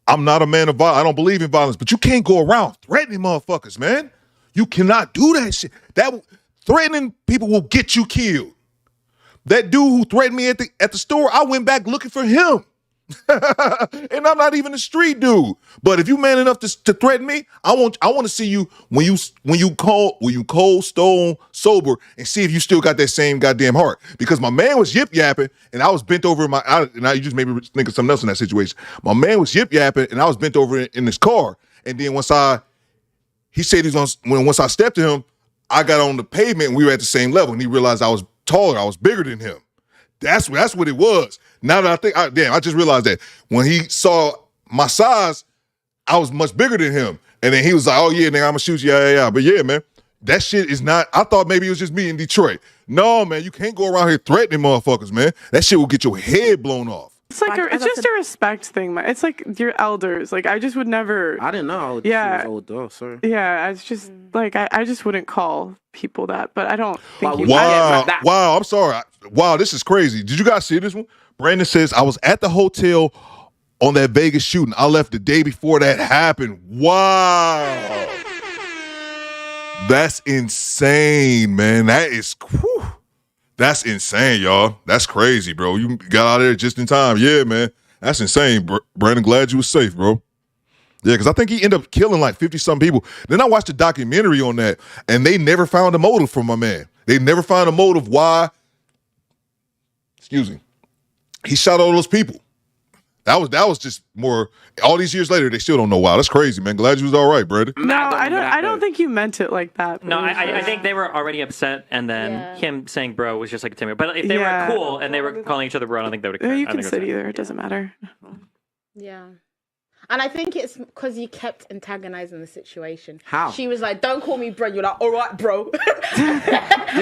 I'm not a man of violence. I don't believe in violence, but you can't go around threatening motherfuckers, man. You cannot do that shit. Threatening people will get you killed. That dude who threatened me at the store, I went back looking for him. And I'm not even a street dude. But if you man enough to threaten me, I want to see you when you cold stone sober and see if you still got that same goddamn heart. Because my man was yip yapping and I was bent over now you just made me think of something else in that situation. My man was yip yapping and I was bent over in his car. And then once I stepped to him, I got on the pavement and we were at the same level, and he realized I was taller, I was bigger than him. That's what it was. Now that I think, I just realized that when he saw my size, I was much bigger than him. And then he was like, oh yeah, nigga, I'm gonna shoot you, yeah. But yeah, man, that shit is not, I thought maybe it was just me in Detroit. No, man, you can't go around here threatening motherfuckers, man. That shit will get your head blown off. It's like it's just a respect thing. It's like your elders. Like I just would never. I didn't know. She was old though. Sorry. Yeah, it's just like I just wouldn't call people that. But I don't think. Wow. I'm sorry. Wow, this is crazy. Did you guys see this one? Brandon says I was at the hotel on that Vegas shooting. I left the day before that happened. Wow. That's insane, man. That is. Whew. That's insane, y'all. That's crazy, bro. You got out of there just in time. Yeah, man. That's insane, Brandon. Glad you was safe, bro. Yeah, because I think he ended up killing like 50-something people. Then I watched a documentary on that, and they never found a motive for my man. They never found a motive why, he shot all those people. That was just more. All these years later, they still don't know. Wow, that's crazy, man. Glad you was all right, Brandon. No, I don't think you meant it like that. No, I think they were already upset, and then him saying "bro" was just like a timid. But if they were cool and they were calling each other "bro," I don't think they would. You can sit either. It doesn't matter. Yeah. And I think it's because you kept antagonizing the situation. How? She was like, "Don't call me bro." You're like, "All right, bro." Did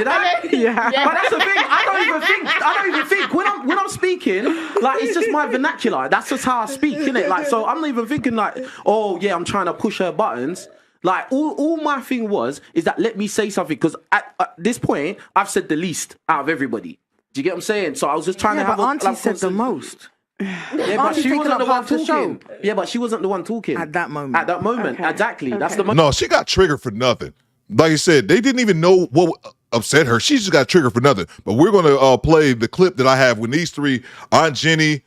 I? Yeah. But that's the thing. I don't even think when I'm speaking, like it's just my vernacular. That's just how I speak, innit? Like, so I'm not even thinking like, oh yeah, I'm trying to push her buttons. Like all my thing is that let me say something, because at this point I've said the least out of everybody. Do you get what I'm saying? So I was just trying to have. But Auntie said the most. Yeah, but she wasn't the one talking. Yeah, but she wasn't the one talking at that moment. At that moment, exactly. That's the moment. No, she got triggered for nothing. Like you said, they didn't even know what upset her. She just got triggered for nothing. But we're gonna play the clip that I have when these three, Aunt Jenny,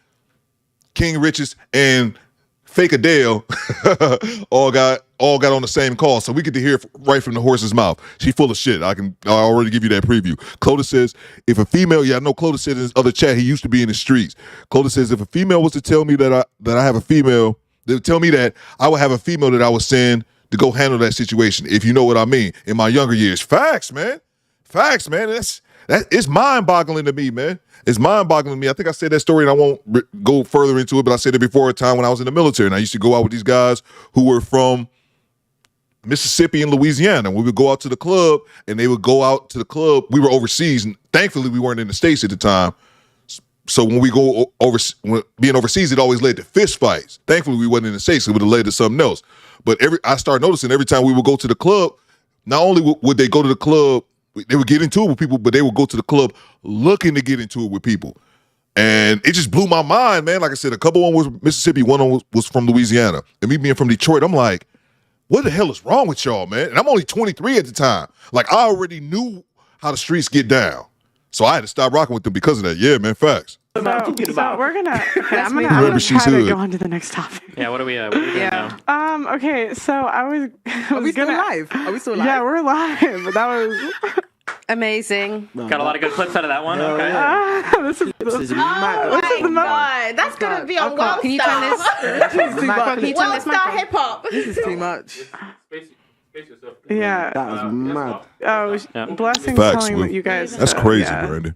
King Riches, and Fake Adele, all got on the same call, so we get to hear right from the horse's mouth. She full of shit. I already give you that preview. Clodagh says, if a female, I know Clodagh said in his other chat, he used to be in the streets. Clodagh says, if a female was to tell me that I have a female, they would tell me that I would have a female that I would send to go handle that situation, if you know what I mean, in my younger years. Facts, man. It's mind-boggling to me, man. It's mind-boggling to me. I think I said that story, and I won't go further into it, but I said it before a time when I was in the military, and I used to go out with these guys who were from Mississippi and Louisiana, and we would go out to the club, and they would go out to the club. We were overseas, and thankfully we weren't in the States at the time. So when we go being overseas, it always led to fist fights. Thankfully we wasn't in the States, it would have led to something else. But I started noticing every time we would go to the club, not only would they go to the club, they would get into it with people, but they would go to the club looking to get into it with people. And it just blew my mind, man. Like I said, a couple of them was Mississippi, one was from Louisiana. And me being from Detroit, I'm like, what the hell is wrong with y'all, man? And I'm only 23 at the time. Like, I already knew how the streets get down. So I had to stop rocking with them because of that. Yeah, man, facts. So we're gonna. I'm gonna she's try to hood. go on to the next topic. Yeah, what are we doing now? Okay, so I was. Are we still live? Are we still live? Yeah, we're live. But that was amazing. Got a lot of good clips out of that one. Okay. This is mad. Oh my God, that's gonna be on World Can you turn this? Can you turn World this Star mic Hip Hop. This is too much. Yeah. That was mad. Oh, blessings Facts, telling Will. what you guys. That's said, crazy, yeah. Brandon.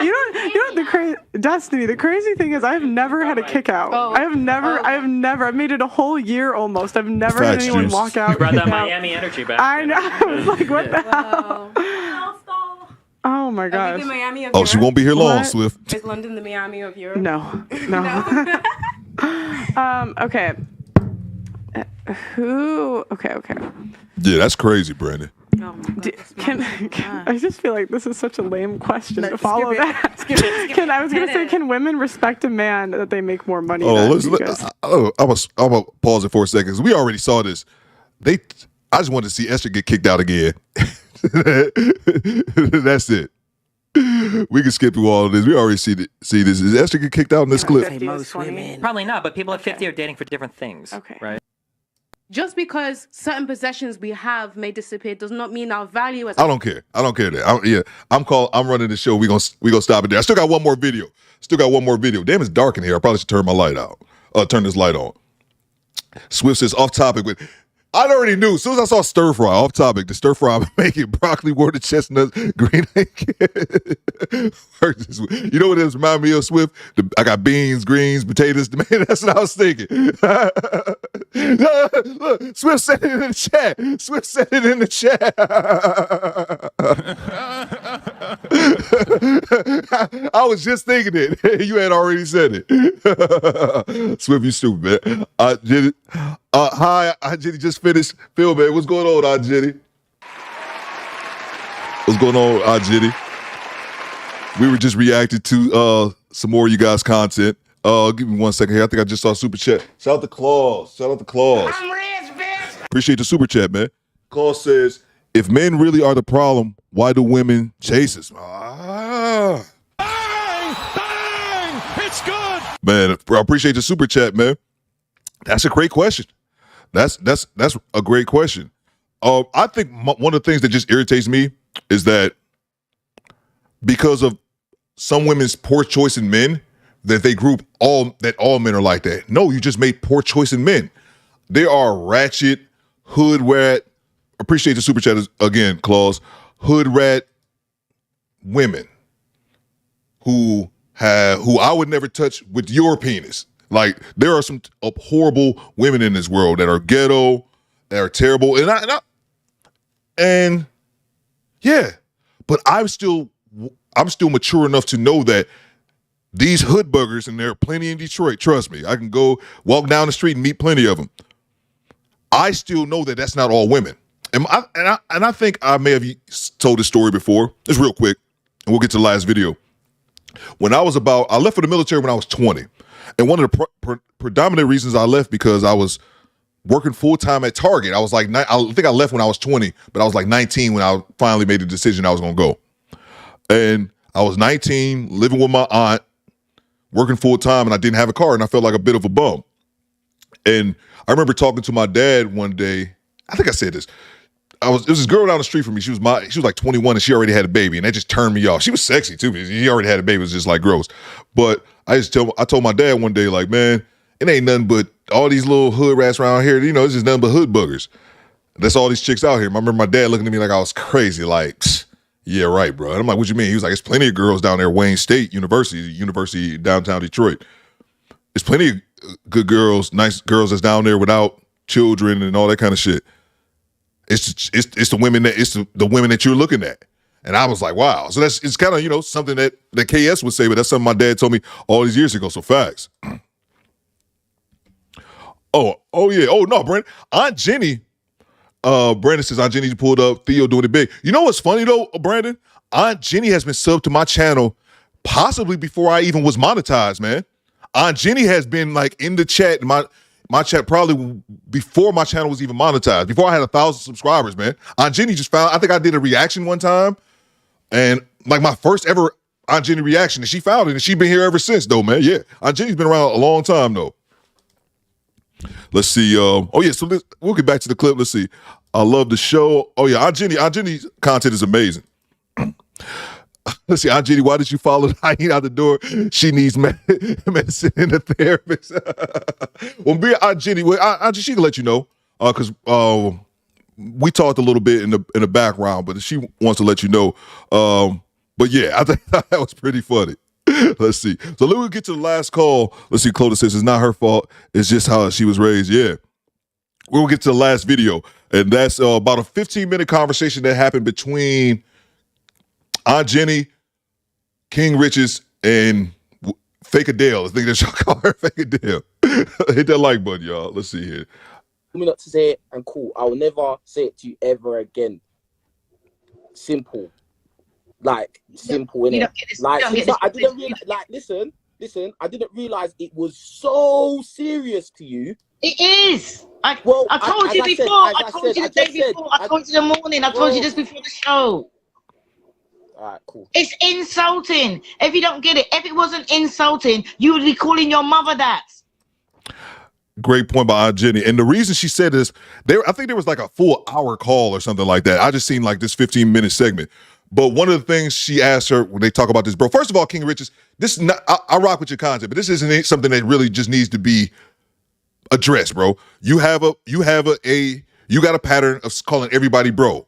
You know the crazy Destiny. The crazy thing is, I've never had a kick out. I've made it a whole year almost. I've never had anyone walk out. You brought that kick out. Miami energy back. I know. I was like, what the hell? Oh my gosh. Is the Miami of Oh, she Europe? won't be here long, What? Swift. Is London the Miami of Europe? No. Okay. Okay. Yeah, that's crazy, Brandon. I just feel like this is such a lame question to follow that. I was going to say, can women respect a man that they make more money than you guys? I'm gonna pause it for a second, 'cause we already saw this. I just wanted to see Esther get kicked out again. That's it. We can skip through all of this. We already see this. Is Esther get kicked out in this clip? Most women. Probably not, but people at 50 are dating for different things. Okay. Right? Just because certain possessions we have may disappear does not mean our value as I don't care that. I'm running the show. We gonna stop it there. I still got one more video. Damn, it's dark in here. I probably should turn my light out. Turn this light on. Swift says off topic, but I already knew. As soon as I saw stir fry, off topic, the stir fry I'm making broccoli, water, chestnuts, green egg. You know what this remind me of, Swift? I got beans, greens, potatoes, tomatoes. That's what I was thinking. Look, Swift said it in the chat. I was just thinking it. You had already said it. Swift, you stupid, man. Hi, Aunt Jenny just finished. Phil, man, what's going on, Aunt Jenny? What's going on, Aunt Jenny? We were just reacting to some more of you guys' content. Give me 1 second here. I think I just saw super chat. Shout out to Claus. I'm rich, bitch. Appreciate the super chat, man. Claus says, if men really are the problem, why do women chase us? Bang! Bang! It's good. Man, I appreciate the super chat, man. That's a great question. That's a great question. I think one of the things that just irritates me is that because of some women's poor choice in men, that they group all men are like that. No, you just made poor choice in men. There are ratchet, hood rat, appreciate the super chat again, Claus, hood rat women who I would never touch with your penis. Like, there are some horrible women in this world that are ghetto, that are terrible, and yeah, but I'm still mature enough to know that these hood buggers, and there are plenty in Detroit, trust me, I can go walk down the street and meet plenty of them. I still know that that's not all women. And I think I may have told this story before. Just real quick, and we'll get to the last video. When I left for the military when I was 20. And one of the predominant reasons I left because I was working full-time at Target. I was like, I think I left when I was 20, but I was like 19 when I finally made the decision I was going to go. And I was 19, living with my aunt, working full-time, and I didn't have a car, and I felt like a bit of a bum. And I remember talking to my dad one day. I think I said this. There was this girl down the street from me. She was like 21 and she already had a baby, and that just turned me off. She was sexy too. She already had a baby. It was just like gross. But I told my dad one day, like, man, it ain't nothing but all these little hood rats around here. It's just nothing but hood buggers. That's all these chicks out here. I remember my dad looking at me like I was crazy. Like, yeah, right, bro. And I'm like, what you mean? He was like, there's plenty of girls down there, Wayne State University downtown Detroit. There's plenty of good girls, nice girls that's down there without children and all that kind of shit. It's the women the women that you're looking at. And I was like, wow. So it's kind of, something that KS would say, but that's something my dad told me all these years ago. So facts. Oh yeah. Oh no, Brandon. Aunt Jenny, Brandon says Aunt Jenny pulled up, Theo doing it big. You know what's funny though, Brandon? Aunt Jenny has been subbed to my channel possibly before I even was monetized, man. Aunt Jenny has been like in the chat, my chat probably before my channel was even monetized, before I had 1,000 subscribers, man. Aunt Jenny just I think I did a reaction one time, and like my first ever Aunt Jenny reaction, and she found it, and she's been here ever since, though, man. Yeah, Aunt Jenny's been around a long time, though. Let's see. So we'll get back to the clip. Let's see. I love the show. Oh yeah, Aunt Jenny's content is amazing. Let's see, Aunt Jenny, why did you follow Hyene out the door? She needs medicine and a therapist. Well, be Aunt Jenny, Aunt Jenny, she can let you know because we talked a little bit in the background, but she wants to let you know. But yeah, I think that was pretty funny. Let's see. So let me get to the last call. Let's see. Clodagh says it's not her fault. It's just how she was raised. Yeah. We'll get to the last video, and that's about a 15-minute conversation that happened between Aunt Jenny, King Riches, and Fake Adele. I think that's y'all call her Fake Adele. Hit that like button, y'all. Let's see here. Me not to say it and cool. I will never say it to you ever again. Simple. Like, simple, innit? Like, I didn't realize, like, listen, I didn't realize it was so serious to you. It is. I told you before. I told you the day before. I told you the morning. I told you this before the show. All right, cool. It's insulting. If you don't get it, if it wasn't insulting, you would be calling your mother that. Great point by Aunt Jenny. And the reason she said this, I think there was like a full hour call or something like that. I just seen like this 15-minute segment. But one of the things she asked her when they talk about this, bro, first of all, King Riches, this is not, I rock with your content, but this isn't something that really just needs to be addressed, bro. You got a pattern of calling everybody bro.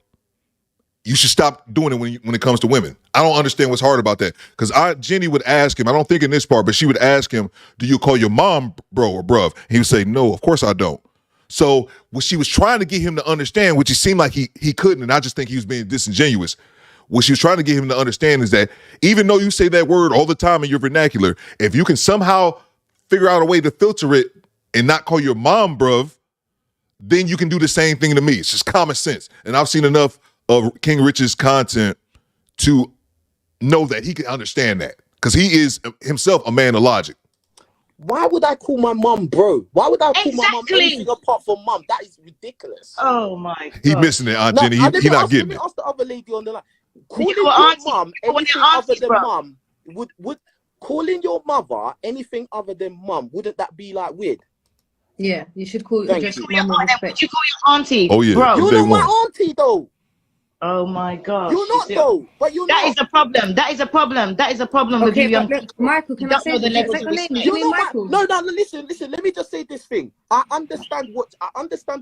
You should stop doing it when it comes to women. I don't understand what's hard about that. Because Aunt Jenny would ask him, I don't think in this part, but she would ask him, do you call your mom bro or bruv? He would say, no, of course I don't. So what she was trying to get him to understand, which it seemed like he couldn't, and I just think he was being disingenuous, what she was trying to get him to understand is that even though you say that word all the time in your vernacular, if you can somehow figure out a way to filter it and not call your mom bruv, then you can do the same thing to me. It's just common sense. And I've seen enough of King Rich's content to know that he can understand that because he is himself a man of logic. Why would I call my mum bro? Why would I call my mum anything apart from mum? That is ridiculous. Oh my God. He missing it, Aunt Jenny. He not getting it. Let me ask the other lady on the line. Calling your mum anything other than mum would calling your mother anything other than mum, wouldn't that be like weird? Yeah, you should call your auntie. Would you call your auntie? Oh yeah, bro. You're not my auntie though. Oh my gosh. You're not though, but you're That not. is a problem. That is a problem. That is a problem with you young people. Michael, can I say the this? levels Is that of your name? respect. Your name Michael? No, listen. Let me just say this thing. I understand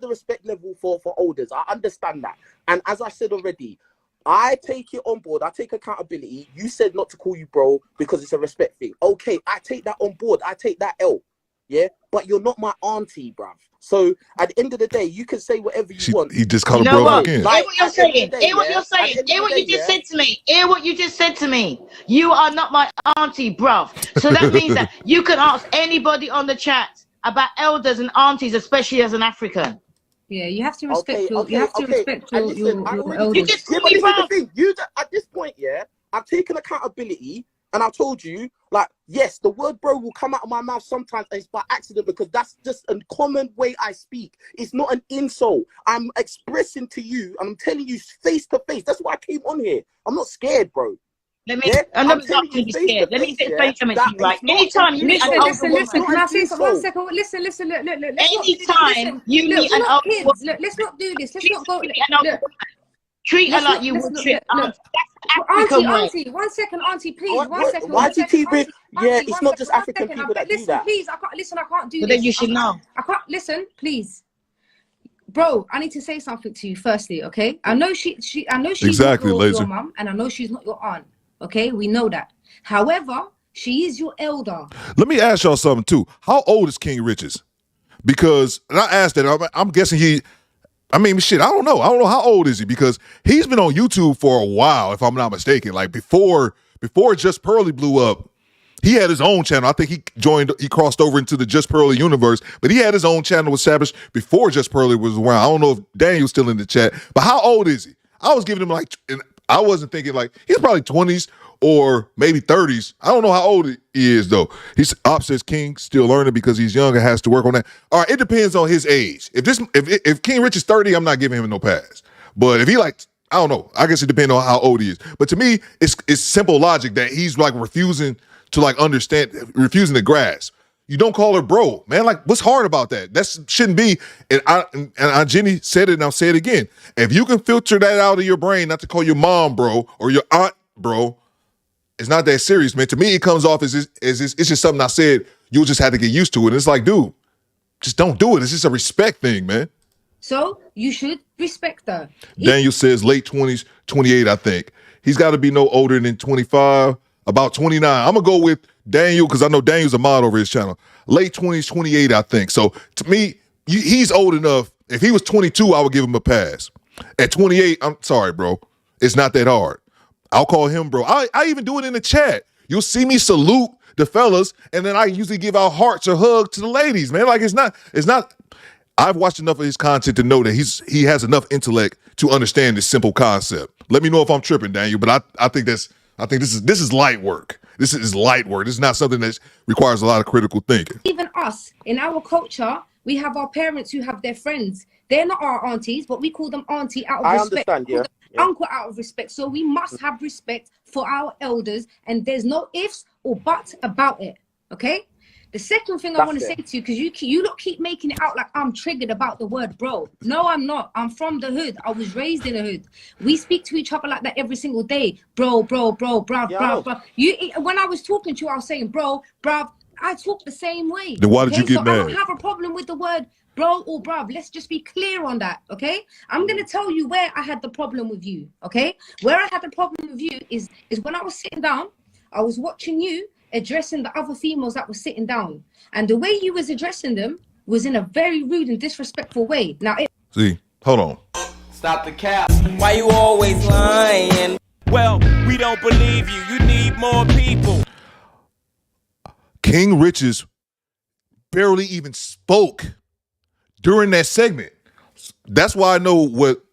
the respect level for elders. I understand that. And as I said already, I take it on board. I take accountability. You said not to call you bro because it's a respect thing. Okay, I take that on board. I take that L. Yeah, but you're not my auntie, bruv. So at the end of the day, you can say whatever you want. He just called her bro again. Hear what you're saying. Hear what you're saying. Hear what you just said to me. Hear what you just said to me. You are not my auntie, bruv. So that means that you can ask anybody on the chat about elders and aunties, especially as an African. Yeah, you have to respect your elders. You just call me bruv. At this point, yeah, I've taken accountability. And I told you, like, yes, the word bro will come out of my mouth sometimes, and it's by accident because that's just a common way I speak. It's not an insult. I'm expressing to you, and I'm telling you face to face. That's why I came on here. I'm not scared, bro. I'm not going to be scared. Let me explain something to you, right? Anytime you meet an older woman, can I say something? 1 second. Listen, look. Anytime you meet an older woman, look, let's not do this. Let's not go. Treat her like you would treat auntie. Auntie, 1 second, auntie, please. 1 second. Why do you keep it? Yeah, it's not just African people that do that. Please, I can't do this. But then you should know. I can't listen, please. Bro, I need to say something to you firstly, okay? I know she's exactly, not your mum, and I know she's not your aunt. Okay, we know that. However, she is your elder. Let me ask y'all something too. How old is King Riches? Because, and I asked that, I'm guessing I don't know. I don't know how old is he, because he's been on YouTube for a while, if I'm not mistaken. Like before Just Pearly blew up, he had his own channel. I think he crossed over into the Just Pearly universe, but he had his own channel established before Just Pearly was around. I don't know if Daniel's still in the chat, but how old is he? I was giving him I wasn't thinking he's probably 20s or maybe 30s. I don't know how old he is though. He's says King still learning because he's young and has to work on that. All right, it depends on his age. If King Rich is 30, I'm not giving him no pass. But if he I don't know. I guess it depends on how old he is. But to me, it's simple logic that he's refusing to understand, refusing to grasp. You don't call her bro, man. What's hard about that? That shouldn't be. And Jenny said it, and I'll say it again. If you can filter that out of your brain, not to call your mom bro or your aunt bro, it's not that serious, man. To me, it comes off as it's just something I said. You'll just have to get used to it. And it's like, dude, just don't do it. It's just a respect thing, man. So you should respect her. Daniel says late 20s, 28, I think. He's got to be no older than 25, about 29. I'm going to go with Daniel because I know Daniel's a mod over his channel. Late 20s, 28, I think. So to me, he's old enough. If he was 22, I would give him a pass. At 28, I'm sorry, bro. It's not that hard. I'll call him bro. I even do it in the chat. You'll see me salute the fellas, and then I usually give out hearts or hugs to the ladies, man. It's not. I've watched enough of his content to know that he has enough intellect to understand this simple concept. Let me know if I'm tripping, Daniel, but I think this is light work. This is light work. This is not something that requires a lot of critical thinking. Even us, in our culture, we have our parents who have their friends. They're not our aunties, but we call them auntie out of respect. I understand, yeah. Uncle out of respect. So we must have respect for our elders, and there's no ifs or buts about it. Okay? The second thing I want to say to you, because you lot keep making it out like I'm triggered about the word bro. No, I'm not. I'm from the hood. I was raised in the hood. We speak to each other like that every single day. Bro, bruv. When I was talking to you, I was saying bro, bruv. I talk the same way. Then why did you get mad? I don't have a problem with the word bro or bruv. Let's just be clear on that, okay? I'm going to tell you where I had the problem with you, okay? Where I had the problem with you is when I was sitting down, I was watching you addressing the other females that were sitting down. And the way you was addressing them was in a very rude and disrespectful way. Now, see, hold on. Stop the cap. Why you always lying? Well, we don't believe you. You need more people. King Riches barely even spoke during that segment. That's why I know what,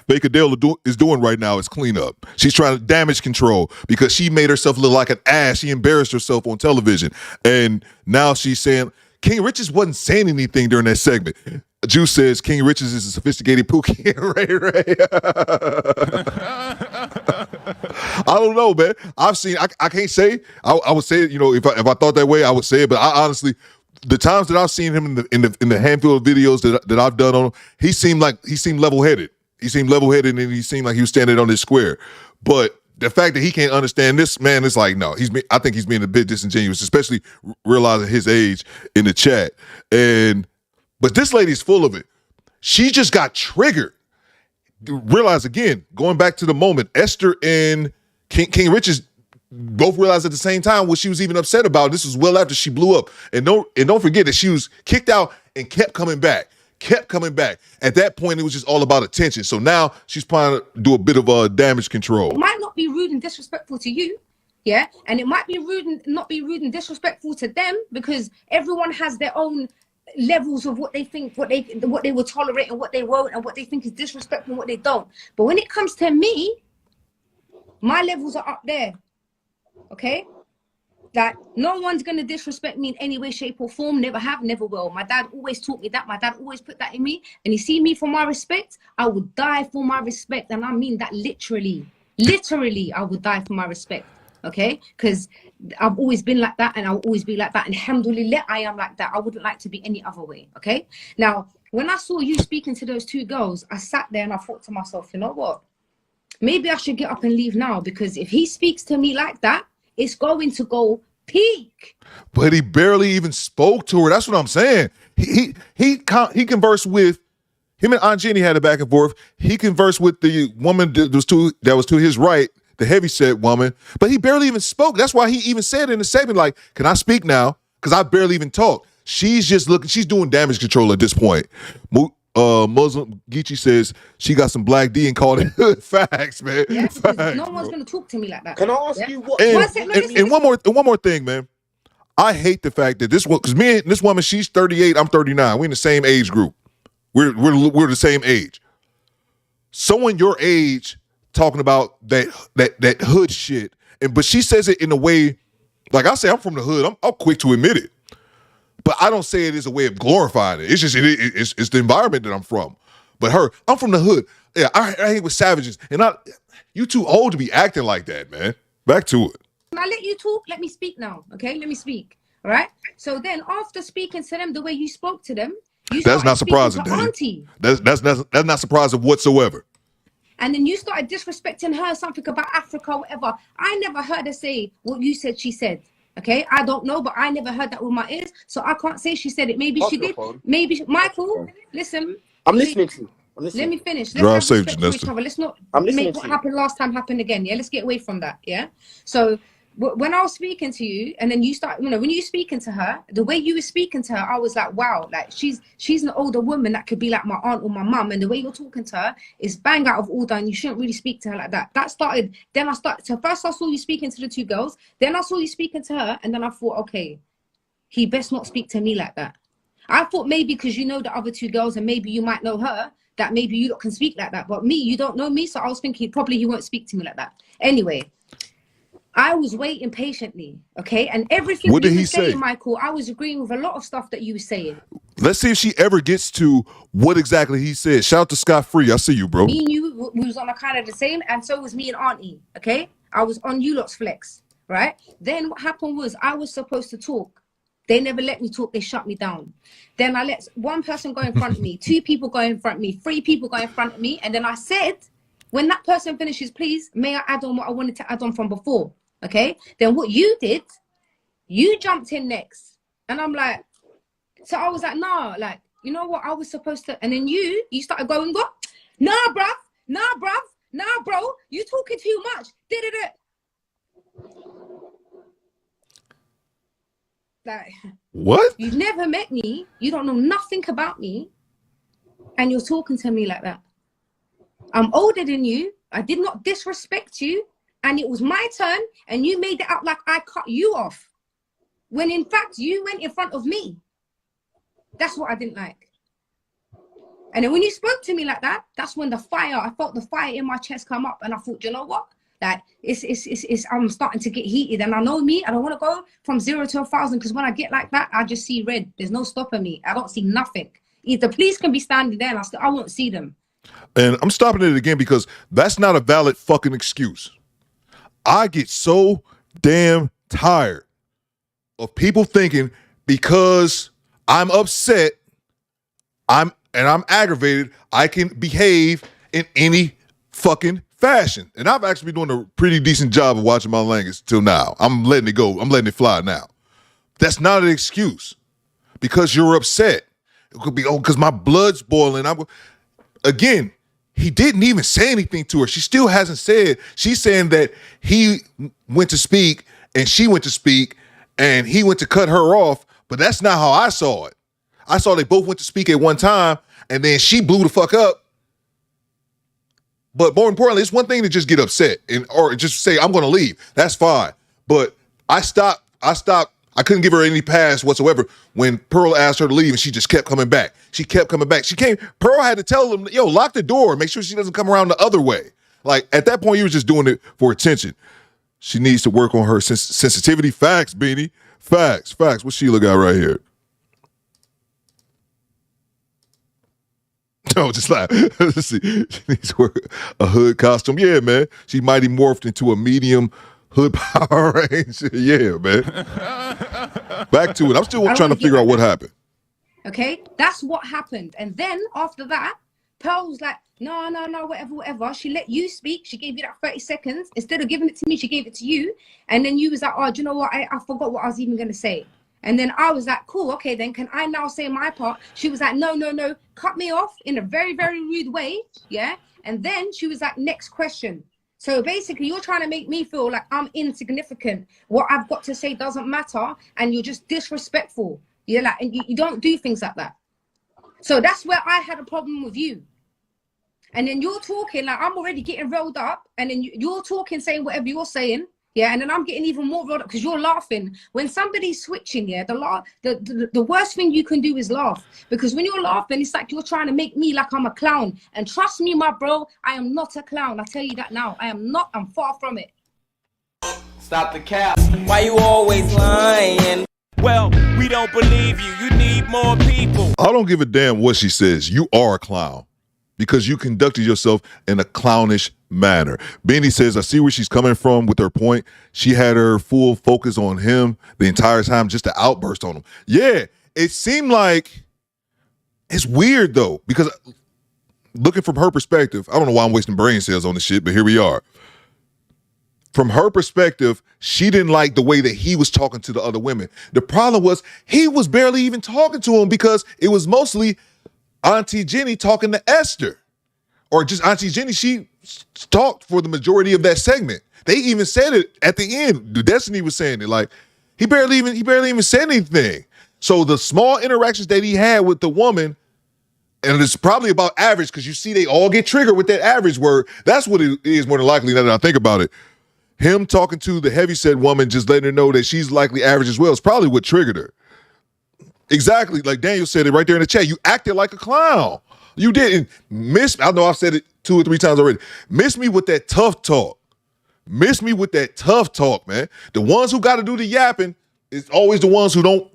Fake Adele is doing right now is cleanup. She's trying to damage control because she made herself look like an ass. She embarrassed herself on television. And now she's saying, King Riches wasn't saying anything during that segment. Juice says King Riches is a sophisticated Pookie. Ray. I don't know, man. I can't say. I would say, if I thought that way, I would say it. But I honestly, the times that I've seen him in the handful of videos that I've done on him, he seemed level-headed. He seemed level-headed, and he seemed like he was standing on this square. But the fact that he can't understand this, man, it's like, no, I think he's being a bit disingenuous, especially realizing his age in the chat. But this lady's full of it. She just got triggered. Realize again, going back to the moment, Esther and King Richards both realized at the same time what she was even upset about. This was well after she blew up. And don't forget that she was kicked out and kept coming back. At that point, it was just all about attention. So now she's trying to do a bit of damage control. It might not be rude and disrespectful to you, yeah, and it might be rude and not be rude and disrespectful to them, because everyone has their own levels of what they think, what they will tolerate and what they won't, and what they think is disrespectful and what they don't. But when it comes to me, my levels are up there. Okay? That no one's going to disrespect me in any way, shape or form. Never have, never will. My dad always taught me that. My dad always put that in me. And you see me for my respect, I would die for my respect. And I mean that literally. Literally, I would die for my respect. Okay? Because I've always been like that, and I'll always be like that. And alhamdulillah, I am like that. I wouldn't like to be any other way. Okay? Now, when I saw you speaking to those two girls, I sat there and I thought to myself, you know what? Maybe I should get up and leave now, because if he speaks to me like that, it's going to go peak. But he barely even spoke to her. That's what I'm saying. He conversed with him, and Aunt Jenny had a back and forth. He conversed with the woman that was to his right, the heavyset woman, but he barely even spoke. That's why he even said in the segment, like, "Can I speak now? Because I barely even talked." She's just looking. She's doing damage control at this point. Muslim Geechee says she got some black D and called it hood. Facts, man. Yeah, Facts, no one's going to talk to me like that. Can I ask you what? And one more thing, man. I hate the fact that this one, because me and this woman, she's 38, I'm 39. We're in the same age group. We're the same age. Someone your age talking about that hood shit, but she says it in a way, like I say, I'm from the hood. I'm quick to admit it. But I don't say it as a way of glorifying it. It's just it's the environment that I'm from. But I'm from the hood. Yeah, I hang with savages, and you too old to be acting like that, man. Back to it. Can I let you talk? Let me speak now, okay? Let me speak, all right? So then, after speaking to them the way you spoke to them, that's not surprising, Auntie. That's not surprising whatsoever. And then you started disrespecting her, something about Africa, whatever. I never heard her say what you said she said. Okay, I don't know, but I never heard that with my ears, so I can't say she said it. Maybe she did. Maybe Michael, listen. I'm listening to you. Let me finish. Drive safe, Let's not make what happened last time happen again. Yeah, let's get away from that. Yeah. So when I was speaking to you, and then you start, when you were speaking to her, the way you were speaking to her, I was like, wow, like she's an older woman that could be like my aunt or my mum, and the way you're talking to her is bang out of order, and you shouldn't really speak to her like that. Then I started. So first I saw you speaking to the two girls, then I saw you speaking to her, and then I thought, okay, he best not speak to me like that. I thought maybe because you know the other two girls, and maybe you might know her, that maybe you can speak like that. But me, you don't know me, so I was thinking probably he won't speak to me like that. Anyway, I was waiting patiently, okay? And everything what did you he were saying, say? Michael, I was agreeing with a lot of stuff that you were saying. Let's see if she ever gets to what exactly he said. Shout out to Scott Free. I see you, bro. Me and you, we was on a kind of the same, and so was me and Auntie, okay? I was on you lot's flex, right? Then what happened was I was supposed to talk. They never let me talk. They shut me down. Then I let one person go in front of me, two people go in front of me, three people go in front of me, and then I said, when that person finishes, please, may I add on what I wanted to add on from before? Okay, then what you did, you jumped in next, and I'm like, so I was like, nah, like, you know what, I was supposed to, and then you started going, what? Nah, bro, you talking too much, like, what? You've never met me, you don't know nothing about me, and you're talking to me like that. I'm older than you, I did not disrespect you, and it was my turn, and you made it out like I cut you off, when in fact you went in front of me. That's what I didn't like. And then when you spoke to me like that, that's when I felt the fire in my chest come up, and I thought, you know what? Like I'm starting to get heated, and I know me, I don't want to go from 0 to 1,000, because when I get like that, I just see red. There's no stopping me. I don't see nothing. If the police can be standing there, and I won't see them. And I'm stopping it again because that's not a valid fucking excuse. I get so damn tired of people thinking because I'm upset, I'm aggravated, I can behave in any fucking fashion. And I've actually been doing a pretty decent job of watching my language till now. I'm letting it go. I'm letting it fly now. That's not an excuse because you're upset. It could be, because my blood's boiling. Again, he didn't even say anything to her. She still hasn't said. She's saying that he went to speak and she went to speak and he went to cut her off, but that's not how I saw it. I saw they both went to speak at one time and then she blew the fuck up. But more importantly, it's one thing to just get upset or just say, I'm going to leave. That's fine. But I stopped. I couldn't give her any pass whatsoever when Pearl asked her to leave and she just kept coming back. Pearl had to tell them, yo, lock the door. Make sure she doesn't come around the other way. Like, at that point, you were just doing it for attention. She needs to work on her sensitivity. Facts, Beanie. Facts. What Sheila got right here? No, just laugh. Let's see. She needs to wear a hood costume. Yeah, man. She mighty morphed into a medium hood Power Ranger. Yeah, man. Back to it. I'm still trying to figure out what happened. Okay, that's what happened. And then after that, Pearl was like, no, whatever. She let you speak. She gave you that 30 seconds. Instead of giving it to me, she gave it to you. And then you was like, oh, do you know what? I forgot what I was even going to say. And then I was like, cool, okay, then can I now say my part? She was like, no, cut me off in a very, very rude way, yeah? And then she was like, next question. So basically, you're trying to make me feel like I'm insignificant. What I've got to say doesn't matter, and you're just disrespectful. You're like, and you don't do things like that. So that's where I had a problem with you. And then you're talking, like, I'm already getting rolled up, and then you're talking, saying whatever you're saying. Yeah, and then I'm getting even more rolled up because you're laughing. When somebody's switching, yeah, the worst thing you can do is laugh. Because when you're laughing, it's like you're trying to make me like I'm a clown. And trust me, my bro, I am not a clown. I tell you that now. I am not. I'm far from it. Stop the cap. Why you always lying? Well, we don't believe you. You need more people. I don't give a damn what she says. You are a clown because you conducted yourself in a clownish manner. Benny says, I see where she's coming from with her point. She had her full focus on him the entire time, just to outburst on him. Yeah, it seemed like it's weird though, because looking from her perspective, I don't know why I'm wasting brain cells on this shit, but here we are. From her perspective, she didn't like the way that he was talking to the other women. The problem was he was barely even talking to him because it was mostly Auntie Jenny talking to Esther. Or just Auntie Jenny, she talked for the majority of that segment. They even said it at the end. Destiny was saying it. Like, he barely even said anything. So the small interactions that he had with the woman, and it's probably about average, because you see they all get triggered with that average word. That's what it is more than likely, now that I think about it. Him talking to the heavyset woman, just letting her know that she's likely average as well, is probably what triggered her. Exactly, like Daniel said it right there in the chat. You acted like a clown. You didn't miss. I know I've said it 2 or 3 times already. Miss me with that tough talk. Miss me with that tough talk, man. The ones who got to do the yapping is always the ones who don't.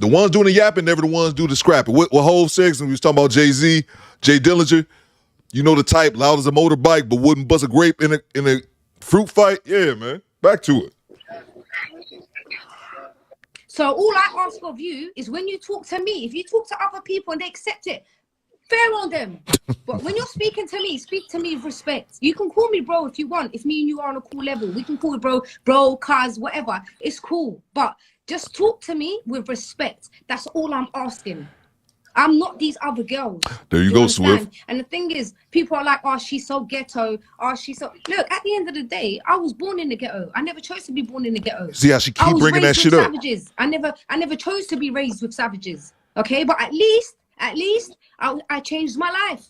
The ones doing the yapping never the ones do the scrapping. What Hov says, and we was talking about Jay-Z, Jay Dillinger. You know the type, loud as a motorbike, but wouldn't bust a grape in a fruit fight. Yeah, man. Back to it. So all I ask of you is when you talk to me, if you talk to other people and they accept it, fair on them. But when you're speaking to me, speak to me with respect. You can call me bro if you want. If me and you are on a cool level, we can call it bro, cuz, whatever. It's cool. But just talk to me with respect. That's all I'm asking. I'm not these other girls. There you go, Swift. And the thing is, people are like, oh, she's so ghetto. Oh, she's so... Look, at the end of the day, I was born in the ghetto. I never chose to be born in the ghetto. See how she keep bringing that shit up. Savages. I never chose to be raised with savages. Okay, but at least, I changed my life.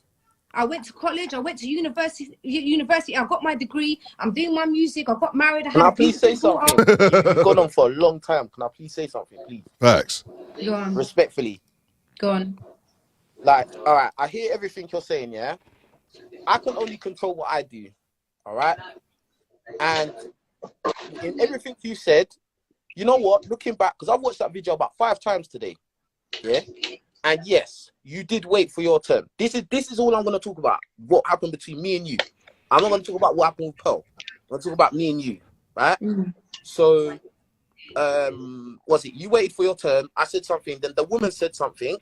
I went to college. I went to university. I got my degree. I'm doing my music. I got married. Can I please say something? You've gone on for a long time. Can I please say something, please? Facts. Go on. Respectfully. Go on. Like, all right, I hear everything you're saying, yeah? I can only control what I do, all right? And in everything you said, you know what? Looking back, because I've watched that video about 5 times today, yeah? And yes, you did wait for your turn. This is all I'm going to talk about, what happened between me and you. I'm not going to talk about what happened with Pearl. I'm going to talk about me and you, right? Mm-hmm. So, was it you waited for your turn, I said something, then the woman said something,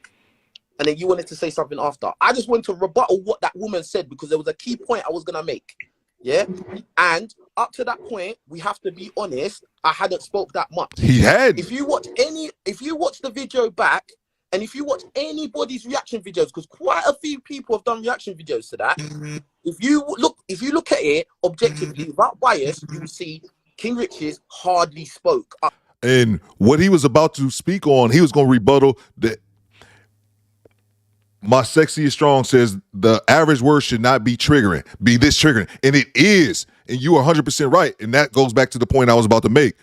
and then you wanted to say something after. I just wanted to rebuttal what that woman said because there was a key point I was gonna make. Yeah, and up to that point, we have to be honest. I hadn't spoke that much. He had. If you watch the video back, and if you watch anybody's reaction videos, because quite a few people have done reaction videos to that. If you look at it objectively, without bias, you will see King Rich's hardly spoke. And what he was about to speak on, he was going to rebuttal that my sexy is strong says the average word should not be triggering, be this triggering. And it is. And you are 100% right. And that goes back to the point I was about to make.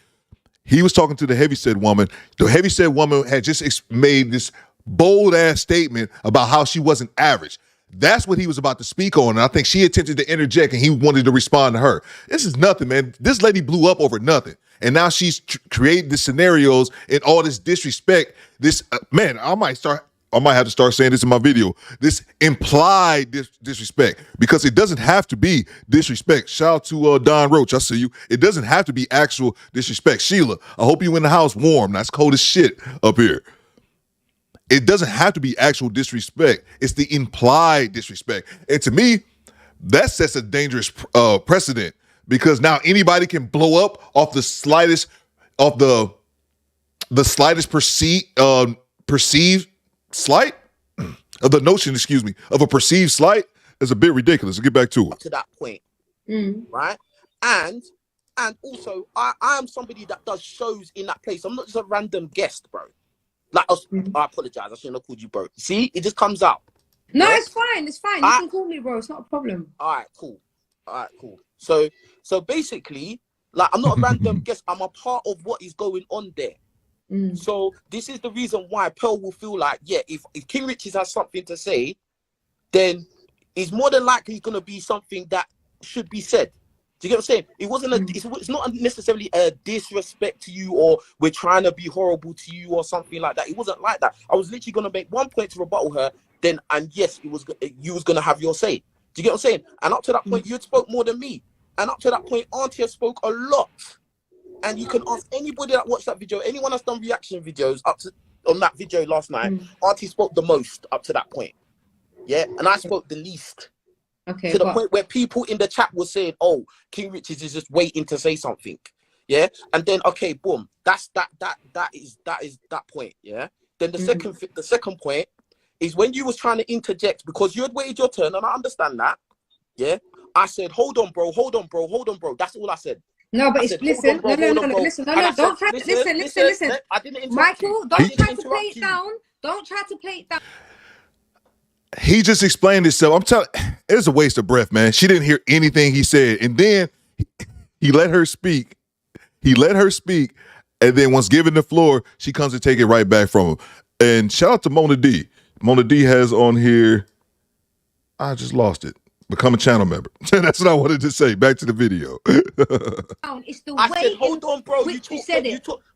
He was talking to the heavyset woman. The heavyset woman had just made this bold ass statement about how she wasn't average. That's what he was about to speak on. And I think she attempted to interject and he wanted to respond to her. This is nothing, man. This lady blew up over nothing. And now she's created the scenarios and all this disrespect. This, man, I might have to start saying this in my video. This implied disrespect, because it doesn't have to be disrespect. Shout out to Don Roach. I see you. It doesn't have to be actual disrespect. Sheila, I hope you in the house warm. That's cold as shit up here. It doesn't have to be actual disrespect. It's the implied disrespect. And to me, that sets a dangerous precedent, because now anybody can blow up off the slightest, of the slightest perceived slight of the notion, of a perceived slight is a bit ridiculous. We'll get back to it. To that point, right? And also, I am somebody that does shows in that place. I'm not just a random guest, bro. Like, I apologize. I shouldn't have called you bro. See, it just comes out. No, it's fine. It's fine. You can call me bro. It's not a problem. All right, cool. So basically, like, I'm not a random guest. I'm a part of what is going on there. So this is the reason why Pearl will feel like, yeah, if King Richards has something to say, then it's more than likely going to be something that should be said. Do you get what I'm saying? It wasn't it's not necessarily a disrespect to you, or we're trying to be horrible to you or something like that. It wasn't like that. I was literally going to make one point to rebuttal her, and yes, you was going to have your say. Do you get what I'm saying? And up to that point, you had spoke more than me. And up to that point, Auntie has spoke a lot. And you can ask anybody that watched that video, anyone that's done reaction videos on that video last night, Auntie spoke the most up to that point. Yeah, and I spoke the least. Okay. To the point where people in the chat were saying, "Oh, King Richards is just waiting to say something." Yeah, and then okay, boom, that is that point. Yeah. Then the second point is when you was trying to interject, because you had waited your turn, and I understand that. Yeah, I said, "Hold on, bro. That's all I said. No, but listen, listen. No, don't try to listen. I didn't interrupt Michael, don't try to play it down. Don't try to play it down. He just explained himself. I'm telling, it was a waste of breath, man. She didn't hear anything he said, and then he let her speak. And then once given the floor, she comes to take it right back from him. And shout out to Mona D. Mona D has on here, I just lost it. Become a channel member. That's what I wanted to say. Back to the video. It's the I way said, hold on, bro.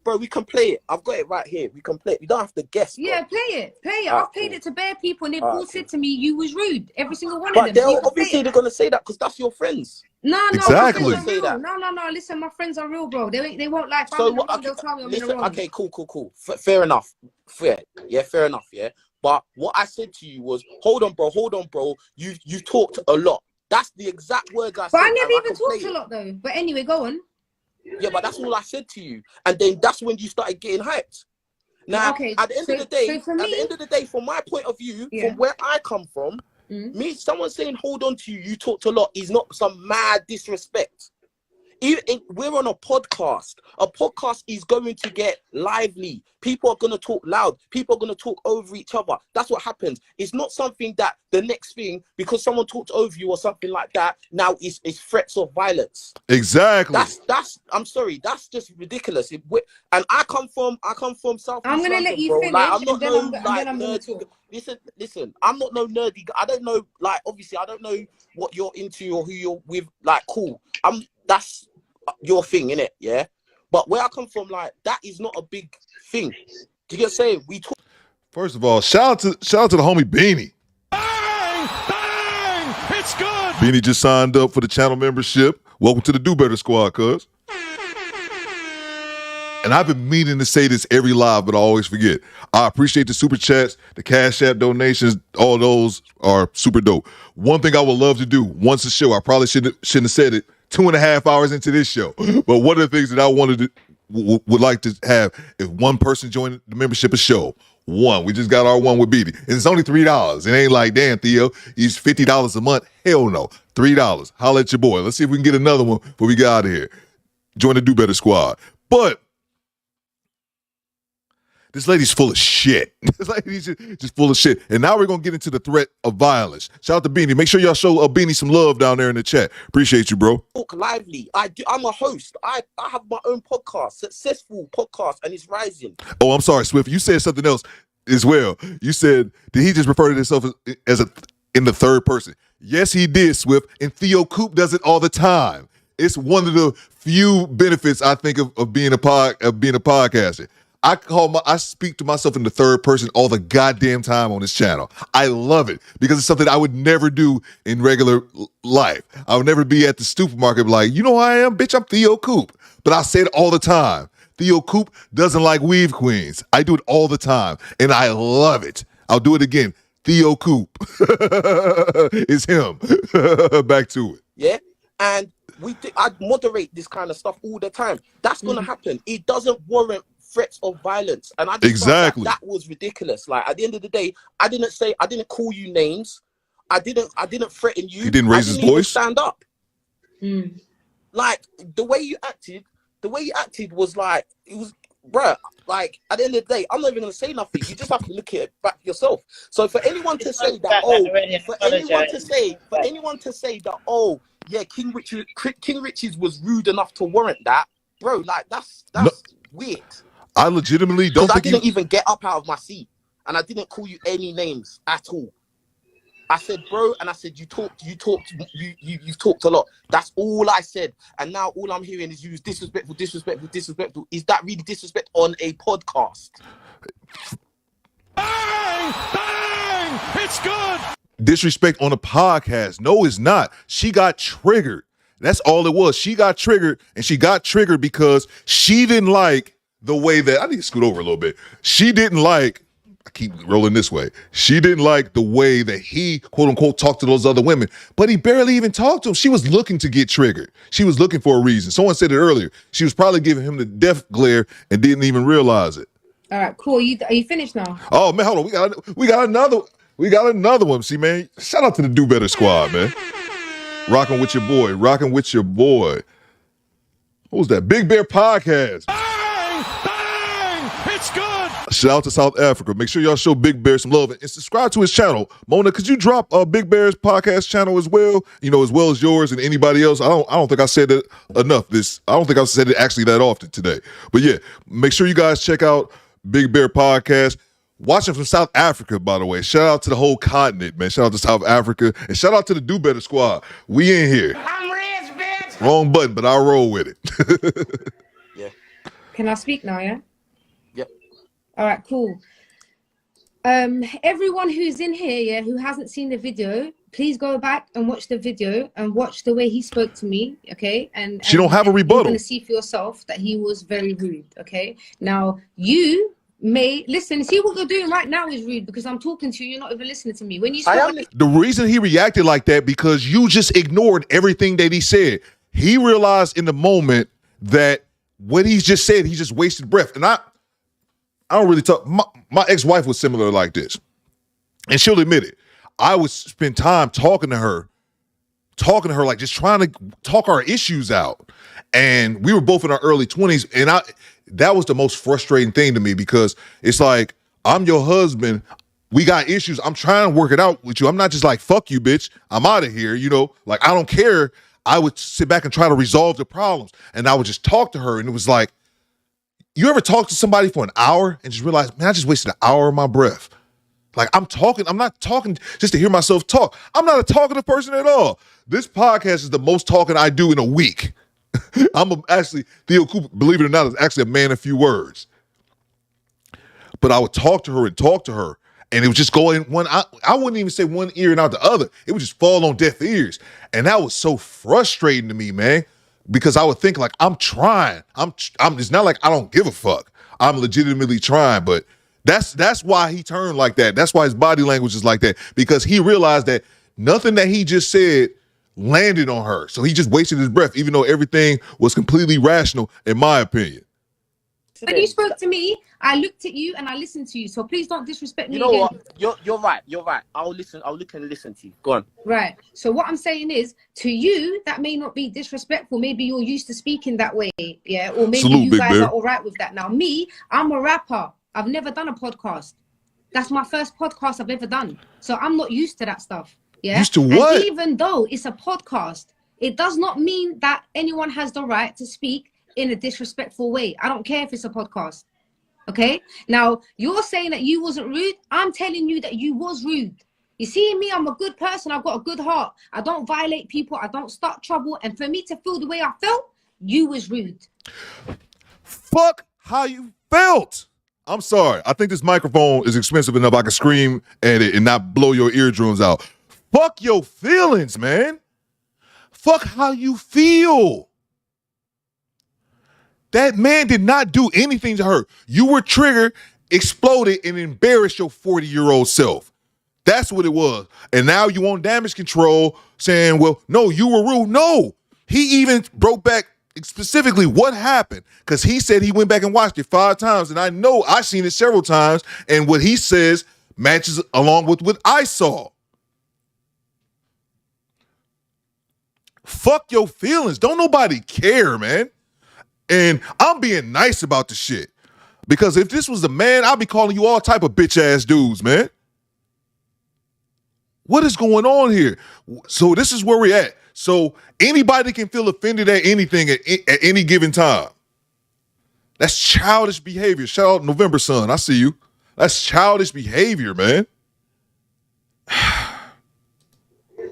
Bro, we can play it. I've got it right here. We can play it. We don't have to guess. Bro. Yeah, play it. I've played it to bare people, and they've all said to me, you was rude. Every single one of them. But obviously they're going to say that because that's your friends. No, exactly. No. Listen, my friends are real, bro. They won't like. So what? They'll tell me I'm in the wrong. Okay, cool. Fair enough. Fair enough. Yeah. But what I said to you was, hold on, bro. You talked a lot. That's the exact words I said. But I never even talked a lot, though. But anyway, go on. Yeah, but that's all I said to you. And then that's when you started getting hyped. Now, at the end of the day, from my point of view, from where I come from, someone saying, hold on to you talked a lot, is not some mad disrespect. We're on a podcast. A podcast is going to get lively. People are going to talk loud. People are going to talk over each other. That's what happens. It's not something that the next thing, because someone talked over you or something like that, now is threats of violence. Exactly. I'm sorry. That's just ridiculous. And I come from South. I'm going to let you finish. Like, I'm not I'm going to talk. Listen. I'm not no nerdy. I don't know. Like, obviously, I don't know what you're into or who you're with. Like, cool. That's your thing, innit? Yeah. But where I come from, like, that is not a big thing. Do you get what I'm saying? We talk. First of all, shout out to the homie Beanie. Bang! It's good. Beanie just signed up for the channel membership. Welcome to the Do Better Squad, cuz. And I've been meaning to say this every live, but I always forget. I appreciate the super chats, the Cash App donations. All those are super dope. One thing I would love to do once a show, I probably shouldn't have said it 2.5 hours into this show, but one of the things that I wanted to would like to have if one person joined the membership of show. One, we just got our one with Beatty, and it's only $3. It ain't like, damn, Theo, he's $50 a month. Hell no, $3. Holla at your boy. Let's see if we can get another one before we get out of here. Join the Do Better Squad. But this lady's full of shit. This lady's just full of shit. And now we're going to get into the threat of violence. Shout out to Beanie. Make sure y'all show Beanie some love down there in the chat. Appreciate you, bro. Talk lively. I'm a host. I have my own podcast, successful podcast, and it's rising. Oh, I'm sorry, Swift. You said something else as well. You said, did he just refer to himself as in the third person? Yes, he did, Swift. And Theo Coop does it all the time. It's one of the few benefits I think of being a podcaster. I speak to myself in the third person all the goddamn time on this channel. I love it because it's something I would never do in regular life. I would never be at the supermarket like, you know who I am, bitch, I'm Theo Coop. But I say it all the time. Theo Coop doesn't like weave queens. I do it all the time, and I love it. I'll do it again. Theo Coop. It's him. Back to it. Yeah, and I moderate this kind of stuff all the time. That's gonna happen. It doesn't warrant threats of violence, and I just thought that was ridiculous. Like at the end of the day, I didn't call you names. I didn't threaten you. He didn't raise his voice. Stand up. Like the way you acted was like, it was, bruh. Like at the end of the day, I'm not even gonna say nothing. You just have to look at it back yourself. So for anyone to say that, oh yeah, King Richie's was rude enough to warrant that, bro. Like that's weird. I legitimately don't think I didn't even get up out of my seat, and I didn't call you any names at all. I said, bro, and I said, you've talked a lot. That's all I said. And now all I'm hearing is you use disrespectful. Is that really disrespect on a podcast? Bang! Bang! It's good! Disrespect on a podcast. No, it's not. She got triggered. That's all it was. She got triggered, and she got triggered because she didn't like the way that, I need to scoot over a little bit. She didn't like, I keep rolling this way. She didn't like the way that he, quote unquote, talked to those other women, but he barely even talked to them. She was looking to get triggered. She was looking for a reason. Someone said it earlier. She was probably giving him the death glare and didn't even realize it. All right, cool. Are you finished now? Oh man, hold on. We got another one. See, man, shout out to the Do Better Squad, man. Rocking with your boy. What was that? Big Bear Podcast. Bang! Bang! It's good! Shout out to South Africa. Make sure y'all show Big Bear some love and subscribe to his channel. Mona, could you drop Big Bear's podcast channel as well? You know, as well as yours and anybody else. I don't think I said it enough. I don't think I've said it actually that often today. But yeah, make sure you guys check out Big Bear Podcast. Watching from South Africa, by the way. Shout out to the whole continent, man. Shout out to South Africa. And shout out to the Do Better Squad. We in here. I'm rich, bitch. Wrong button, but I'll roll with it. Yeah. Can I speak now, yeah? Yep. All right, cool. Everyone who's in here, yeah, who hasn't seen the video, please go back and watch the video and watch the way he spoke to me, okay? And she don't have a rebuttal. You're going to see for yourself that he was very rude, okay? Now, you may listen. See what you're doing right now is rude because I'm talking to you. You're not even listening to me. When you the reason he reacted like that because you just ignored everything that he said. He realized in the moment that what he just said, he just wasted breath. And I don't really talk. My ex-wife was similar like this, and she'll admit it. I would spend time talking to her, like just trying to talk our issues out. And we were both in our early 20s, and that was the most frustrating thing to me because it's like, I'm your husband. We got issues. I'm trying to work it out with you. I'm not just like, fuck you, bitch. I'm out of here. You know, like, I don't care. I would sit back and try to resolve the problems. And I would just talk to her. And it was like, you ever talk to somebody for an hour and just realize, man, I just wasted an hour of my breath. Like, I'm not talking just to hear myself talk. I'm not a talkative person at all. This podcast is the most talking I do in a week. Actually, Theo Cooper, believe it or not, is actually a man of few words. But I would talk to her, and it would just go in one. I wouldn't even say one ear and out the other. It would just fall on deaf ears, and that was so frustrating to me, man. because I would think like I'm trying. It's not like I don't give a fuck. I'm legitimately trying, but that's why he turned like that. That's why his body language is like that, because he realized that nothing that he just said landed on her. So he just wasted his breath, even though everything was completely rational, in my opinion. When you spoke to me, I looked at you and I listened to you. So please don't disrespect me. You know again. what? You're right. You're right. I'll listen. I'll look and listen to you. Go on. Right. So what I'm saying is, to you, that may not be disrespectful. Maybe you're used to speaking that way, yeah? Or maybe Salute, you Big guys Bear. are all right with that. Now, me, I'm a rapper. I've never done a podcast. That's my first podcast I've ever done. So I'm not used to that stuff, yeah? Used to what? And even though it's a podcast, it does not mean that anyone has the right to speak in a disrespectful way. I don't care if it's a podcast. Okay, now you're saying that you wasn't rude. I'm telling you that you was rude. You see me, I'm a good person. I've got a good heart. I don't violate people. I don't start trouble. And for me to feel the way I felt, you was rude. Fuck how you felt. I'm sorry. I think this microphone is expensive enough I can scream at it and not blow your eardrums out. Fuck your feelings, man. Fuck how you feel. That man did not do anything to her. You were triggered, exploded, and embarrassed your 40-year-old self. That's what it was. And now you want damage control saying, well, no, you were rude. No. He even broke back specifically what happened, because he said he went back and watched it 5 times. And I know I've seen it several times. And what he says matches along with what I saw. Fuck your feelings. Don't nobody care, man. And I'm being nice about the shit. Because if this was a man, I'd be calling you all type of bitch ass dudes, man. What is going on here? So this is where we're at. So anybody can feel offended at anything at any given time. That's childish behavior. Shout out November Sun. I see you. That's childish behavior, man.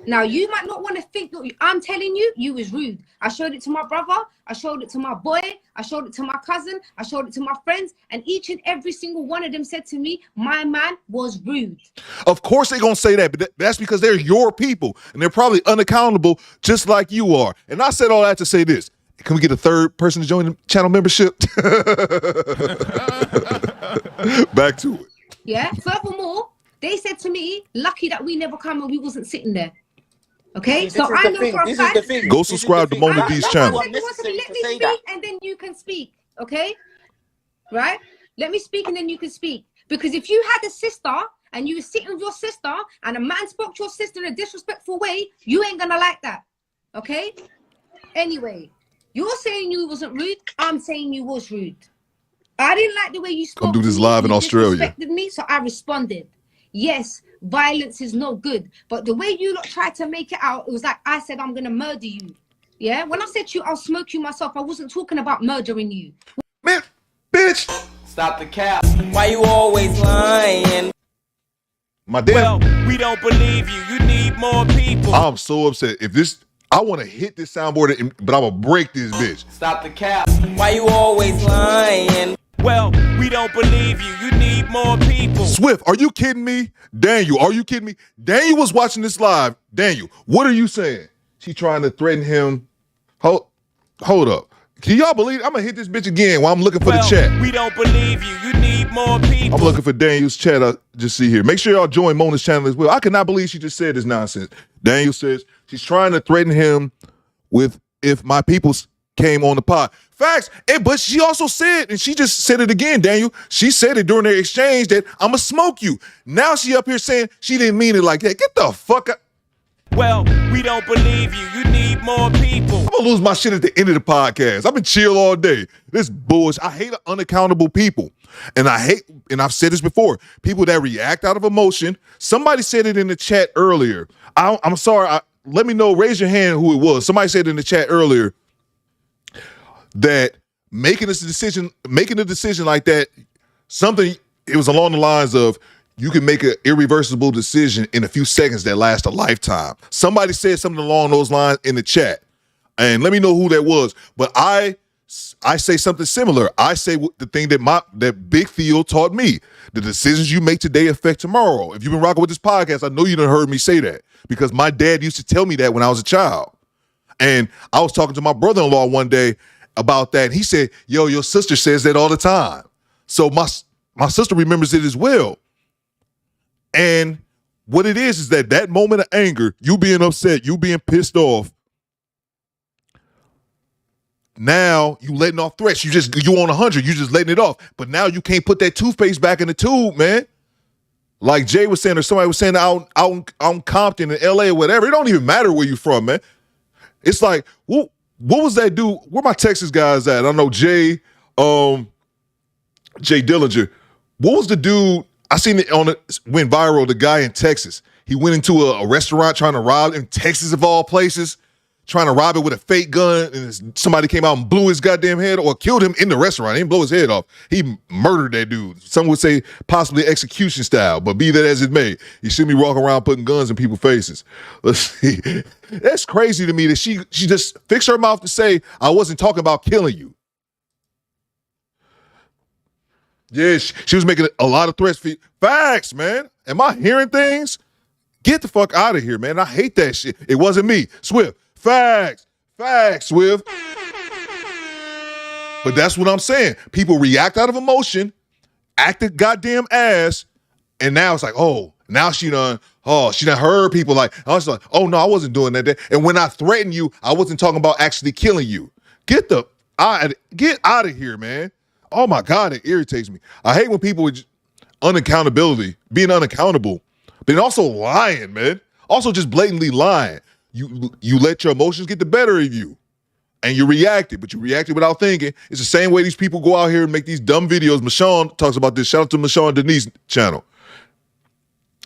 Now, you might not want to think that I'm telling you, you was rude. I showed it to my brother. I showed it to my boy. I showed it to my cousin. I showed it to my friends. And each and every single one of them said to me, my man was rude. Of course they're going to say that, but that's because they're your people. And they're probably unaccountable just like you are. And I said all that to say this. Can we get a third person to join the channel membership? Back to it. Yeah. Furthermore, they said to me, lucky that we never come and we wasn't sitting there. Okay, so I know for a fact. Go subscribe to Mona D's channel. Let me speak and then you can speak, okay? Right? Let me speak and then you can speak. Because if you had a sister and you were sitting with your sister and a man spoke to your sister in a disrespectful way, you ain't gonna like that, okay? Anyway, you're saying you wasn't rude. I'm saying you was rude. I didn't like the way you spoke. Come do this live in Australia. Disrespected me, so I responded. Yes, violence is not good. But the way you lot tried to make it out, it was like I said, I'm going to murder you. Yeah? When I said to you, I'll smoke you myself, I wasn't talking about murdering you. Man, bitch. Stop the cap. Why you always lying? My damn. Well, we don't believe you. You need more people. I'm so upset. I want to hit this soundboard, but I'm going to break this bitch. Stop the cap. Why you always lying? Well, we don't believe you. You need more people. Swift, are you kidding me? Daniel, are you kidding me? Daniel was watching this live. Daniel, what are you saying? She trying to threaten him. Hold up. Can y'all believe it? I'm going to hit this bitch again while I'm looking for the chat. We don't believe you. You need more people. I'm looking for Daniel's chat. I just see here. Make sure y'all join Mona's channel as well. I cannot believe she just said this nonsense. Daniel says she's trying to threaten him with if my people came on the pod. Facts. But she also said, and she just said it again, Daniel. She said it during their exchange that I'ma smoke you. Now she up here saying she didn't mean it like that. Get the fuck out. Well, we don't believe you. You need more people. I'm gonna lose my shit at the end of the podcast. I've been chill all day. This bullshit. I hate unaccountable people. And I've said this before, people that react out of emotion. Somebody said it in the chat earlier. I'm sorry. Let me know, raise your hand who it was. Somebody said in the chat earlier that making a decision like that, it was along the lines of you can make an irreversible decision in a few seconds that last a lifetime. Somebody said something along those lines in the chat, and let me know who that was. But I say something similar. I say the thing that Big Theo taught me: the decisions you make today affect tomorrow. If you've been rocking with this podcast, I know you done heard me say that because my dad used to tell me that when I was a child. And I was talking to my brother-in-law one day about that. And he said, yo, your sister says that all the time. So my sister remembers it as well. And what it is that moment of anger, you being upset, you being pissed off, now you letting off threats. You on 100, you just letting it off. But now you can't put that toothpaste back in the tube, man. Like Jay was saying, or somebody was saying out in Compton in LA or whatever. It don't even matter where you from, man. It's like, what was that dude? Where my Texas guys at? I know Jay Dillinger. What was the dude? I seen it went viral, the guy in Texas. He went into a restaurant trying to rob in Texas of all places, trying to rob it with a fake gun, and somebody came out and blew his goddamn head or killed him in the rrestaurant. He didn't blow his head off. He murdered that dude. Some would say possibly execution style, but be that as it may, you see me walking around putting guns in people's faces. Let's see. That's crazy to me that she just fixed her mouth to say, I wasn't talking about killing you. Yeah, she was making a lot of threats for you. Facts, man. Am I hearing things? Get the fuck out of here, man. I hate that shit. It wasn't me. Swift. Facts, Swift. But that's what I'm saying. People react out of emotion, act a goddamn ass, and now it's like, oh, now she done heard people like, I was like, oh no, I wasn't doing that. And when I threatened you, I wasn't talking about actually killing you. Get out of here, man. Oh my God, it irritates me. I hate when people with unaccountability, being unaccountable, but also lying, man. Also just blatantly lying. You let your emotions get the better of you, and you reacted, but you reacted without thinking. It's the same way these people go out here and make these dumb videos. Michonne talks about this. Shout out to Michonne Denise channel.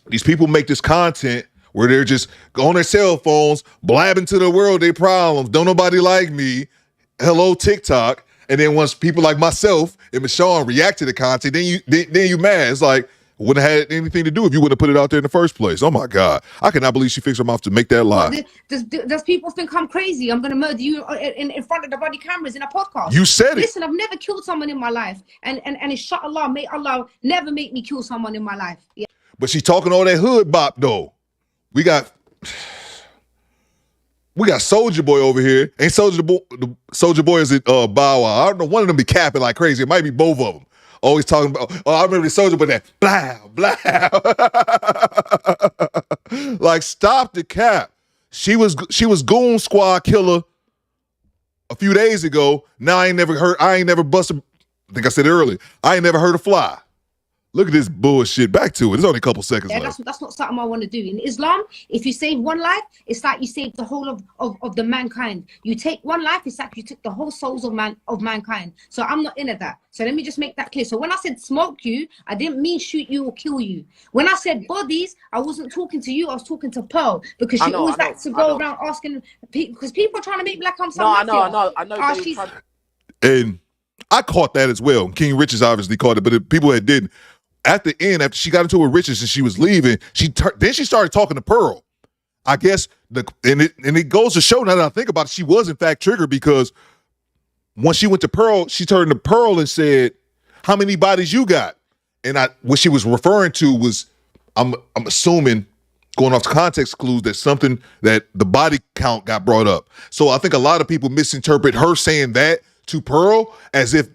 These people make this content where they're just on their cell phones, blabbing to the world their problems. Don't nobody like me. Hello, TikTok. And then once people like myself and Michonne react to the content, then you mad. It's like, wouldn't have had anything to do if you wouldn't have put it out there in the first place. Oh my God. I cannot believe she fixed her mouth to make that lie. Does people think I'm crazy? I'm going to murder you in front of the body cameras in a podcast. You said it. Listen, I've never killed someone in my life. And inshallah, may Allah never make me kill someone in my life. Yeah. But she talking all that hood bop though. We got Soulja Boy over here. Ain't Soulja Boy is it Bow Wow? I don't know, one of them be capping like crazy. It might be both of them. Always talking about, I remember the Soulja Boy that blah. Like, stop the cap. She was Goon Squad killer a few days ago. Now I ain't never busted, I think I said it earlier, I ain't never heard a fly. Look at this bullshit. Back to it. There's only a couple seconds left. That's not something I want to do. In Islam, if you save one life, it's like you save the whole of the mankind. You take one life, it's like you took the whole souls of mankind. So I'm not into that. So let me just make that clear. So when I said smoke you, I didn't mean shoot you or kill you. When I said bodies, I wasn't talking to you. I was talking to Pearl, because she always likes to go around asking people, because people are trying to make me like I'm some mafia. I know. And I caught that as well. King Richards obviously caught it, but people that didn't. At the end, after she got into it with Richards and she was leaving, then she started talking to Pearl. I guess it goes to show, now that I think about it, she was in fact triggered, because when she went to Pearl, she turned to Pearl and said, "How many bodies you got?" And what she was referring to was, I'm assuming, going off the context clues, that something that the body count got brought up. So I think a lot of people misinterpret her saying that to Pearl as if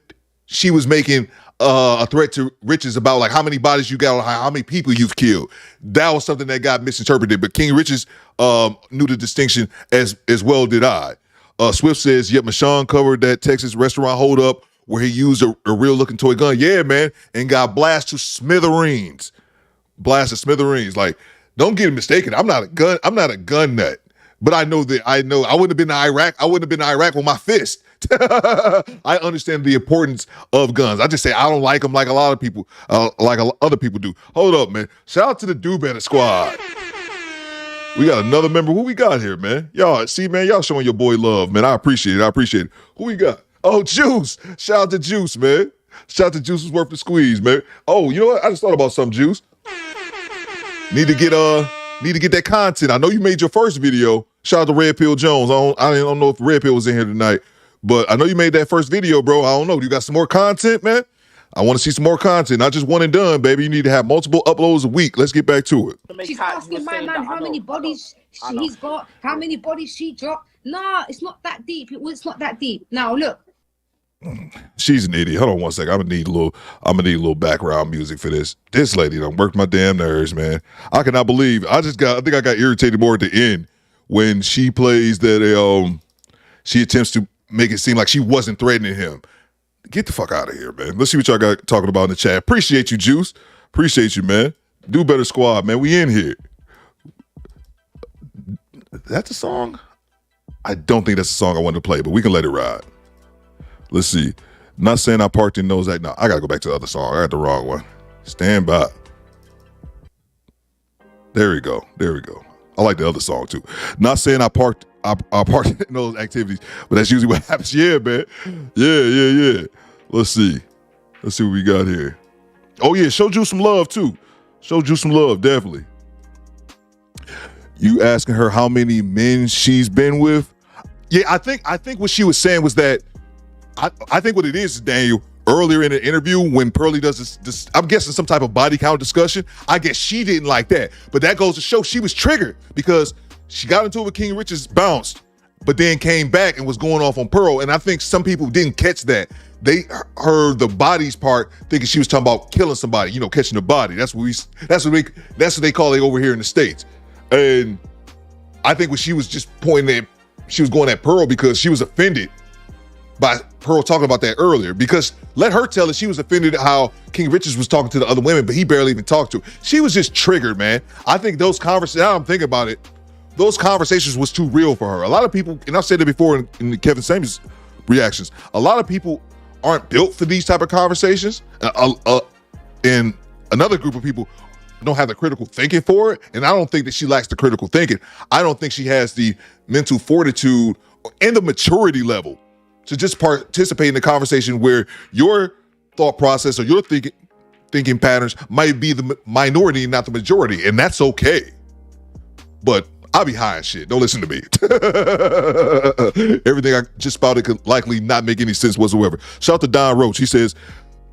she was making a threat to Richards about like how many bodies you got or how many people you've killed. That was something that got misinterpreted. But King Richards knew the distinction as well did I. Swift says, yep, Michonne covered that Texas restaurant hold up where he used a real looking toy gun. Yeah, man, and got blasted to smithereens. Like, don't get it mistaken. I'm not a gun nut. But I know I wouldn't have been to Iraq. I wouldn't have been to Iraq with my fist. I understand the importance of guns. I just say I don't like them like a lot of people, like other people do. Hold up, man. Shout out to the DoBetterSquad. We got another member. Who we got here, man? Y'all, see, man, y'all showing your boy love, man. I appreciate it. Who we got? Oh, Juice. Shout out to Juice, man. Shout out to Juice is worth the squeeze, man. Oh, you know what? I just thought about something, Juice. Need to get that content. I know you made your first video. Shout out to Red Pill Jones. I don't know if Red Pill was in here tonight, but I know you made that first video, bro. I don't know. You got some more content, man? I want to see some more content, not just one and done, baby. You need to have multiple uploads a week. Let's get back to it. She's asking my man how many bodies he's got, how many bodies she dropped. Nah, it's not that deep. It's not that deep. Now look. She's an idiot. Hold on one second. I'm gonna need a little background music for this. This lady done worked my damn nerves, man. I cannot believe. I think I got irritated more at the end when she plays that she attempts to make it seem like she wasn't threatening him. Get the fuck out of here, man. Let's see what y'all got talking about in the chat. Appreciate you, Juice. Appreciate you, man. Do Better Squad, man. We in here. That's a song? I don't think that's a song I wanted to play, but we can let it ride. Let's see. Not saying I parked in Nose Act. No, I got to go back to the other song. I got the wrong one. Stand by. There we go. There we go. I like the other song, too. Not saying I parked in those activities, but that's usually what happens. Yeah, man. Yeah. Let's see what we got here. Oh, yeah. Show Juice some love, too. Show Juice some love, definitely. You asking her how many men she's been with? Yeah, I think what she was saying was that I think what it is, Daniel, earlier in the interview when Pearly does this, I'm guessing some type of body count discussion, I guess she didn't like that. But that goes to show she was triggered because she got into it with King Richards, bounced, but then came back and was going off on Pearl. And I think some people didn't catch that. They heard the bodies part thinking she was talking about killing somebody, catching the body. That's what they call it over here in the States. And I think what she was just pointing at, she was going at Pearl because she was offended by Pearl talking about that earlier, because let her tell it, she was offended at how King Richards was talking to the other women, but he barely even talked to her. She was just triggered, man. I think those conversations, now I'm thinking about it, those conversations was too real for her. A lot of people, and I've said it before in the Kevin Samuels reactions, a lot of people aren't built for these type of conversations. And another group of people don't have the critical thinking for it. And I don't think that she lacks the critical thinking. I don't think she has the mental fortitude and the maturity level to just participate in the conversation where your thought process or your thinking patterns might be the minority and not the majority. And that's okay. But I'll be high and shit. Don't listen to me. Everything I just spouted could likely not make any sense whatsoever. Shout out to Don Roach. He says,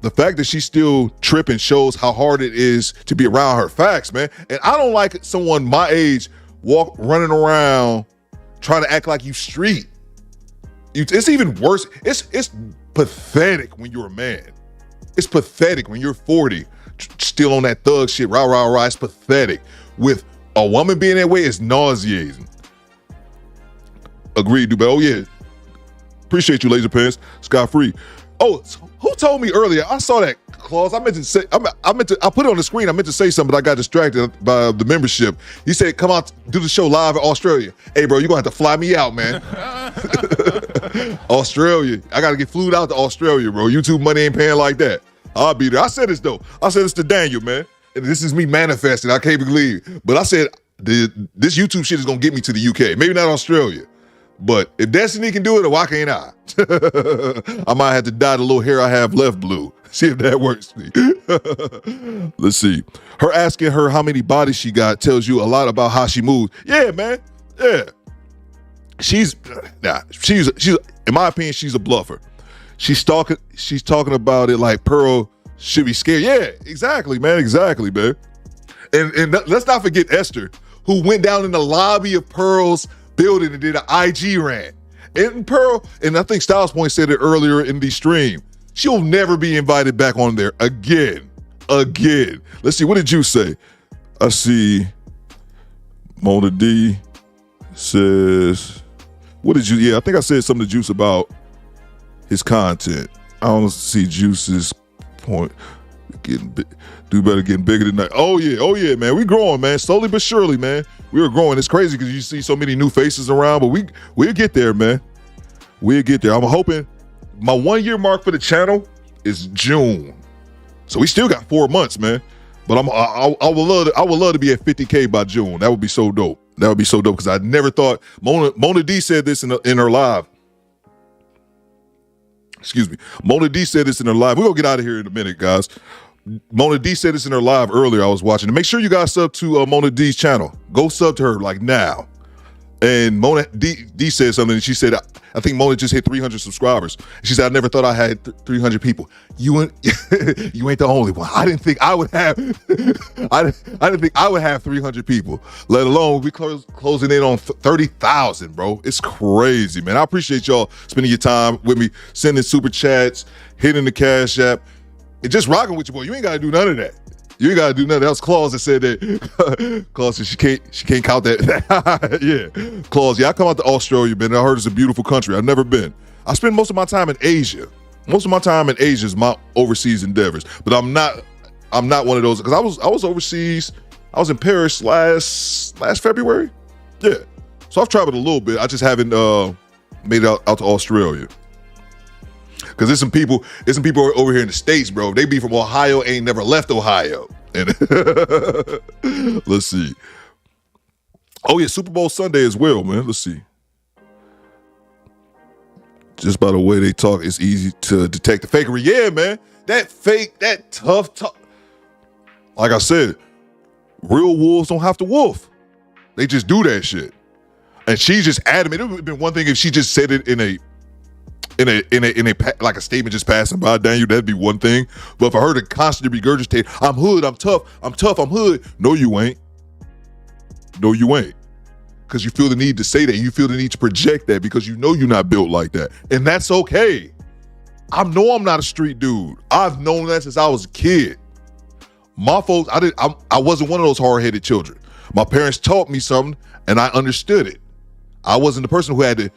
the fact that she's still tripping shows how hard it is to be around her. Facts, man. And I don't like someone my age running around trying to act like you street. It's even worse. It's pathetic when you're a man. It's pathetic when you're 40, still on that thug shit. Rah, rah, rah. It's pathetic. With a woman being that way, it's nauseating. Agreed, dude. But oh yeah. Appreciate you, Laser Pants. Scott Free. Oh, who told me earlier? I saw that clause. I put it on the screen. I meant to say something, but I got distracted by the membership. He said, come out, do the show live in Australia. Hey, bro, you're going to have to fly me out, man. Australia. I got to get flued out to Australia, bro. YouTube money ain't paying like that. I'll be there. I said this, though. I said this to Daniel, man. And this is me manifesting. I can't believe it. But I said, this YouTube shit is going to get me to the UK. Maybe not Australia. But if Destiny can do it, why can't I? I might have to dye the little hair I have left blue. See if that works for me. Let's see. Her asking her how many bodies she got tells you a lot about how she moves. Yeah, man. Yeah. She's in my opinion, she's a bluffer. She's talking about it like Pearl should be scared. Yeah, exactly, man. Exactly, man. And let's not forget Esther, who went down in the lobby of Pearl's building and did an IG rant. And Pearl, and I think Styles Point said it earlier in the stream, she'll never be invited back on there again. Let's see, what did you say? I see Mona D says, what did you, yeah, I think I said something to Juice about his content. I don't see Juice's point. Getting bigger than that. Oh yeah, man. We growing, man. Slowly but surely, man. We are growing. It's crazy because you see so many new faces around, but we'll get there, man. We'll get there. I'm hoping my 1 year mark for the channel is June. So we still got 4 months, man. But I would love to be at 50K by June. That would be so dope. That would be so dope because I never thought Mona D said this in her live. Excuse me. Mona D said this in her live. We're gonna get out of here in a minute, guys. Mona D said this in her live earlier. I was watching. And make sure you guys sub to Mona D's channel. Go sub to her like now. And Mona D said something, and she said, I think Mona just hit 300 subscribers. She said, I never thought I had 300 people. You ain't the only one. I didn't think I would have I didn't think I would have 300 people, let alone we closing in on 30,000, bro. It's crazy, man. I appreciate y'all spending your time with me, sending super chats, hitting the Cash App, and just rocking with you, boy. You ain't got to do none of that. You ain't gotta do nothing. That was Claus that said that. Claus said she can't count that. Yeah. Claus, yeah, I come out to Australia, man. I heard it's a beautiful country. I've never been. I spend most of my time in Asia. Most of my time in Asia is my overseas endeavors. But I'm not one of those, because I was overseas. I was in Paris last February. Yeah. So I've traveled a little bit. I just haven't made it out to Australia. Because there's some people over here in the States, bro. They be from Ohio, ain't never left Ohio. And let's see. Oh, yeah, Super Bowl Sunday as well, man. Let's see. Just by the way they talk, it's easy to detect the fakery. Yeah, man. That tough talk. Like I said, real wolves don't have to wolf. They just do that shit. And she's just adamant. It would have been one thing if she just said it in a like a statement just passing by, Daniel, that'd be one thing. But for her to constantly regurgitate, I'm hood, I'm tough, I'm hood. No, you ain't. No, you ain't. Because you feel the need to say that. You feel the need to project that because you know you're not built like that. And that's okay. I know I'm not a street dude. I've known that since I was a kid. My folks, I wasn't one of those hard-headed children. My parents taught me something and I understood it. I wasn't the person who had to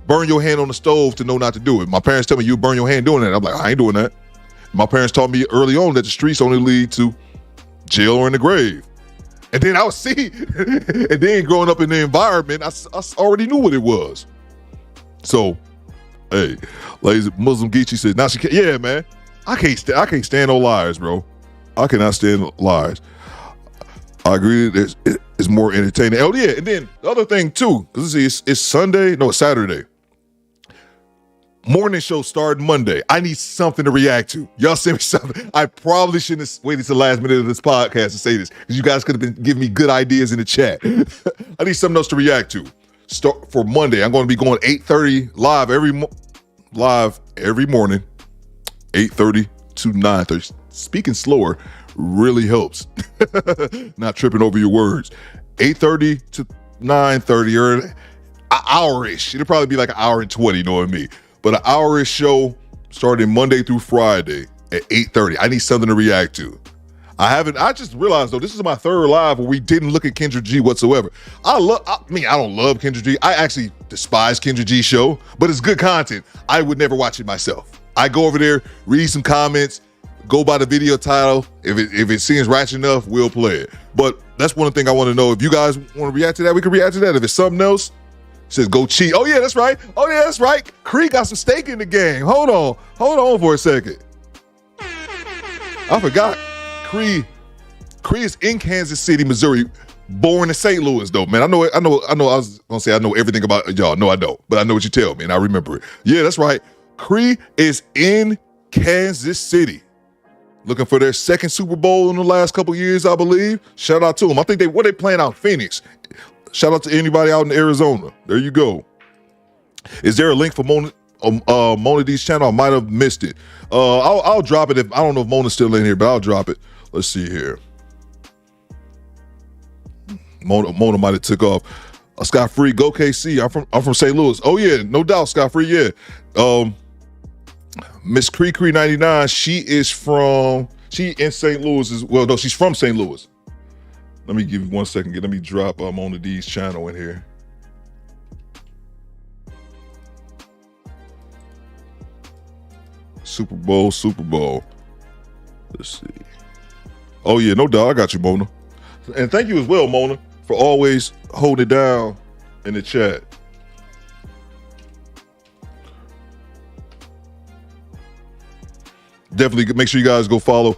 burn your hand on the stove to know not to do it. My parents tell me, you burn your hand doing that. I'm like, I ain't doing that. My parents taught me early on that the streets only lead to jail or in the grave. And then I would see, and then growing up in the environment, I already knew what it was. So, hey, ladies, Muslim Geechee said, now she can't, yeah, man. I can't stand no liars, bro. I cannot stand liars. I agree that it's more entertaining. Oh, yeah, and then the other thing, too, because it's Sunday, no, it's Saturday. Morning show started Monday. I need something to react to. Y'all send me something. I probably shouldn't have waited till the last minute of this podcast to say this, because you guys could have been giving me good ideas in the chat. I need something else to react to. Start for Monday. I'm going to be going 8:30 live every morning, 8:30 to 9:30. Speaking slower really helps. Not tripping over your words. 8:30 to 9:30, or an hour-ish. It'll probably be like an hour and 20, knowing me. But an hour-ish show starting Monday through Friday at 8:30. I need something to react to. I just realized, though, this is my third live where we didn't look at Kendra G whatsoever. I don't love Kendra G. I actually despise Kendra G's show, but it's good content. I would never watch it myself. I go over there, read some comments, go by the video title. If it seems ratchet enough, we'll play it. But that's one thing I want to know. If you guys want to react to that, we can react to that. If it's something else, it says go cheat. Oh, yeah, that's right. Oh, yeah, that's right. Cree got some stake in the game. Hold on for a second. I forgot. Cree is in Kansas City, Missouri, born in St. Louis, though, man. I know. I was going to say I know everything about y'all. No, I don't. But I know what you tell me, and I remember it. Yeah, that's right. Cree is in Kansas City, looking for their second Super Bowl in the last couple years, I believe. Shout out to them. I think they playing out in Phoenix. Shout out to anybody out in Arizona. There you go. Is there a link for Mona D's channel? I might have missed it. I'll drop it. I don't know if Mona's still in here, but I'll drop it. Let's see here. Mona might have took off. Scott Free, go KC. I'm from St. Louis. Oh yeah, no doubt, Scott Free. Yeah. Miss Cree 99. She in St. Louis as well. No, she's from St. Louis. Let me give you 1 second. Let me drop Mona D's channel in here. Super Bowl. Let's see. Oh yeah, no doubt. I got you, Mona. And thank you as well, Mona, for always holding it down in the chat. Definitely make sure you guys go follow.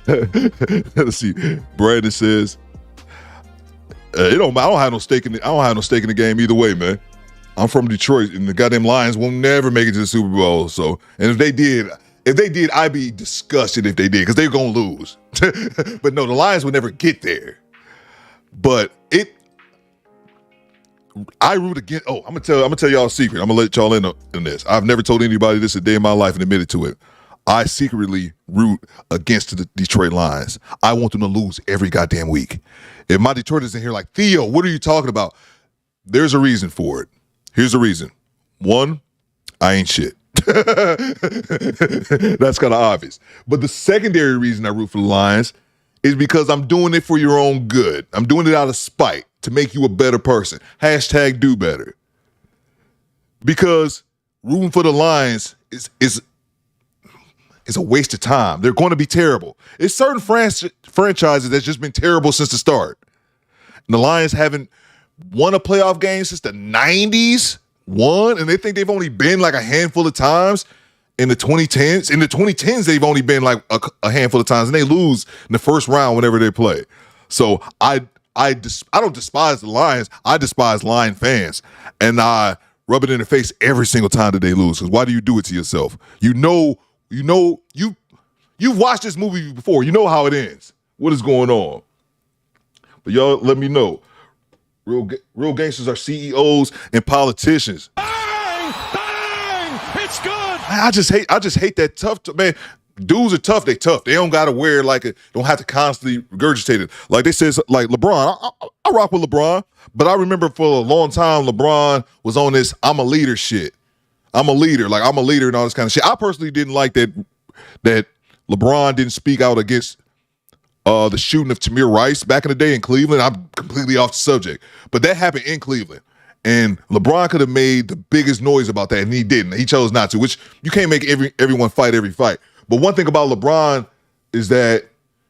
Let's see. Brandon says, I don't have no stake in the game either way, man. I'm from Detroit, and the goddamn Lions will never make it to the Super Bowl. So, and if they did, I'd be disgusted if they did, because they're gonna lose. But no, the Lions would never get there. But I root against. Oh, I'm gonna tell y'all a secret. I'm gonna let y'all in this. I've never told anybody this a day in my life and admitted to it. I secretly root against the Detroit Lions. I want them to lose every goddamn week. If my Detroiters in here like, Theo, what are you talking about? There's a reason for it. Here's the reason. One, I ain't shit. That's kind of obvious. But the secondary reason I root for the Lions is because I'm doing it for your own good. I'm doing it out of spite to make you a better person. Hashtag do better. Because rooting for the Lions is a waste of time. They're going to be terrible. It's certain franchises that's just been terrible since the start. And the Lions haven't won a playoff game since the 90s. And they think they've only been like a handful of times in the 2010s. In the 2010s, they've only been like a handful of times, and they lose in the first round whenever they play. So I don't despise the Lions. I despise Lion fans, and I rub it in their face every single time that they lose. Because why do you do it to yourself? You've watched this movie before. You know how it ends. What is going on? But y'all let me know. Real gangsters are CEOs and politicians. Bang! Bang! It's good. I just hate that tough. Man, dudes are tough. They tough. They don't gotta wear don't have to constantly regurgitate it. Like they said, like LeBron. I rock with LeBron, but I remember for a long time LeBron was on this I'm a leader shit. I'm a leader. Like I'm a leader and all this kind of shit. I personally didn't like that LeBron didn't speak out against the shooting of Tamir Rice back in the day in Cleveland. I'm completely off the subject, but that happened in Cleveland, and LeBron could have made the biggest noise about that, and he didn't. He chose not to, which you can't make everyone fight every fight. But one thing about LeBron is that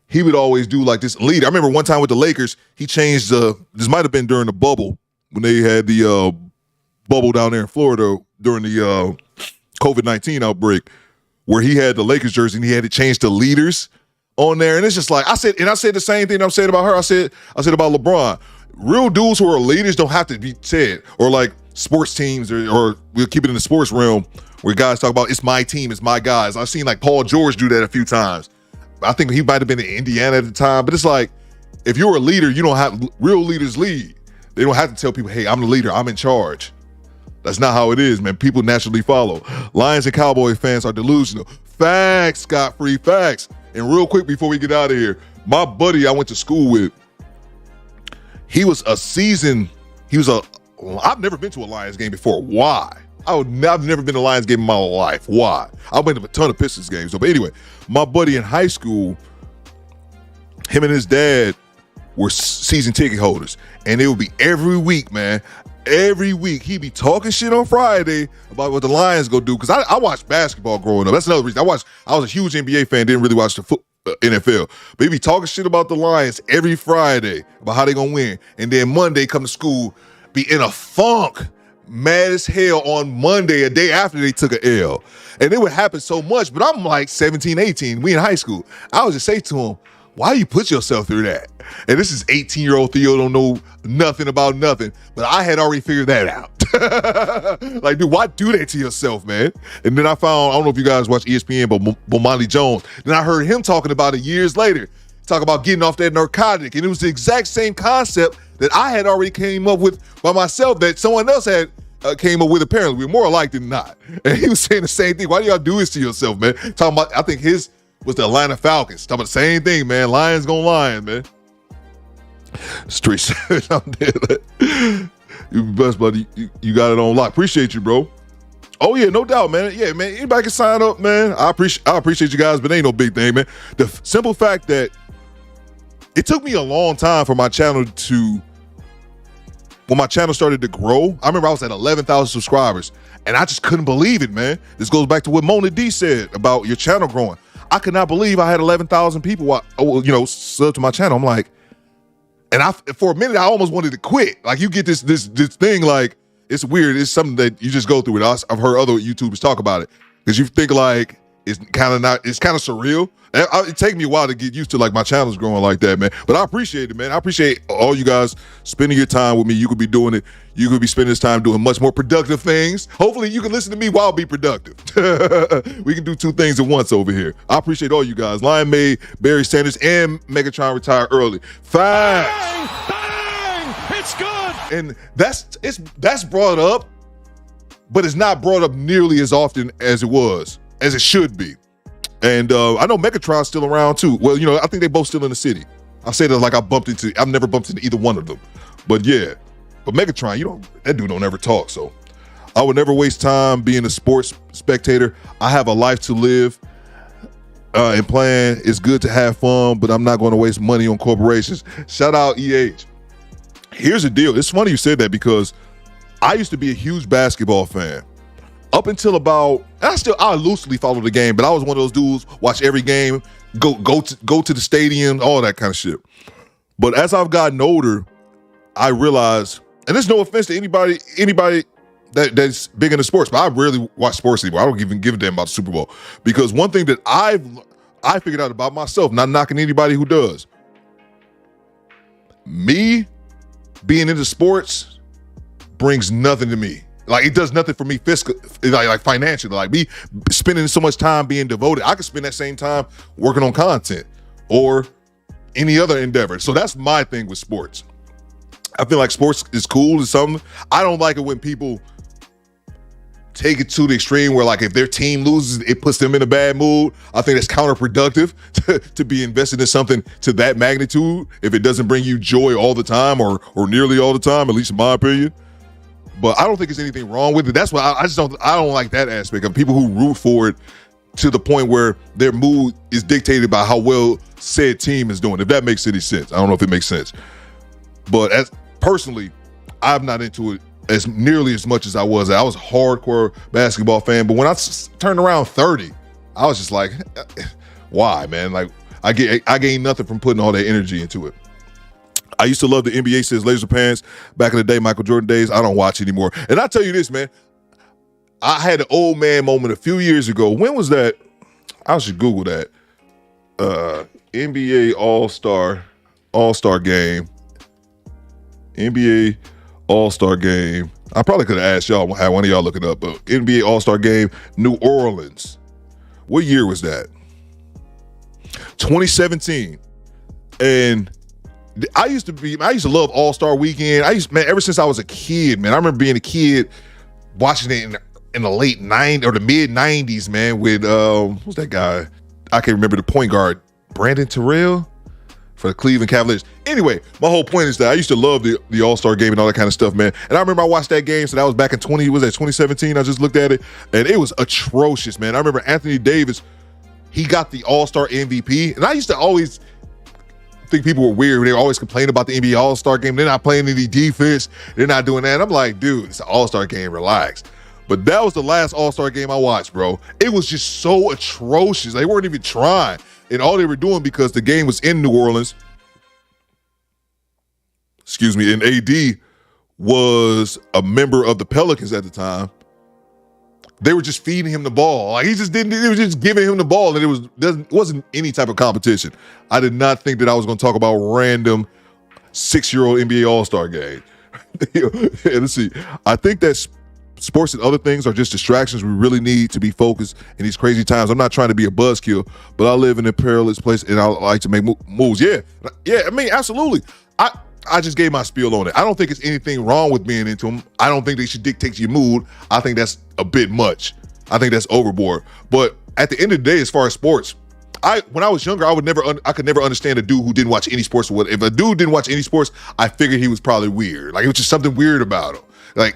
he would always do like this leader. I remember one time with the Lakers, he changed this might have been during the bubble when they had the bubble down there in Florida during the COVID-19 outbreak, where he had the Lakers jersey and he had to change the leaders on there. And it's just like I said the same thing I'm saying about her. I said about LeBron. Real dudes who are leaders don't have to be said, or like sports teams, or we'll keep it in the sports realm where guys talk about it's my team, it's my guys. I've seen like Paul George do that a few times. I think he might have been in Indiana at the time, but it's like if you're a leader, you don't have real leaders lead. They don't have to tell people, hey, I'm the leader, I'm in charge. That's not how it is, man. People naturally follow. Lions and Cowboy fans are delusional. Facts, Scott-free facts. And real quick before we get out of here, my buddy I went to school with, I've never been to a Lions game before. Why? I've never been to a Lions game in my life. Why? I've been to a ton of Pistons games. But anyway, my buddy in high school, him and his dad were season ticket holders. And it would be every week, man. Every week he'd be talking shit on Friday about what the Lions go do. Because I watched basketball growing up. That's another reason. I was a huge NBA fan, didn't really watch the NFL. But he'd be talking shit about the Lions every Friday about how they gonna win. And then Monday come to school, be in a funk, mad as hell on Monday, a day after they took an L. And it would happen so much, but I'm like 17, 18, we in high school. I would just say to him, why you put yourself through that? And this is 18-year-old Theo, don't know nothing about nothing, but I had already figured that out. Like, dude, why do that to yourself, man? And then I don't know if you guys watch ESPN, but Bomani Jones, then I heard him talking about it years later, talk about getting off that narcotic, and it was the exact same concept that I had already came up with by myself that someone else had came up with. Apparently, we're more alike than not. And he was saying the same thing. Why do y'all do this to yourself, man? Talking about, I think his was the Atlanta Falcons. Talking about the same thing, man. Lions gonna lion, man. Street I'm dead. You best, buddy. You got it on lock. Appreciate you, bro. Oh yeah, no doubt, man. Yeah, man. Anybody can sign up, man. I appreciate you guys, but it ain't no big thing, man. The simple fact that it took me a long time for my channel when my channel started to grow. I remember I was at 11,000 subscribers, and I just couldn't believe it, man. This goes back to what Mona D said about your channel growing. I could not believe I had 11,000 people, sub to my channel. I'm like, and for a minute I almost wanted to quit. Like, you get this thing, like, it's weird. It's something that you just go through it. I've heard other YouTubers talk about it because you think like it's kind of surreal. It take me a while to get used to like my channel's growing like that, man. But I appreciate it, man. I appreciate all you guys spending your time with me. You could be doing it. You could be spending this time doing much more productive things. Hopefully you can listen to me while I be productive. We can do two things at once over here. I appreciate all you guys. Lion May, Barry Sanders, and Megatron retire early. Facts. Bang! Bang! It's good. And that's brought up, but it's not brought up nearly as often as it should be. And I know Megatron's still around too. Well, I think they both still in the city. I say that like I've never bumped into either one of them. But yeah, but Megatron, that dude don't ever talk. So I would never waste time being a sports spectator. I have a life to live and plan. It's good to have fun, but I'm not going to waste money on corporations. Shout out EH. Here's the deal. It's funny you said that because I used to be a huge basketball fan. Up until I loosely follow the game, but I was one of those dudes, watch every game, go to the stadium, all that kind of shit. But as I've gotten older, I realize, and there's no offense to anybody that's big into sports, but I rarely watch sports anymore. I don't even give a damn about the Super Bowl. Because one thing that I figured out about myself, not knocking anybody who does, me being into sports brings nothing to me. Like, it does nothing for me like financially. Like, me spending so much time being devoted, I could spend that same time working on content or any other endeavor. So that's my thing with sports. I feel like sports is cool. It's something. I don't like it when people take it to the extreme where, like, if their team loses, it puts them in a bad mood. I think it's counterproductive to be invested in something to that magnitude if it doesn't bring you joy all the time or nearly all the time, at least in my opinion. But I don't think there's anything wrong with it. That's why I don't like that aspect of people who root for it to the point where their mood is dictated by how well said team is doing. If that makes any sense. I don't know if it makes sense. But personally, I'm not into it as nearly as much as I was. I was a hardcore basketball fan, but when I turned around 30, I was just like, why, man? Like, I gained nothing from putting all that energy into it. I used to love the NBA since Laser Pants back in the day, Michael Jordan days. I don't watch anymore. And I tell you this, man, I had an old man moment a few years ago. When was that? I should Google that. NBA All-Star game. NBA All-Star game. I probably could have asked y'all, had one of y'all look it up, but NBA All-Star game, New Orleans. What year was that? 2017. And I used to love All-Star Weekend. Ever since I was a kid, man. I remember being a kid watching it in the late 90s or the mid 90s, man, with who's that guy? I can't remember the point guard, Brandon Terrell for the Cleveland Cavaliers. Anyway, my whole point is that I used to love the All-Star game and all that kind of stuff, man. And I remember I watched that game, so that was back in 2017. I just looked at it, and it was atrocious, man. I remember Anthony Davis, he got the All-Star MVP, and I used to always think people were weird. They were always complaining about the NBA All-Star game. They're not playing any defense. They're not doing that. And I'm like, dude, it's an All-Star game. Relax. But that was the last All-Star game I watched, bro. It was just so atrocious. They weren't even trying. And all they were doing, because the game was in New Orleans, and AD was a member of the Pelicans at the time, they were just feeding him the ball. Like, they were just giving him the ball, and it wasn't any type of competition. I did not think that I was going to talk about random 6-year-old NBA All-Star game. Let's see. I think that sports and other things are just distractions. We really need to be focused in these crazy times. I'm not trying to be a buzzkill, but I live in a perilous place, and I like to make moves. Yeah, I mean, absolutely. I just gave my spiel on it. I don't think it's anything wrong with being into them. I don't think they should dictate your mood. I think that's a bit much. I think that's overboard. But at the end of the day, as far as sports, when I was younger, I could never understand a dude who didn't watch any sports. If a dude didn't watch any sports, I figured he was probably weird. Like, it was just something weird about him. Like,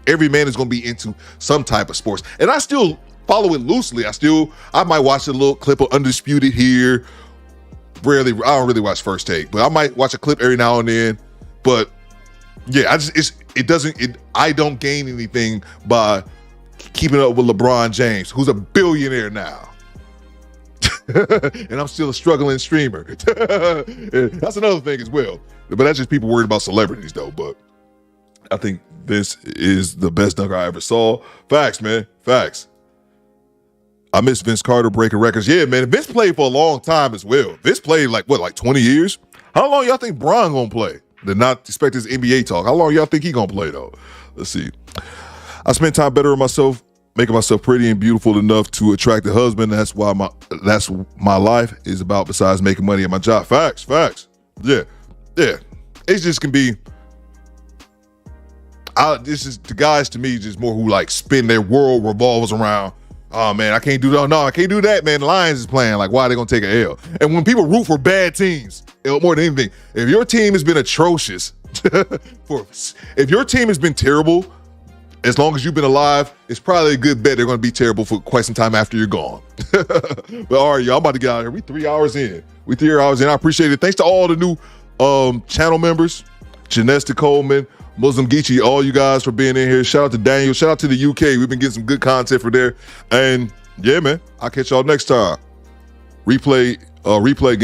every man is going to be into some type of sports. And I still follow it loosely. I might watch a little clip of Undisputed here. Rarely, I don't really watch First Take, but I might watch a clip every now and then. But yeah, I don't gain anything by keeping up with LeBron James, who's a billionaire now. And I'm still a struggling streamer. That's another thing as well. But that's just people worried about celebrities, though. But I think this is the best dunker I ever saw. Facts, man. Facts. I miss Vince Carter breaking records. Yeah, man. Vince played for a long time as well. Vince played like 20 years? How long y'all think Bron gonna play? Did not expect his NBA talk. How long y'all think he gonna play, though? Let's see. I spend time bettering myself, making myself pretty and beautiful enough to attract a husband. That's my life is about, besides making money at my job. Facts. Yeah. It just can be This is the guys to me just more who like spin their world revolves around. Oh man, I can't do that. No, I can't do that, man. The Lions is playing. Like, why are they gonna take an L? And when people root for bad teams, more than anything, if your team has been atrocious, if your team has been terrible, as long as you've been alive, it's probably a good bet they're gonna be terrible for quite some time after you're gone. But all right, y'all, I'm about to get out of here. We 3 hours in. I appreciate it. Thanks to all the new channel members, Janesta Coleman, Muslim Geechee, all you guys for being in here. Shout out to Daniel. Shout out to the UK. We've been getting some good content for there. And yeah, man, I'll catch y'all next time. Replay game.